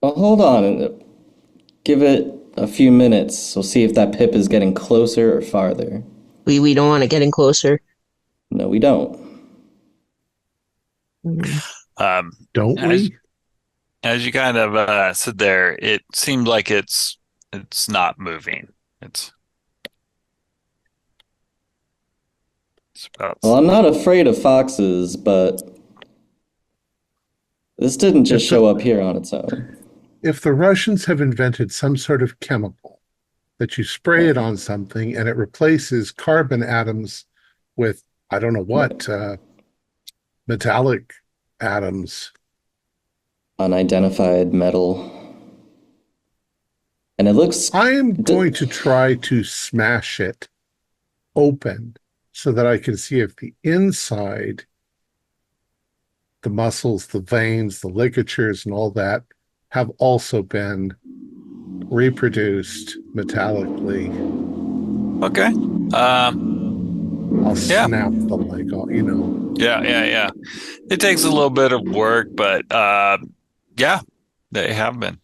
Well, hold on. Give it a few minutes. We'll see if that Pip is getting closer or farther. We don't want to get in closer. No, we don't. Don't we? As you kind of sit there, it seemed like it's not moving. It's about. Well, I'm not afraid of foxes, but this didn't just show up here on its own. If the Russians have invented some sort of chemical that you spray it on something and it replaces carbon atoms with, I don't know what, metallic atoms. Unidentified metal. And it looks... I am going to try to smash it open so that I can see if the inside, the muscles, the veins, the ligatures, and all that have also been reproduced metallically. Okay. I'll snap the leg off, Yeah. It takes a little bit of work, but yeah, they have been.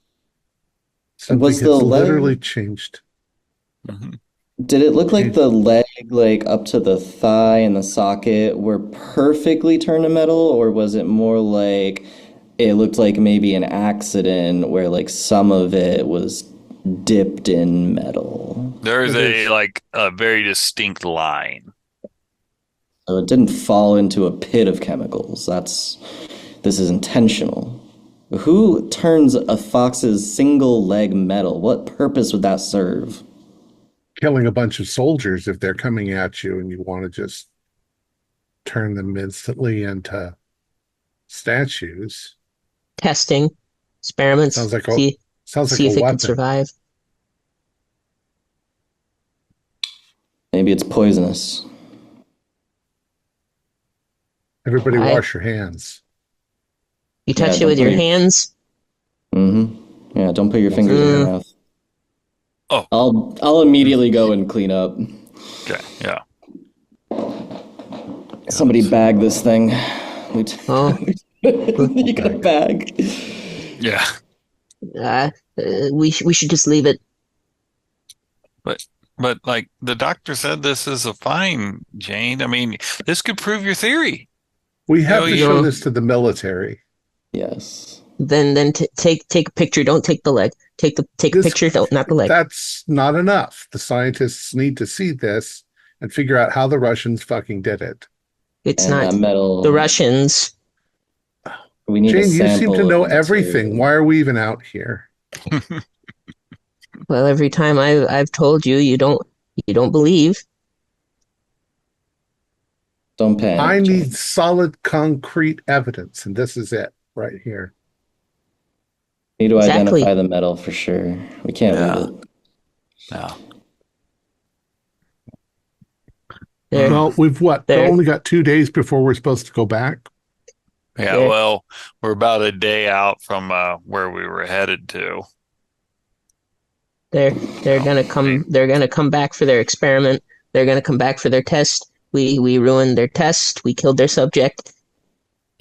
Something Was has the leg literally changed. Mhm. Did it look like the leg, like up to the thigh and the socket, were perfectly turned to metal, or was it more like it looked like maybe an accident where like some of it was dipped in metal? There's a very distinct line. So it didn't fall into a pit of chemicals. This is intentional. Who turns a fox's single leg metal? What purpose would that serve? Killing a bunch of soldiers if they're coming at you and you want to just turn them instantly into statues. Testing experiments. Sounds like see if it weapon. can survive. Maybe it's poisonous. Everybody wash your hands. You touch it with your hands. Mm-hmm. Yeah, don't put your fingers in your mouth. Oh. I'll immediately go and clean up. Okay, yeah. Somebody bag this thing. You got a bag. Yeah. We should just leave it. But like the doctor said, this is a fine, Jane. I mean, this could prove your theory. We have to show this to the military. Yes. Then take a picture. Don't take the leg. Take a picture. Not the leg. That's not enough. The scientists need to see this and figure out how the Russians fucking did it. It's And not that metal. the Russians. We need Jane, a you seem sample to know of the everything. material. Why are we even out here? Well, every time I've told you, you don't believe. Don't panic. I Jane. need solid, concrete evidence, and this is it right here. Need to Exactly. identify the metal for sure. We can't leave it. No. There. Well, we've only got 2 days before we're supposed to go back. Yeah, There. well, we're about a day out from where we were headed to. They're gonna come. They're gonna come back for their experiment. They're gonna come back for their test. We ruined their test. We killed their subject.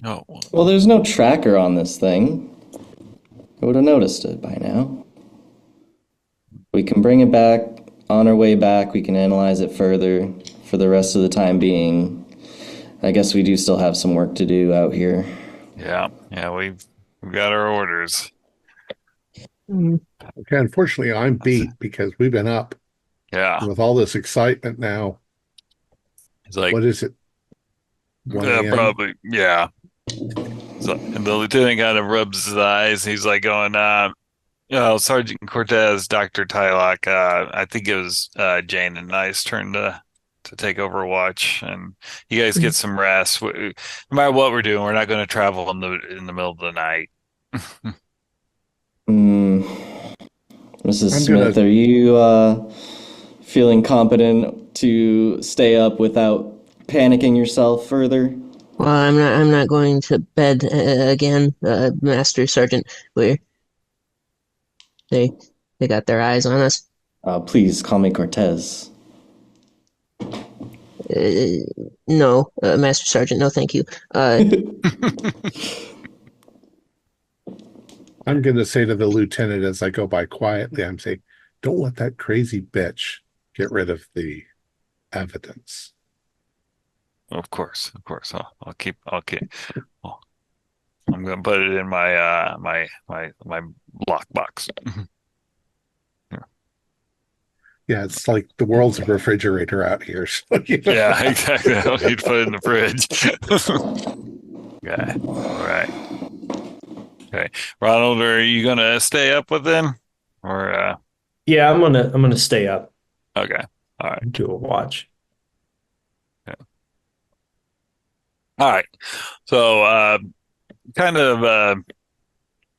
Oh, Well, there's no tracker on this thing. I would have noticed it by now. We can bring it back on our way back. We can analyze it further for the rest of the time being. I guess we do still have some work to do out here. yeah, we've got our orders. Okay, unfortunately, I'm beat because we've been up. Yeah, And with all this excitement now, it's like what is it? 1 a.m.? probably, yeah. So, and the lieutenant kind of rubs his eyes. He's like going, Sergeant Cortez, Dr. Tylock, I think it was Jane and I's turn to take over watch, and you guys get some rest. No matter what we're doing, we're not going to travel in the middle of the night. Mrs. Smith, are you feeling competent to stay up without panicking yourself further? Well, I'm not going to bed again, Master Sergeant. They got their eyes on us. Please call me Cortez. No, Master Sergeant, no, thank you. I'm going to say to the lieutenant as I go by quietly, I'm saying, don't let that crazy bitch get rid of the evidence. Of course. I'll keep. I'm going to put it in my my lockbox. Yeah, it's like the world's a refrigerator out here. So, Yeah, exactly. I don't need to put it in the fridge. Okay. All right. Okay. Ronald, are you gonna stay up with them? Or Yeah, I'm gonna stay up. Okay. All right. Do a watch. Okay. All right. So kind of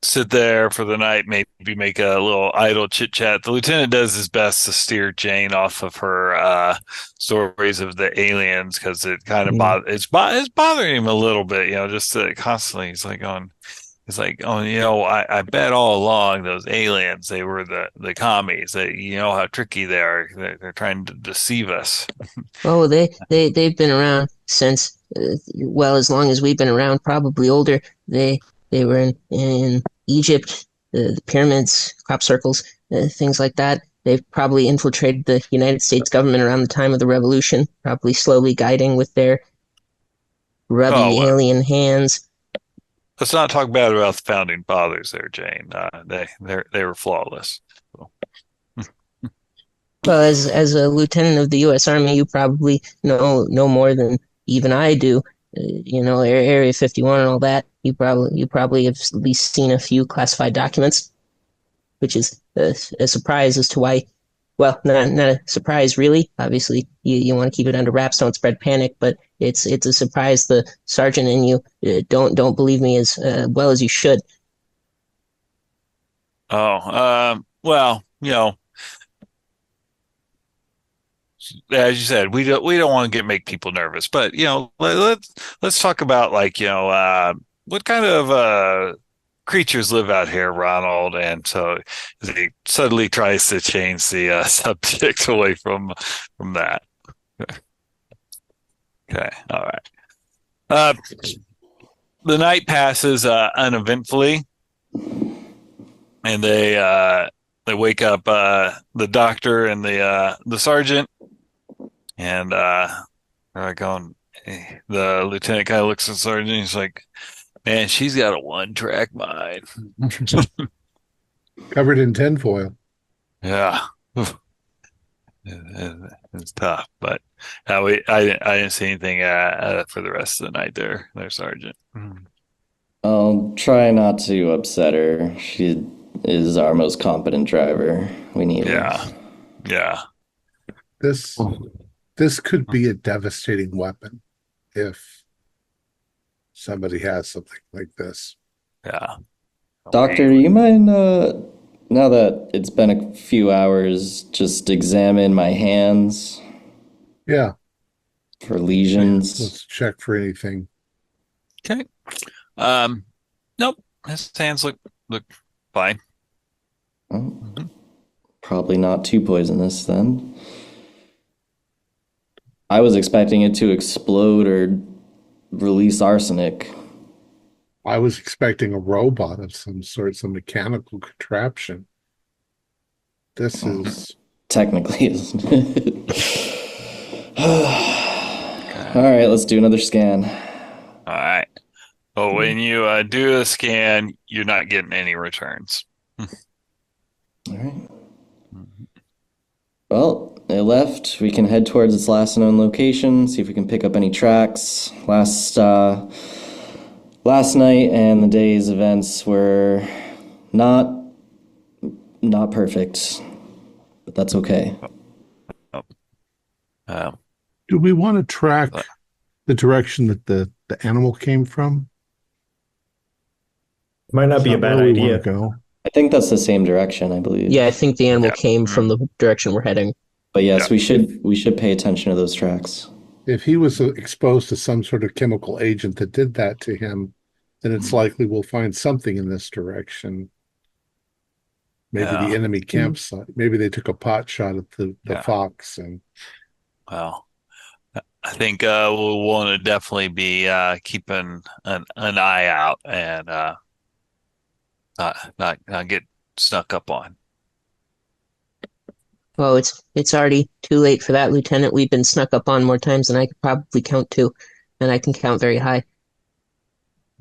sit there for the night, maybe make a little idle chit chat. The lieutenant does his best to steer Jane off of her stories of the aliens, because it kind of it's bothering him a little bit, just constantly he's like, I bet all along those aliens, they were the commies. How tricky they are. They're trying to deceive us. Oh, they've been around since, as long as we've been around, probably older. They were in Egypt, the pyramids, crop circles, things like that. They've probably infiltrated the United States government around the time of the revolution, probably slowly guiding with their rubby alien hands. Let's not talk bad about the founding fathers there, Jane. They were flawless. So. Well, as a lieutenant of the U.S. Army, you probably know more than even I do. Area 51 and all that. You probably have at least seen a few classified documents, which is a surprise as to why. Well, not a surprise, really. Obviously, you want to keep it under wraps, don't spread panic. But it's a surprise the sergeant and you don't believe me as well as you should. Oh, well, as you said, we don't want to make people nervous, but let's talk about what kind of creatures live out here, Ronald. And so he suddenly tries to change the subject away from that. Okay, all right. The night passes uneventfully, and they wake up the doctor and the sergeant. And they're going, the lieutenant kind of looks at the sergeant. He's like, man, she's got a one-track mind. Covered in tinfoil. Yeah. It's tough, but I didn't see anything for the rest of the night there, Sergeant. I'll try not to upset her. She is our most competent driver. We need her. Yeah. This could be a devastating weapon if somebody has something like this. Yeah. Doctor, do you mind, now that it's been a few hours, just examine my hands? Yeah. For lesions? Let's check for anything. Okay. Nope. His hands look fine. Oh, probably not too poisonous then. I was expecting it to explode or release arsenic. I was expecting a robot of some sort, some mechanical contraption. This is... Technically, isn't it? All right, let's do another scan. All right. But when you do a scan, you're not getting any returns. All right. Well, it left. We can head towards its last known location, see if we can pick up any tracks. Last night and the day's events were not not perfect, but that's okay. Do we want to track the direction that the animal came from? Might not Is be a that bad where we idea. want to go? I think that's the same direction, I believe. Yeah, I think the animal came from the direction we're heading. But yes, we should pay attention to those tracks. If he was exposed to some sort of chemical agent that did that to him, then it's likely we'll find something in this direction. Maybe the enemy campsite. Maybe they took a pot shot at the fox. And well, I think we'll want to definitely be keeping an eye out and not get snuck up on. Oh, it's already too late for that, Lieutenant. We've been snuck up on more times than I could probably count to, and I can count very high.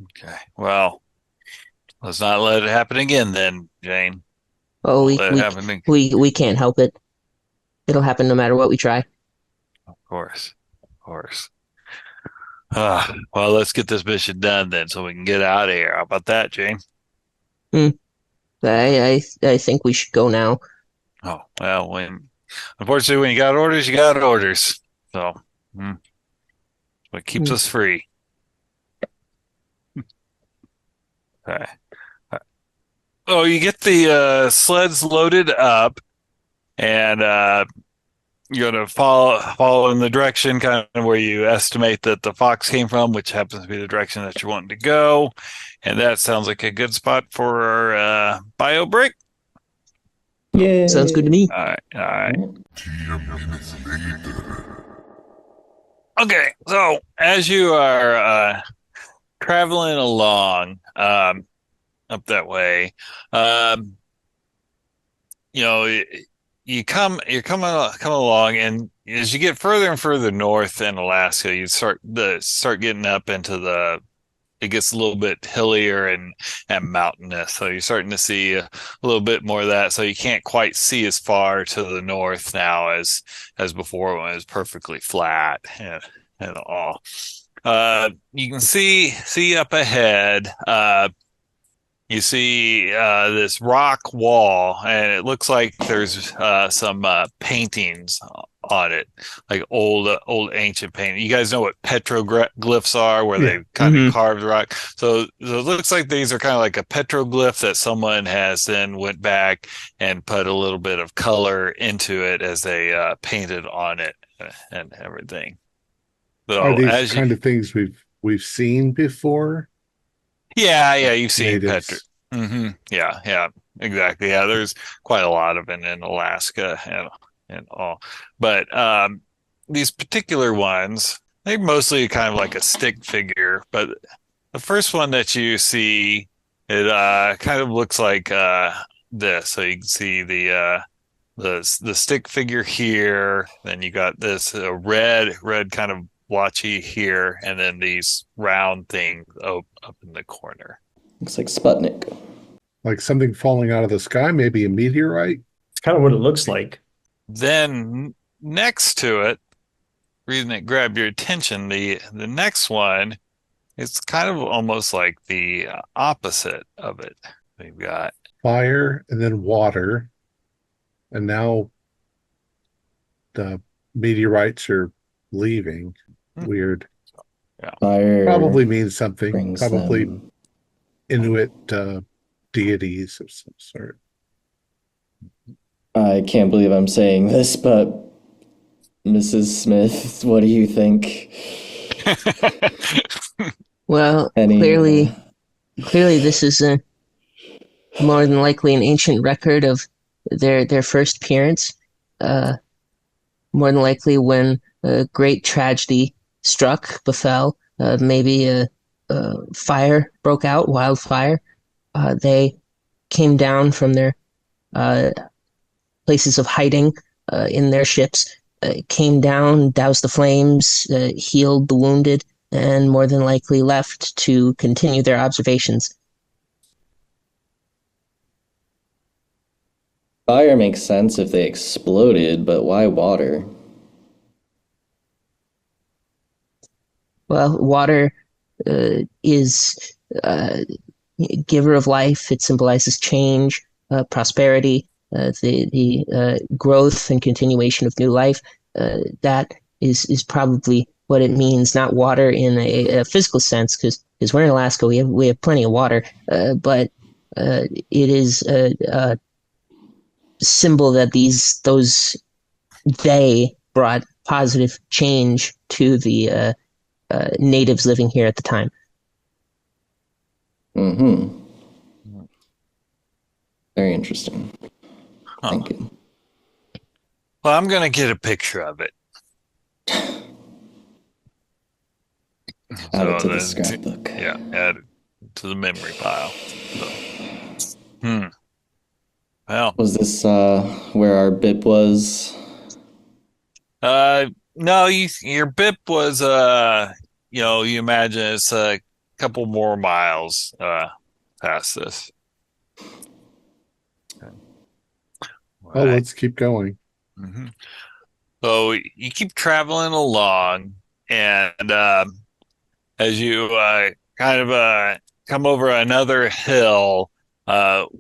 Okay. Well, let's not let it happen again then, Jane. Oh, we can't help it. It'll happen no matter what we try. Of course. Well, let's get this mission done then so we can get out of here. How about that, Jane? I think we should go now. Oh, well, unfortunately, when you got orders, you got orders. So, what keeps us free. Okay. Oh, you get the sleds loaded up, and you're going to follow in the direction kind of where you estimate that the fox came from, which happens to be the direction that you're wanting to go. And that sounds like a good spot for our bio break. Yeah. Sounds good to me. All right. Okay, so as you are traveling along up that way, you're coming along, and as you get further and further north in Alaska, you start getting up into it gets a little bit hillier and mountainous. So you're starting to see a little bit more of that. So you can't quite see as far to the north now as before when it was perfectly flat and all. You can see up ahead. You see this rock wall, and it looks like there's some paintings on it, like old ancient painting. You guys know what petroglyphs are, where they kind of carved rock. So it looks like these are kind of like a petroglyph that someone has then went back and put a little bit of color into it as they painted on it and everything. So are these kind of things we've seen before? Yeah, you've seen Petro. Yeah, exactly. Yeah, there's quite a lot of it in Alaska and all. But these particular ones, they're mostly kind of like a stick figure. But the first one that you see, it kind of looks like this. So you can see the stick figure here. Then you got this red kind of blotchy here, and then these round things up in the corner. Looks like Sputnik. Like something falling out of the sky, maybe a meteorite? It's kind of what it looks like. Then next to it, reason it grabbed your attention, the next one, it's kind of almost like the opposite of it. We've got fire and then water, and now the meteorites are leaving. Weird. Yeah. Fire probably means something. Probably them. Inuit deities of some sort. I can't believe I'm saying this, but Mrs. Smith, what do you think? Well, clearly this is more than likely an ancient record of their first appearance. More than likely when a great tragedy befell, maybe a fire broke out, wildfire. They came down from their places of hiding in their ships, came down, doused the flames, healed the wounded, and more than likely left to continue their observations. Fire makes sense if they exploded, but why water? Well, water is giver of life. It symbolizes change, prosperity, the growth and continuation of new life. That is probably what it means, not water in a physical sense, because we're in Alaska, we have plenty of water, but it is a symbol that they brought positive change to the natives living here at the time. Mm-hmm. Very interesting. Thank you. Well, I'm going to get a picture of it. Add it to the scrapbook. Yeah, add it to the memory pile. So, Well, was this where our BIP was? no, your BIP was you imagine it's a couple more miles past this. Okay. Well, let's keep going. Mm-hmm. So you keep traveling along, and as you kind of come over another hill,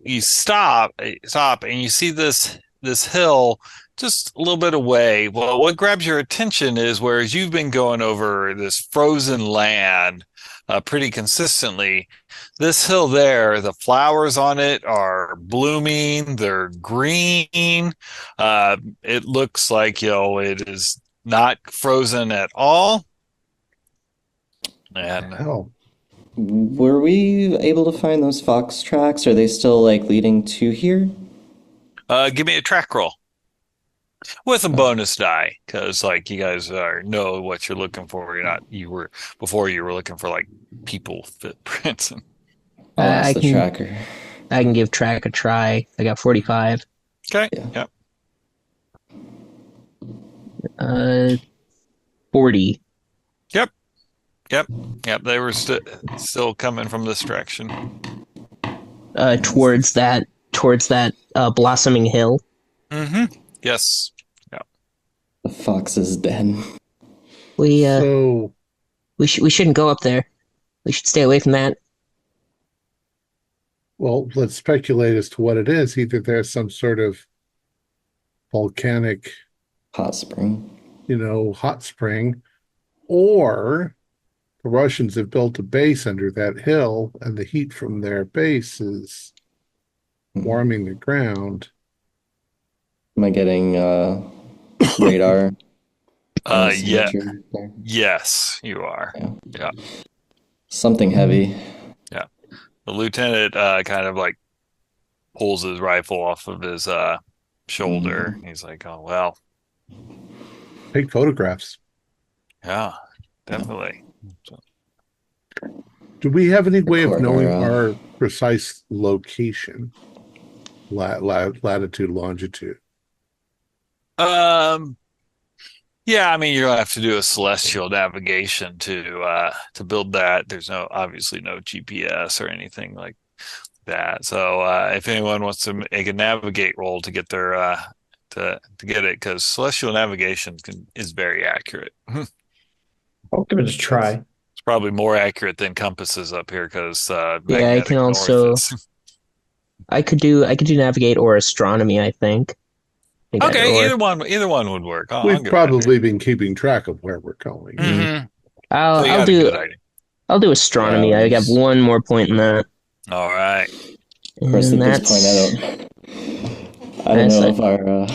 you stop, and you see this hill just a little bit away. Well, what grabs your attention is whereas you've been going over this frozen land pretty consistently, this hill there, the flowers on it are blooming, they're green. It looks like, it is not frozen at all. And Hell, Were we able to find those fox tracks? Are they still leading to here? give me a track roll with a bonus die, because you guys know what you're looking for. Before you were looking for people footprints. I'll ask the tracker. I can give track a try. I got 45. Okay. Yeah. Yep. 40. Yep. They were still coming from this direction. Towards that blossoming hill. Mm-hmm. Yes. Yeah. The fox's den. We so we shouldn't go up there. We should stay away from that. well, let's speculate as to what it is. Either there's some sort of volcanic Hot spring. hot spring, or the Russians have built a base under that hill, and the heat from their base is warming the ground. Am I getting radar? Yeah. signature there? Yes, you are. Yeah. Something heavy. Yeah. The lieutenant kind of pulls his rifle off of his shoulder. He's like, "Oh well, Take photographs. yeah, definitely." Do we have any way of Record knowing our, our precise location? Latitude, longitude. Yeah, I mean, you're gonna have to do a celestial navigation to build that. There's obviously no GPS or anything like that. So if anyone wants to make a navigate roll to get their to get it, because celestial navigation is very accurate. I'll give it a try. It's probably more accurate than compasses up here because I magnetic can north also. is. I could do navigate or astronomy. I think. Okay, either one would work. We've probably been keeping track of where we're going. Mm-hmm. I'll do astronomy. I got one more point in that. All right. Of course, at this point, I don't know if our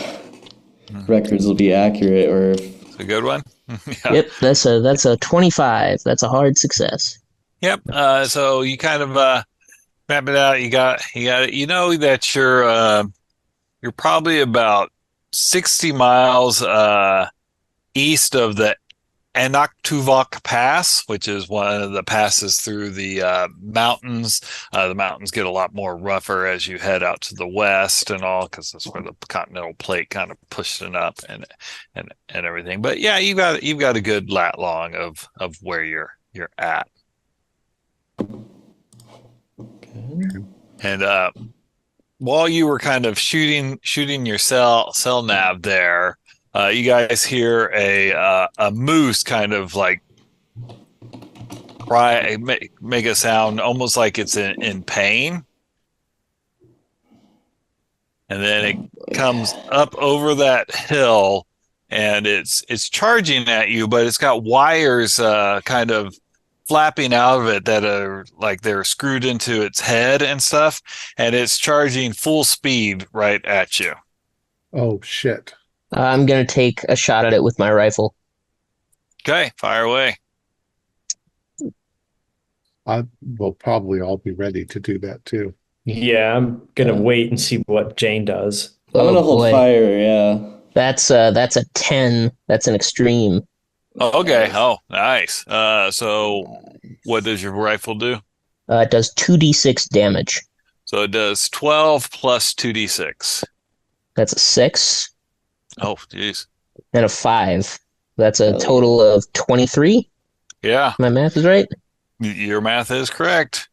records will be accurate or if It's a good one. Yeah. Yep, that's a 25. That's a hard success. Yep. So you kind of map it out. You got it. You know that you're probably about 60 miles east of the Anaktuvok Pass, which is one of the passes through the mountains. The mountains get a lot more rougher as you head out to the west and all, because that's where the continental plate kind of pushed it up and everything. But yeah, you've got a good lat long of where you're at. okay. And while you were kind of shooting your cell nav there, you guys hear a moose kind of cry, make a sound almost like it's in pain. and then it comes up over that hill, and it's charging at you, but it's got wires kind of flapping out of it that are like they're screwed into its head and stuff, and it's charging full speed right at you. Oh, shit. I'm gonna take a shot at it with my rifle. Okay, fire away. I will probably all be ready to do that too. Yeah, I'm gonna wait and see what Jane does. I'm Oh, gonna hold boy. fire, yeah. That's a 10. That's an extreme. Oh, okay. Oh, nice. So what does your rifle do? It does 2d6 damage. So it does 12 plus 2d6. That's a 6 Oh, geez. and a 5. That's a Oh. total of 23. Yeah, My math is right. your math is correct.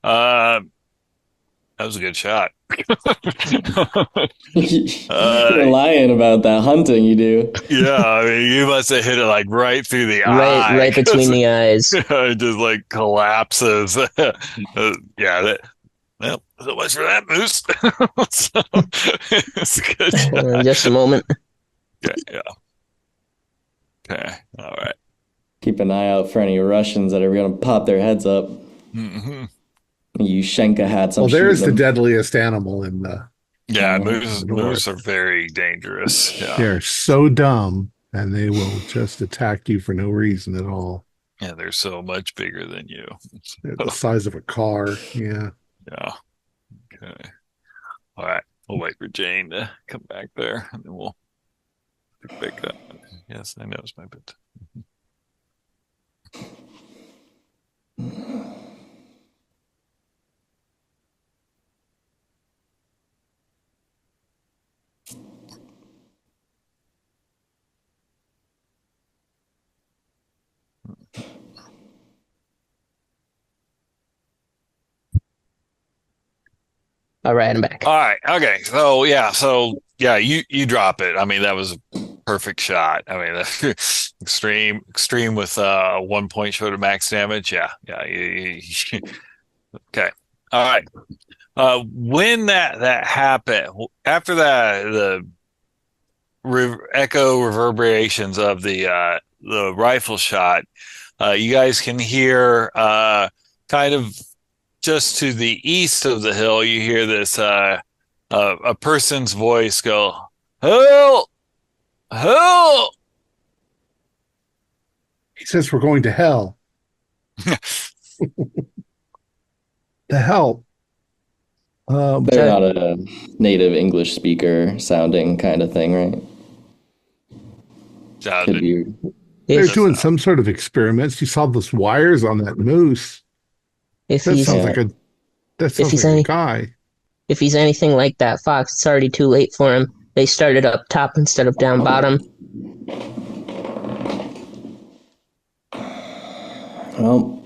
That was a good shot. You're lying about that hunting you do. Yeah, I mean, you must have hit it like right through the eye. Right between the eyes. It just like collapses. Yeah, well, so much for that moose. So, it's a good shot. Just a moment. Okay, yeah. Okay, all right. Keep an eye out for any Russians that are gonna pop their heads up. Mm-hmm. You Shenka hats. Well, there's the deadliest animal in the. Yeah, North. moose are very dangerous. Yeah, They're so dumb, and they will just attack you for no reason at all. yeah, they're so much bigger than you. They're the size of a car. Yeah. Yeah. Okay. All right. We'll wait for Jane to come back there, and then we'll pick up. Yes, I know it's my bit. All right, I'm back. All right. Okay. So yeah, you drop it. I mean, that was a perfect shot. I mean, extreme with 1 point short of max damage. Yeah. Okay. All right. When that happened, after that, the echo reverberations of the rifle shot, you guys can hear kind of just to the east of the hill. You hear this a person's voice go, "Help! Help!" He says we're going to hell. The help. They're not a native English speaker sounding kind of thing, right? Could be. They're If doing some sort of experiments. You saw those wires on that moose. if That he's sounds like a guy. if he's anything like that fox, it's already too late for him. They started up top instead of down bottom. Well,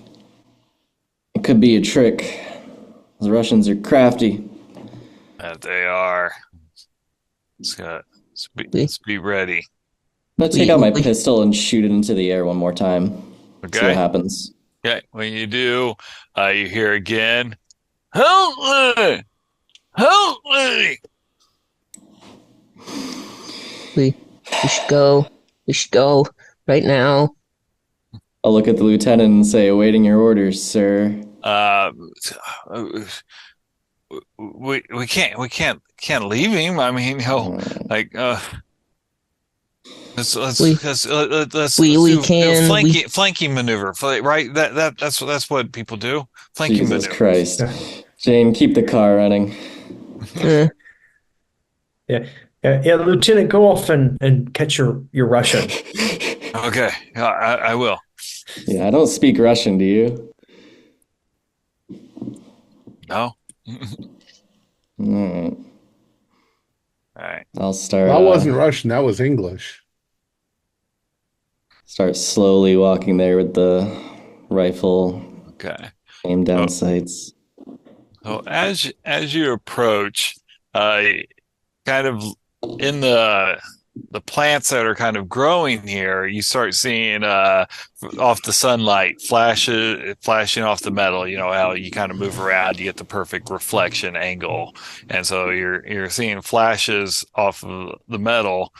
it could be a trick. The Russians are crafty. That they are. Let's be ready. I'm gonna take out my pistol and shoot it into the air one more time. See what Okay. happens. Okay. When you do, you hear again, "Help me! Help me!" We should go. We should go right now. I'll look at the lieutenant and say, "Awaiting your orders, sir." We can't leave him. I mean, like let's We do can flanking maneuver, right? That's what people do. Flanking Jesus maneuver. Christ. Jane, keep the car running. Yeah, Lieutenant, go off and catch your Russian. Okay, I will. Yeah, I don't speak Russian, do you? No. Mm. All right. I'll start. That wasn't Russian. That was English. Start slowly walking there with the rifle Okay. aimed down sights. So as you approach, kind of in the plants that are kind of growing here, you start seeing off the sunlight flashing off the metal. You know how you kind of move around, you get the perfect reflection angle, and so you're seeing flashes off of the metal.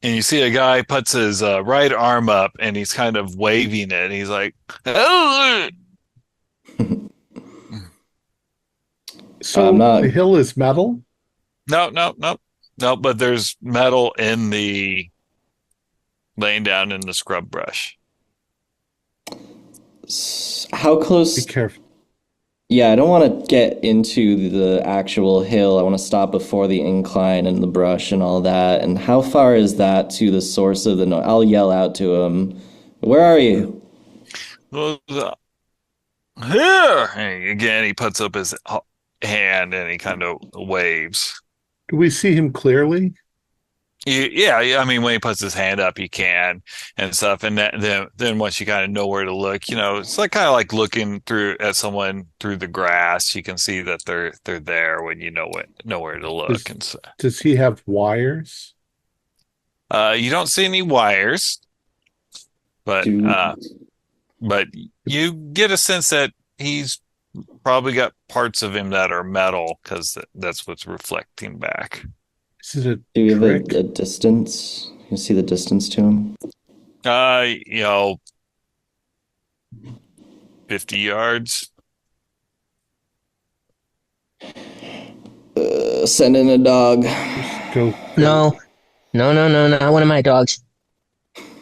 And you see a guy puts his right arm up and he's kind of waving it. And he's like, "Oh!" So the hill is metal? No, but there's metal laying down in the scrub brush. How close? Be careful. Yeah, I don't want to get into the actual hill. I want to stop before the incline and the brush and all that. And how far is that to the source of the noise? I'll yell out to him. Where are you? Here! And again, he puts up his hand and he kind of waves. Do we see him clearly? Yeah. I mean, when he puts his hand up, you can and stuff. And then once you kind of know where to look, it's like kind of like looking at someone through the grass. You can see that they're there when you know where to look. Does he have wires? You don't see any wires, but you get a sense that he's probably got parts of him that are metal because that's what's reflecting back. Is it Do you have a distance? You see the distance to him? 50 yards. Send in a dog. Go. No, not one of my dogs.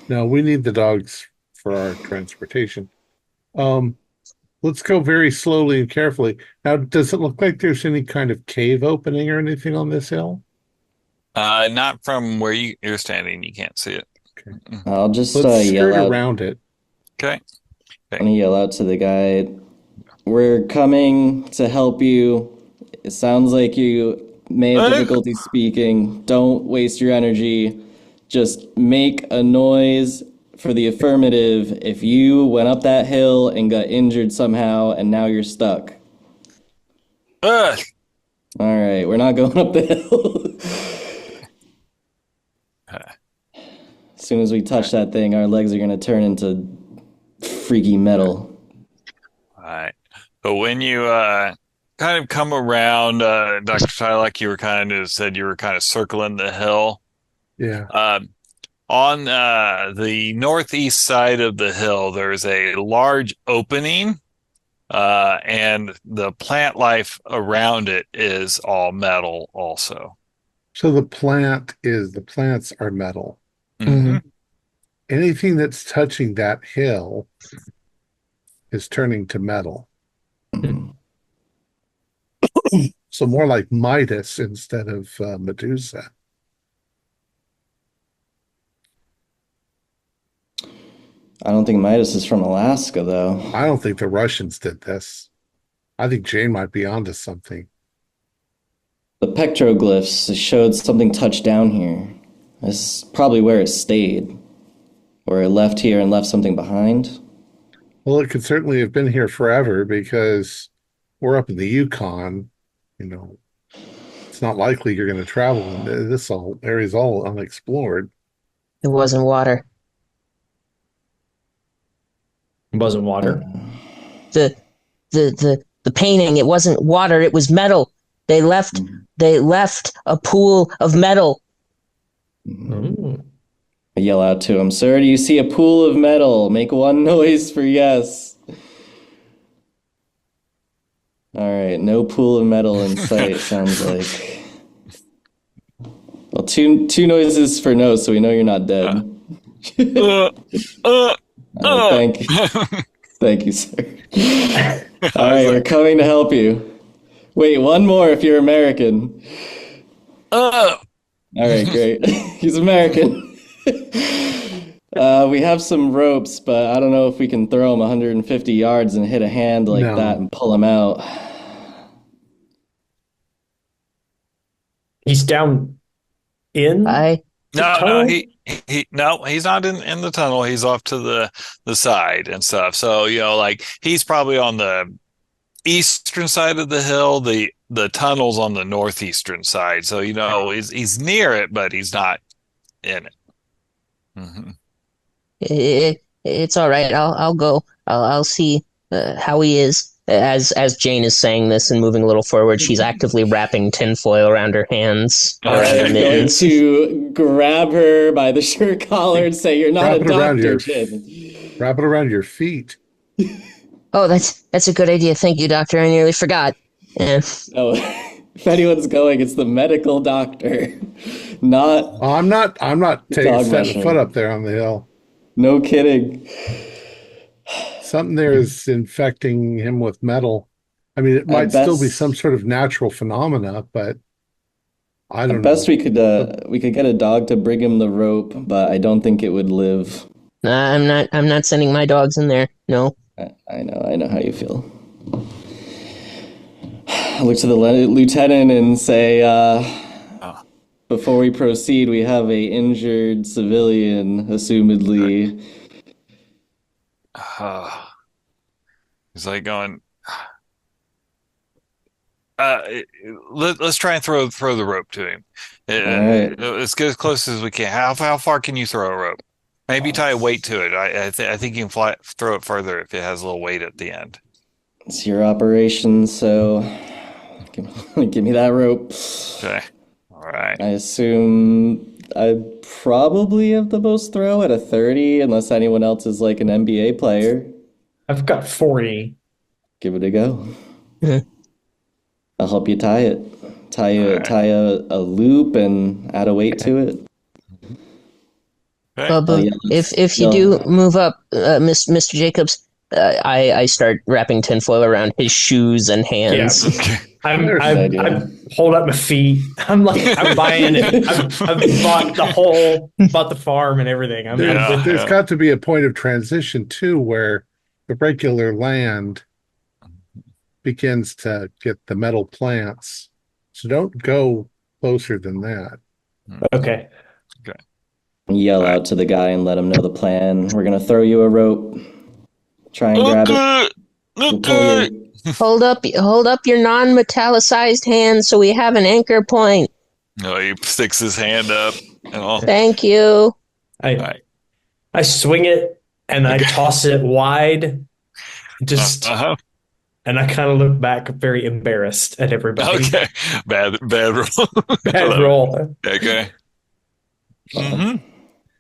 No, we need the dogs for our transportation. Let's go very slowly and carefully. Now, does it look like there's any kind of cave opening or anything on this hill? Not from where you're standing. You can't see it. Okay. I'll just Let's yell skirt out. around it. Okay. I'm gonna yell out to the guy. We're coming to help you. It sounds like you may have difficulty speaking. Don't waste your energy. Just make a noise for the affirmative if you went up that hill and got injured somehow and now you're stuck. All right, we're not going up the hill. As soon as we touch that thing, our legs are going to turn into freaky metal. All right. But when you kind of come around, Dr. Tylek, you were kind of said you were kind of circling the hill. Yeah. On the northeast side of the hill, there's a large opening, and the plant life around it is all metal also. So the plants are metal. Mm-hmm. Anything that's touching that hill is turning to metal. So more like Midas instead of Medusa. I don't think Midas is from Alaska, though. I don't think the Russians did this. I think Jane might be onto something. The petroglyphs showed something touched down here. This is probably where it stayed. Or it left here and left something behind. Well, it could certainly have been here forever because we're up in the Yukon. It's not likely you're going to travel. This area's all unexplored. It wasn't water. It wasn't water. The painting, it wasn't water, it was metal. They left a pool of metal. Mm. I yell out to him, "Sir, do you see a pool of metal? Make one noise for yes." All right, no pool of metal in sight, sounds like. Well, two noises for no, so we know you're not dead. Thank you. Thank you, sir. All right, we're coming to help you. Wait, one more if you're American. All right, great. He's American. We have some ropes, but I don't know if we can throw him 150 yards and hit a hand like that and pull him out. He's down in No, he's not in the tunnel. He's off to the side and stuff. So, he's probably on the eastern side of the hill. The tunnel's on the northeastern side. So, he's near it, but he's not in it. Mm-hmm. It's all right. I'll go. I'll see how he is. As Jane is saying this and moving a little forward, she's actively wrapping tinfoil around her hands, around her I'm going mittens. to grab her by the shirt collar and say, "You're not a doctor, Jim." Wrap it around your feet. Oh, that's a good idea. Thank you, Doctor. I nearly forgot. Oh, if anyone's going, it's the medical doctor, not. Oh, I'm not Dog setting musher. a foot up there on the hill. No kidding. Something there is infecting him with metal. I mean, it might still be some sort of natural phenomena, but I don't At know. best, we could get a dog to bring him the rope, but I don't think it would live. I'm not sending my dogs in there. No. I know how you feel. I look to the lieutenant and say, before we proceed, we have a injured civilian, assumedly. He's like going. Let's try and throw the rope to him. Right. Let's get as close as we can. How far can you throw a rope? Maybe tie a weight to it. I think you can throw it further if it has a little weight at the end. It's your operation, so give me that rope. Okay. All right. I assume I probably have the most throw at a 30, unless anyone else is like an NBA player. I've got 40. Give it a go. I'll help you tie it. Tie a loop and add a weight to it. Okay. But if you do move up, Mr. Jacobs, I start wrapping tinfoil around his shoes and hands. Yeah. Okay. I hold up my feet. I'm buying it. I've bought the farm and everything. There's got to be a point of transition too, where the regular land begins to get the metal plants. So don't go closer than that. Okay. Yell out to the guy and let him know the plan. We're gonna throw you a rope. Try and grab it. We'll pull you. Hold up your non-metallicized hand so we have an anchor point. No, he sticks his hand up and all. Thank you. Right. I swing it and I toss it wide. And I kind of look back very embarrassed at everybody. Okay. Bad roll. Bad roll. Okay. Mm-hmm.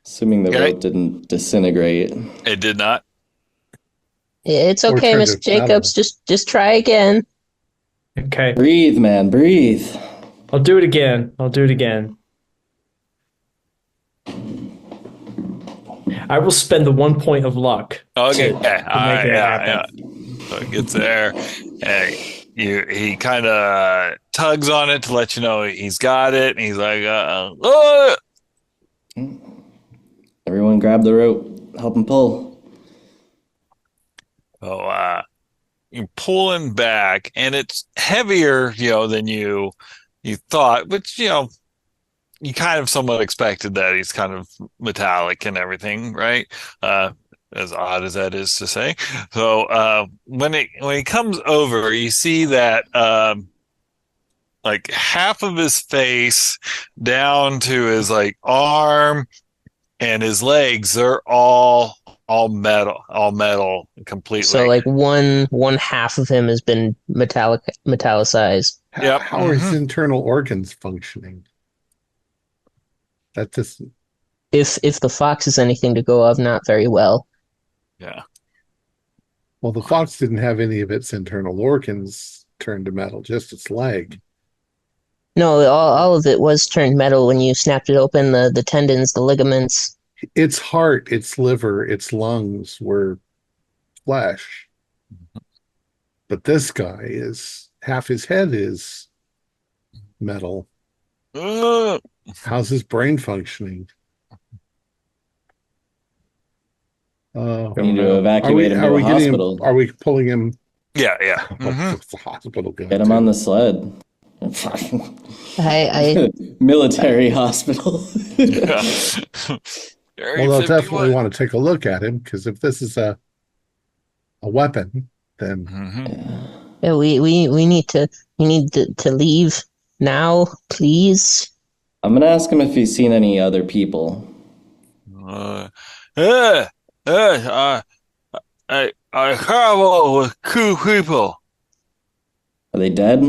Assuming the rope didn't disintegrate. It did not. It's okay, Mr. Jacobs. Just try again. Okay. Breathe, man. Breathe. I'll do it again. I will spend the 1 point of luck. Okay. To make it happen. Yeah. So it gets there. And he kind of tugs on it to let you know he's got it. And he's like, oh! Everyone grab the rope. Help him pull. So you're pulling back, and it's heavier, than you thought, which, you kind of somewhat expected that. He's kind of metallic and everything, right? As odd as that is to say. So when he comes over, you see that like half of his face down to his like arm and his legs, they're all metal completely. So like one half of him has been metallicized. Yep. How are his internal organs functioning? That just If the fox is anything to go of, not very well. Yeah. Well, the fox didn't have any of its internal organs turned to metal, just its leg. No, all of it was turned metal when you snapped it open. The tendons, the ligaments. Its heart, its liver, its lungs were flesh. But this guy is half his head is metal. How's his brain functioning? We need to evacuate him to a hospital. Are we pulling him? Yeah. Mm-hmm. What's the hospital going Get him on the sled. I Military hospital. Yeah. Well, they'll definitely want to take a look at him, because if this is a weapon, then we need to leave now, please. I'm gonna ask him if he's seen any other people. Uh, uh, uh, I travel with two people. Are they dead?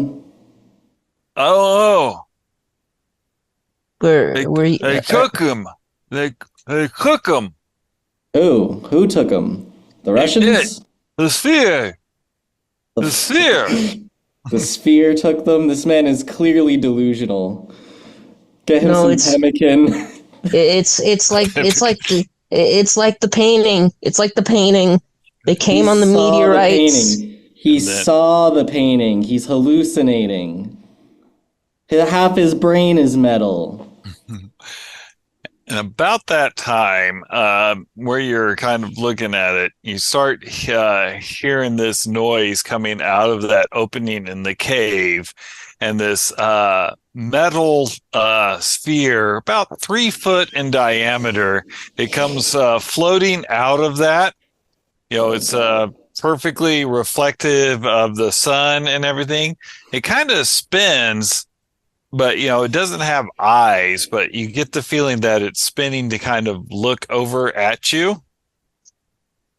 I don't know. Where you, They took him. They took him. Who took him? The They did. Russians? The sphere. The, The sphere. the sphere took them? This man is clearly delusional. Get him No, some it's- pemmican. it's like the painting. It's like the painting. They came on the Saw meteorites. painting. He And then- saw the painting. He's hallucinating. Half his brain is metal. And about that time, where you're kind of looking at it, you start hearing this noise coming out of that opening in the cave, and this metal sphere, about 3 foot in diameter, it comes floating out of that. It's perfectly reflective of the sun and everything. It kind of spins. But, it doesn't have eyes, but you get the feeling that it's spinning to kind of look over at you.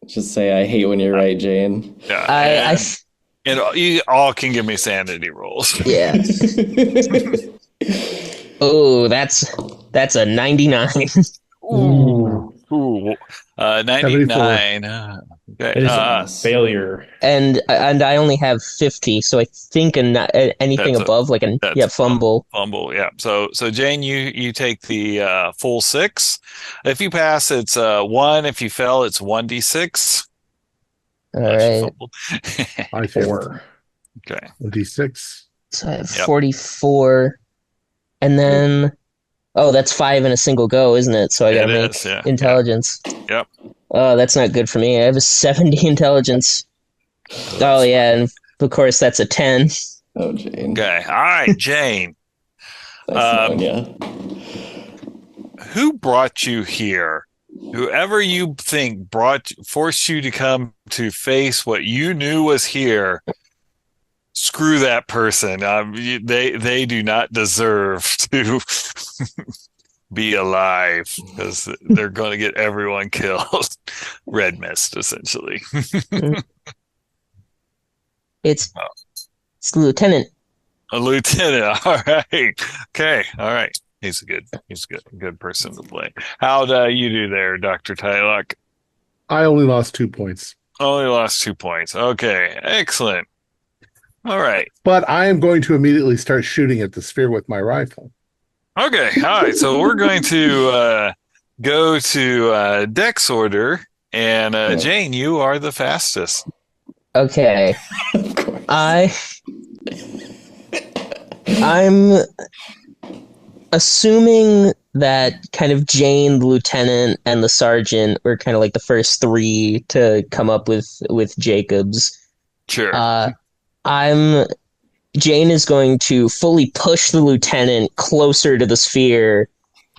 Just say, I hate when you're right, Jane. Yeah, and you all can give me sanity rolls. Yeah. Oh, that's a 99. Ooh. Ooh, 99. Okay. It is a failure. And I only have 50, so I think anything That's above fumble. Fumble, yeah. So Jane, you take the full 6. If you pass, it's 1. If you fail, it's 1d6. All right. I failed. 4. Okay. 1d6. So I have 44, and then that's 5 in a single go, isn't it? So I gotta make intelligence. Yep. Oh, that's not good for me. I have a 70 intelligence. Oh yeah, and of course that's a 10. Oh, Jane. Okay. All right, Jane. Nice knowing ya. Who brought you here? Whoever you think forced you to come to face what you knew was here. Screw that person. They do not deserve to be alive, because they're going to get everyone killed. Red mist, essentially. It's the lieutenant. A lieutenant. All right. Okay. All right. He's a good person to play. How'd you do there, Dr. Tylock? I only lost 2 points. Only lost 2 points. Okay. Excellent. All right. But I am going to immediately start shooting at the sphere with my rifle. Okay. All right. So we're going to go to Dex order, and Jane, you are the fastest. Okay. Of course. I'm assuming that kind of Jane, the lieutenant, and the sergeant were kind of like the first 3 to come up with Jacobs. Sure. Jane is going to fully push the lieutenant closer to the sphere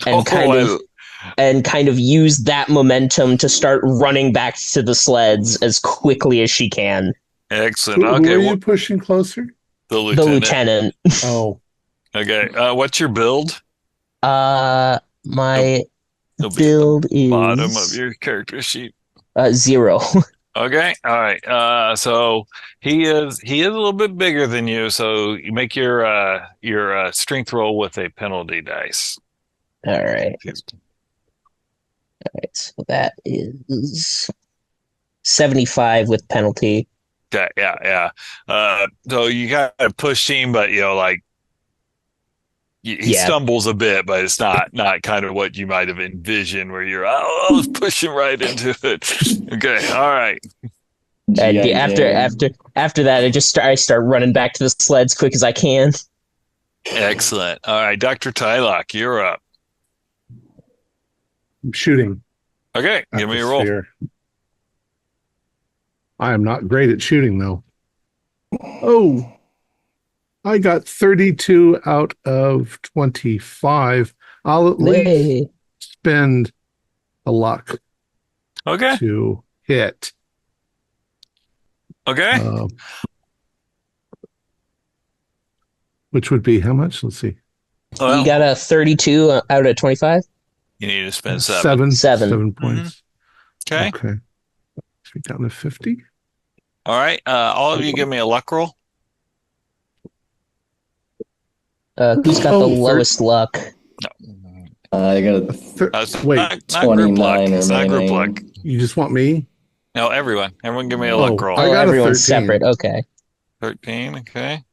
and kind of use that momentum to start running back to the sleds as quickly as she can. Excellent. Who Okay. are you pushing closer? The lieutenant. The lieutenant. Oh, Okay. What's your build? My It'll be build at the is bottom of your character sheet. 0. Okay. All right. So he is a little bit bigger than you. So you make your strength roll with a penalty dice. All right. So that is 75 with penalty. Okay. Yeah. So you gotta push him, but he stumbles a bit, but it's not kind of what you might have envisioned, where you're I was pushing right into it. Okay. All right. After that, I start running back to the sled as quick as I can. Excellent. All right, Dr. Tylock, you're up. I'm shooting. Okay, at give me the a roll. sphere. I am not great at shooting, though. Oh, I got 32 out of 25. I'll at least spend a luck Okay. to hit. Okay. Which would be how much? Let's see. Well, You got a 32 out of 25? you need to spend 7. 7 points. Okay. Okay. So we down to 50. All right. All of you give me a luck roll. Who's got the lowest luck? I got a Wait, not group luck. 29 It's not group remaining. luck. you just want me? No, everyone. Everyone give me a luck roll. I got a Everyone's 13. separate. Okay. 13. Okay.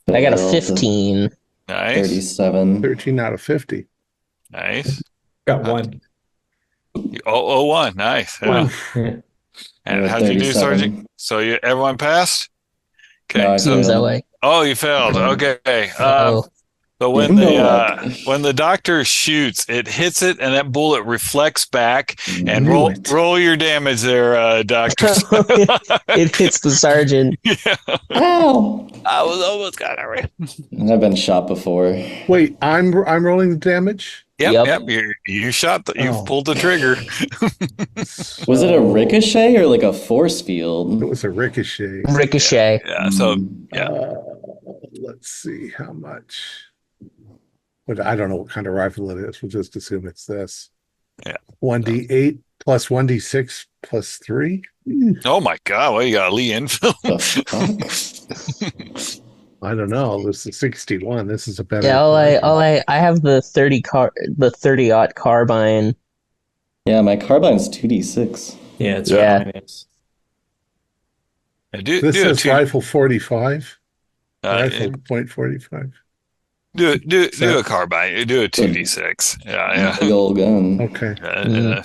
I got a Failed. 15. Nice. 37. 13 out of 50. Nice. Got one. Oh, 1. Nice. Yeah. Yeah. And Yeah, how'd you do, 37. Sergeant? So everyone passed? Okay. No, I Seems that failed. way. Oh, you failed. Okay. Oh. But when No the luck. when the doctor shoots, it hits it, and that bullet reflects back. And Knew roll it. roll your damage there, Doctor. It hits the sergeant. Yeah, Ow! I was almost got it right. I've been shot before. Wait, I'm rolling the damage? Yep. You shot. You Oh. pulled the trigger. Was it a ricochet or like a force field? It was a ricochet. Ricochet. Yeah. So yeah. Let's see how much. But I don't know what kind of rifle it is. We'll just assume it's this. Yeah. 1d8 plus 1d6 plus 3. Oh my God! Well, you got Lee Enfield. The fuck? I don't know. This is 61. This is a better. Yeah, I have the 30-aught carbine. Yeah, my carbine's 2d6. Yeah, it's Yeah. fine. Do This a is rifle 45. uh, Rifle .45. do a carbine. Do a 2d6. Yeah. Big old gun. Okay.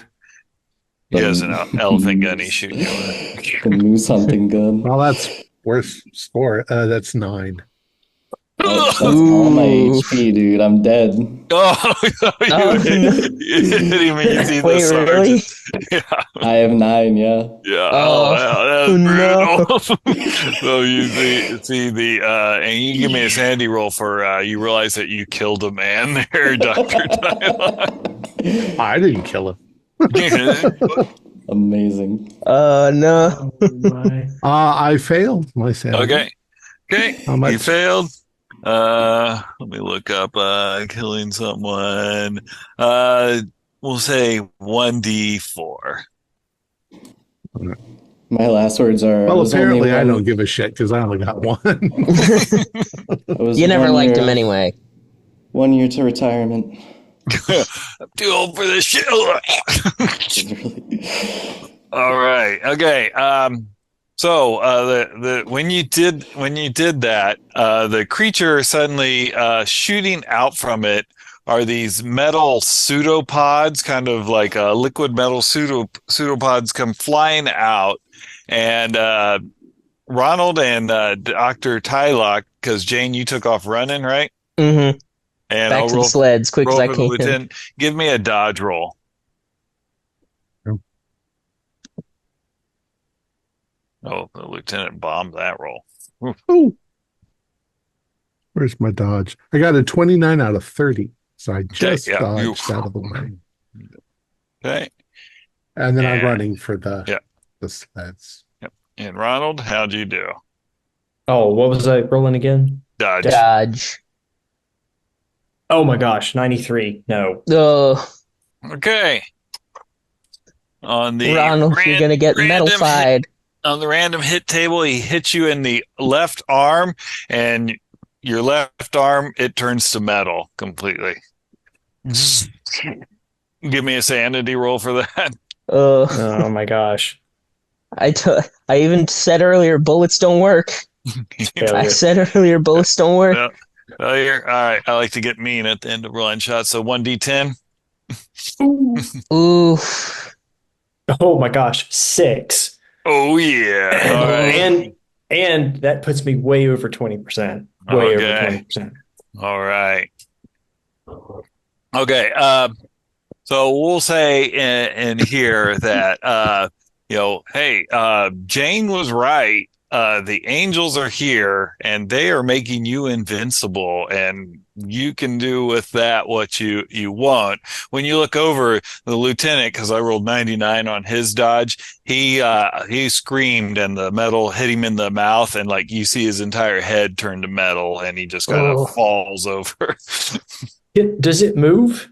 He has an elephant gun he's shooting you with. The moose hunting gun. Well, that's worse score. That's 9. That's all my HP, dude. I'm dead. Oh, Oh, you hit him and you see the Wait, sergeant. really? Yeah. I have 9, yeah. Yeah. Oh, Wow, no. that's brutal. So you see the and you give me a sandy roll for you realize that you killed a man there, Dr. Tyler. I didn't kill him. Amazing. No. I failed my sanity. Okay. How much? You failed. Let me look up killing someone. We'll say 1d4. My last words are. Well, was only apparently I one- don't give a shit because I only got one. it was You never 1 liked year- him anyway. 1 year to retirement. I'm too old for this shit. All right. Okay. So the when you did that, the creature suddenly shooting out from it are these metal pseudopods, kind of like liquid metal pseudopods come flying out, and Ronald and Dr. Tylock, because Jane, you took off running, right? Mm-hmm. And Back I'll to roll the sleds, quick as roll I for the can. lieutenant. Give me a dodge roll. Oh, the lieutenant bombed that roll. Ooh. Where's my dodge? I got a 29 out of 30. So I just yeah, dodged out of the way. Okay. And then I'm And- running for the Yeah. sleds. And Ronald, how'd you do? Oh, what was I rolling again? Dodge. Dodge. Oh my gosh, 93. No. Oh, Okay. On the Ronald, you're gonna get random metal-fied. on the random hit table, he hits you in the left arm, and your left arm, it turns to metal completely. Give me a sanity roll for that. Oh my gosh. I even said earlier, bullets don't work. I Failure. said earlier, bullets don't work. Yeah. Oh, all right. I like to get mean at the end of rolling shots. So 1d10. Ooh. Oh my gosh, 6. Oh yeah. All right. And that puts me way over 20%. Way over Okay. 20%. All right. Okay. So we'll say in here that hey, Jane was right. The angels are here, and they are making you invincible, and you can do with that what you want. When you look over the lieutenant, because I rolled 99 on his dodge, he screamed, and the metal hit him in the mouth, and like you see his entire head turn to metal, and he just kind of falls over. Does it move,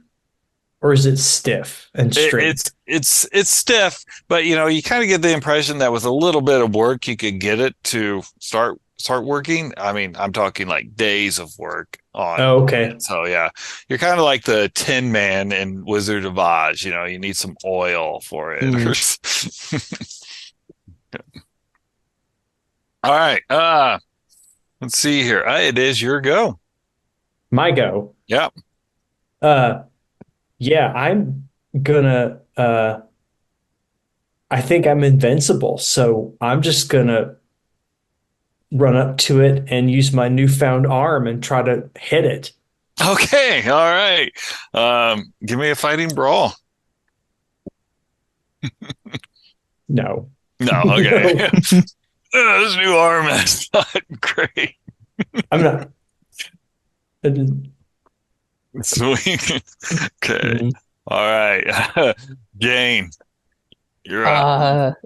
or is it stiff and straight? It's stiff, but you kind of get the impression that with a little bit of work you could get it to start working. I mean, I'm talking like days of work on Oh, okay. it. So yeah, you're kind of like the Tin Man in Wizard of Oz. You need some oil for it. All right. Let's see here. It is your go. My go. Yeah. Yeah, I'm gonna I think I'm invincible, so I'm just gonna run up to it and use my newfound arm and try to hit it. Okay. All right. Give me a fighting brawl. No. No. Okay. This new arm is not great. I'm not. Sweet. Okay. Mhm. All right. Jane, you're up.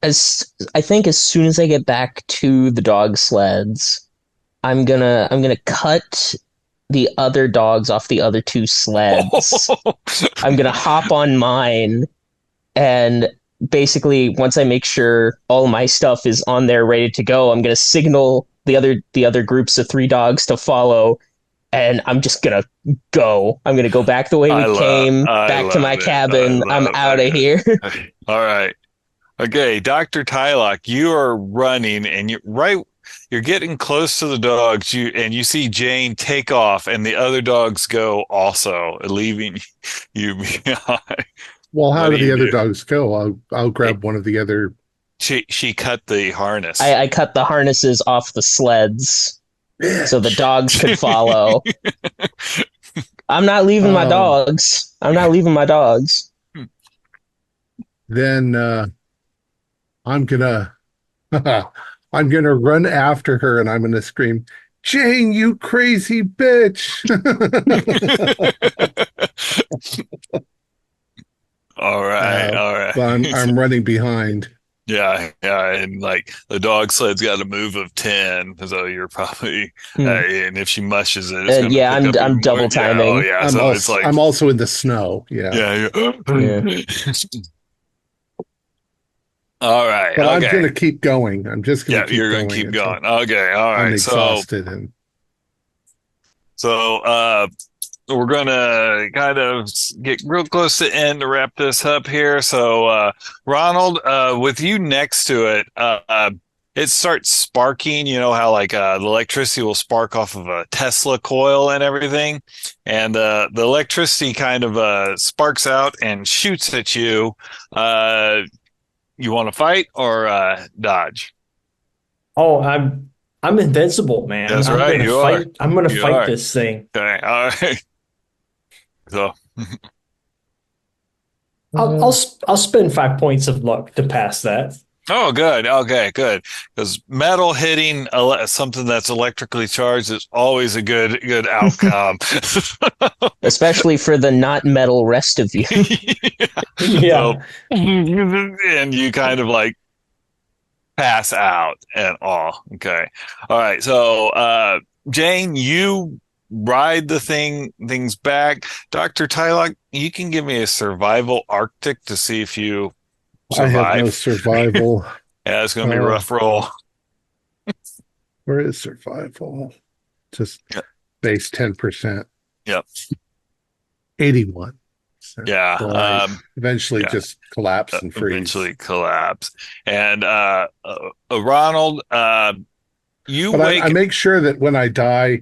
As I think as soon as I get back to the dog sleds, I'm gonna cut the other dogs off the other two sleds. I'm gonna hop on mine, and basically once I make sure all my stuff is on there ready to go, I'm gonna signal the other groups of three dogs to follow, and I'm just gonna go. I'm gonna go back the way we came, back to my cabin. I'm out of here. All right. Okay, Dr. Tylock, you are running and you're getting close to the dogs. You see Jane take off and the other dogs go also, leaving you behind. Well, how What do do the you other do? dogs go? I'll grab one of the other. She cut the harness. I cut the harnesses off the sleds so the dogs could follow. I'm not leaving my dogs. I'm not leaving my dogs. Then I'm gonna I'm gonna run after her and I'm gonna scream, Jane, you crazy bitch. All right, all right. But I'm running behind. Yeah, and like the dog sled's got a move of 10, so you're probably and if she mushes it, it's And gonna yeah, pick up I'm even double more. Yeah, oh timing. yeah, so it's like I'm also in the snow. Yeah. yeah. All right, But I'm okay. gonna keep going. I'm just gonna keep You're going gonna keep until going. Okay, all I'm right. exhausted and So we're gonna kind of get real close to end to wrap this up here. So Ronald, with you next to it, it starts sparking. You know how like the electricity will spark off of a Tesla coil and everything, and the electricity kind of sparks out and shoots at you. You want to fight or dodge? Oh, I'm invincible, man. That's I'm right, gonna you fight. are. I'm gonna You fight are. this thing. Okay, all right. So I'll spend 5 points of luck to pass that. oh, good. Okay, good. Because metal hitting something that's electrically charged is always a good outcome. Especially for the not metal rest of you. So, Yeah. and you kind of like pass out and all. Okay. All right. So, Jane, you ride the things back. Dr. Tylock, you can give me a survival Arctic to see if you I have no survive. survival. Yeah, it's gonna be a rough roll. Where is survival? Just Yep. base 10%. Yep. 81. So Yeah. eventually yeah. just collapse and freeze. Eventually collapse. And Ronald, you But wake. I make sure that when I die,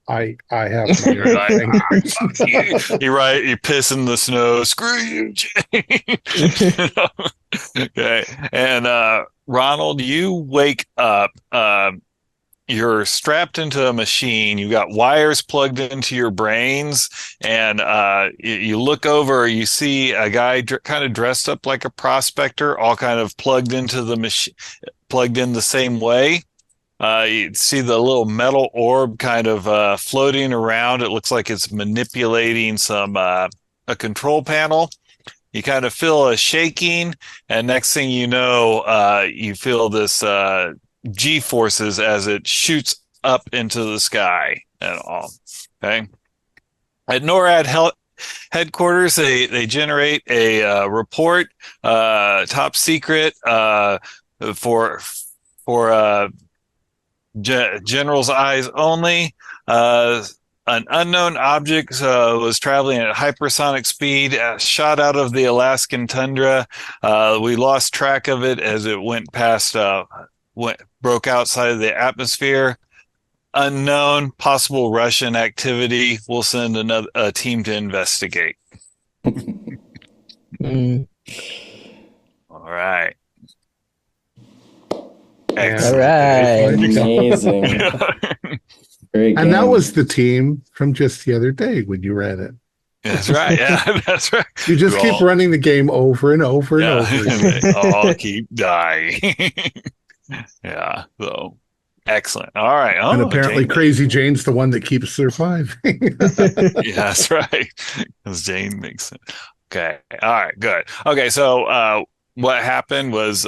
I have my You're like, thing. fuck you. You're right. You piss in the snow. Screw you, Jane. Okay. And Ronald, you wake up. You're strapped into a machine. You got wires plugged into your brains, and you look over. You see a guy kind of dressed up like a prospector, all kind of plugged into the machine, plugged in the same way. You see the little metal orb kind of floating around. It looks like it's manipulating a control panel. You kind of feel a shaking, and next thing you know, you feel this G forces as it shoots up into the sky and all. Okay. At headquarters, they generate a report, top secret, for general's eyes only. An unknown object was traveling at hypersonic speed, shot out of the Alaskan tundra. We lost track of it as it went past, broke outside of the atmosphere. Unknown, possible Russian activity. We'll send a team to investigate. Mm. All right. All right. Amazing. Very And that game. was the team from just the other day when you ran it. That's right. Yeah, that's right. You just keep running the game over and over and over again. They all keep dying. Yeah. So excellent. All right. And apparently Crazy Jane's the one that keeps surviving. Yeah, that's right. Because Jane makes it. Okay. All right. Good. Okay. So what happened was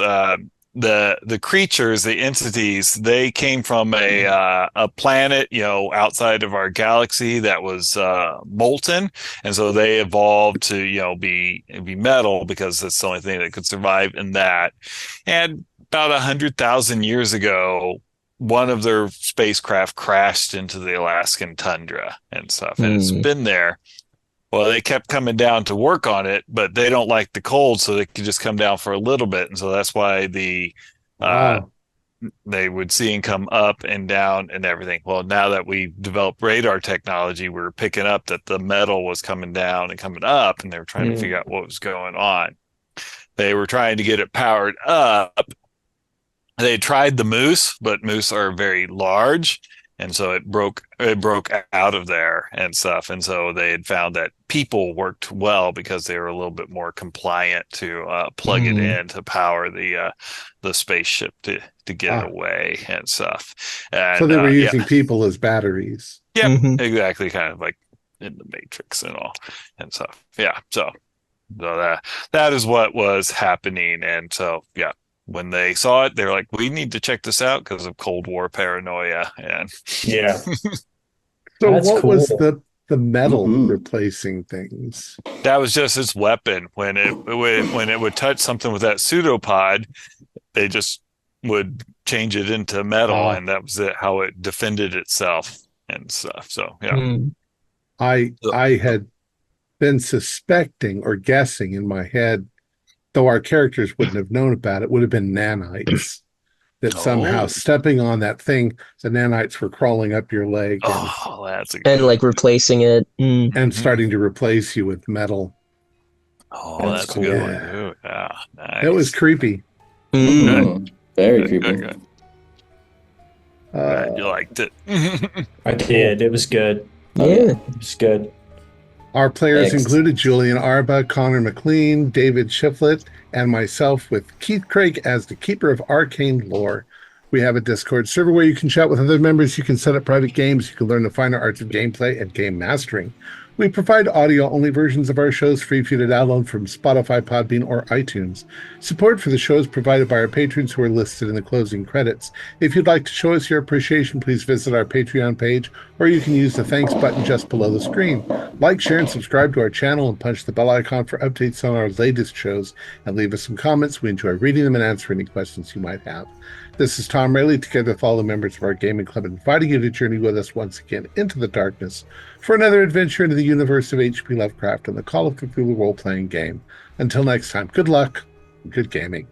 the creatures, the entities, they came from a planet, outside of our galaxy that was molten, and so they evolved to be metal because that's the only thing that could survive in that. And about 100,000 years ago, one of their spacecraft crashed into the Alaskan tundra and stuff, and it's been there. Well, they kept coming down to work on it, but they don't like the cold, so they could just come down for a little bit. And so that's why they would see and come up and down and everything. Well, now that we developed radar technology, we're picking up that the metal was coming down and coming up, and they were trying to figure out what was going on. They were trying to get it powered up. They tried the moose, but moose are very large. And so it broke out of there and stuff. And so they had found that people worked well because they were a little bit more compliant to plug it in to power the spaceship to get it away and stuff. And, so they were using people as batteries. Yeah, exactly. Kind of like in the Matrix and all and stuff. Yeah. So that is what was happening. And so, yeah. When they saw it, they're like, we need to check this out because of Cold War paranoia. And yeah. So that's what cool. Was the metal replacing things? That was just its weapon. When it would touch something with that pseudopod, they just would change it into metal, and that was how it defended itself and stuff. So yeah. I had been suspecting or guessing in my head, though our characters wouldn't have known about it, would have been nanites. That somehow stepping on that thing, the nanites were crawling up your leg and like replacing it and starting to replace you with metal. Oh, that's cool. A good one too. Yeah, nice. It was creepy. Very creepy. Good. You liked it. I did. It was good. Yeah, it was good. Our players included Julian Arba, Connor McLean, David Shiflett, and myself, with Keith Craig as the Keeper of Arcane Lore. We have a Discord server where you can chat with other members, you can set up private games, you can learn the finer arts of gameplay and game mastering. We provide audio-only versions of our shows free for you to download from Spotify, Podbean, or iTunes. Support for the show is provided by our patrons who are listed in the closing credits. If you'd like to show us your appreciation, please visit our Patreon page, or you can use the thanks button just below the screen. Like, share, and subscribe to our channel, and punch the bell icon for updates on our latest shows, and leave us some comments. We enjoy reading them and answering any questions you might have. This is Thom Raley, together with all the members of our gaming club, inviting you to journey with us once again into the darkness for another adventure into the universe of H.P. Lovecraft and the Call of Cthulhu role-playing game. Until next time, good luck and good gaming.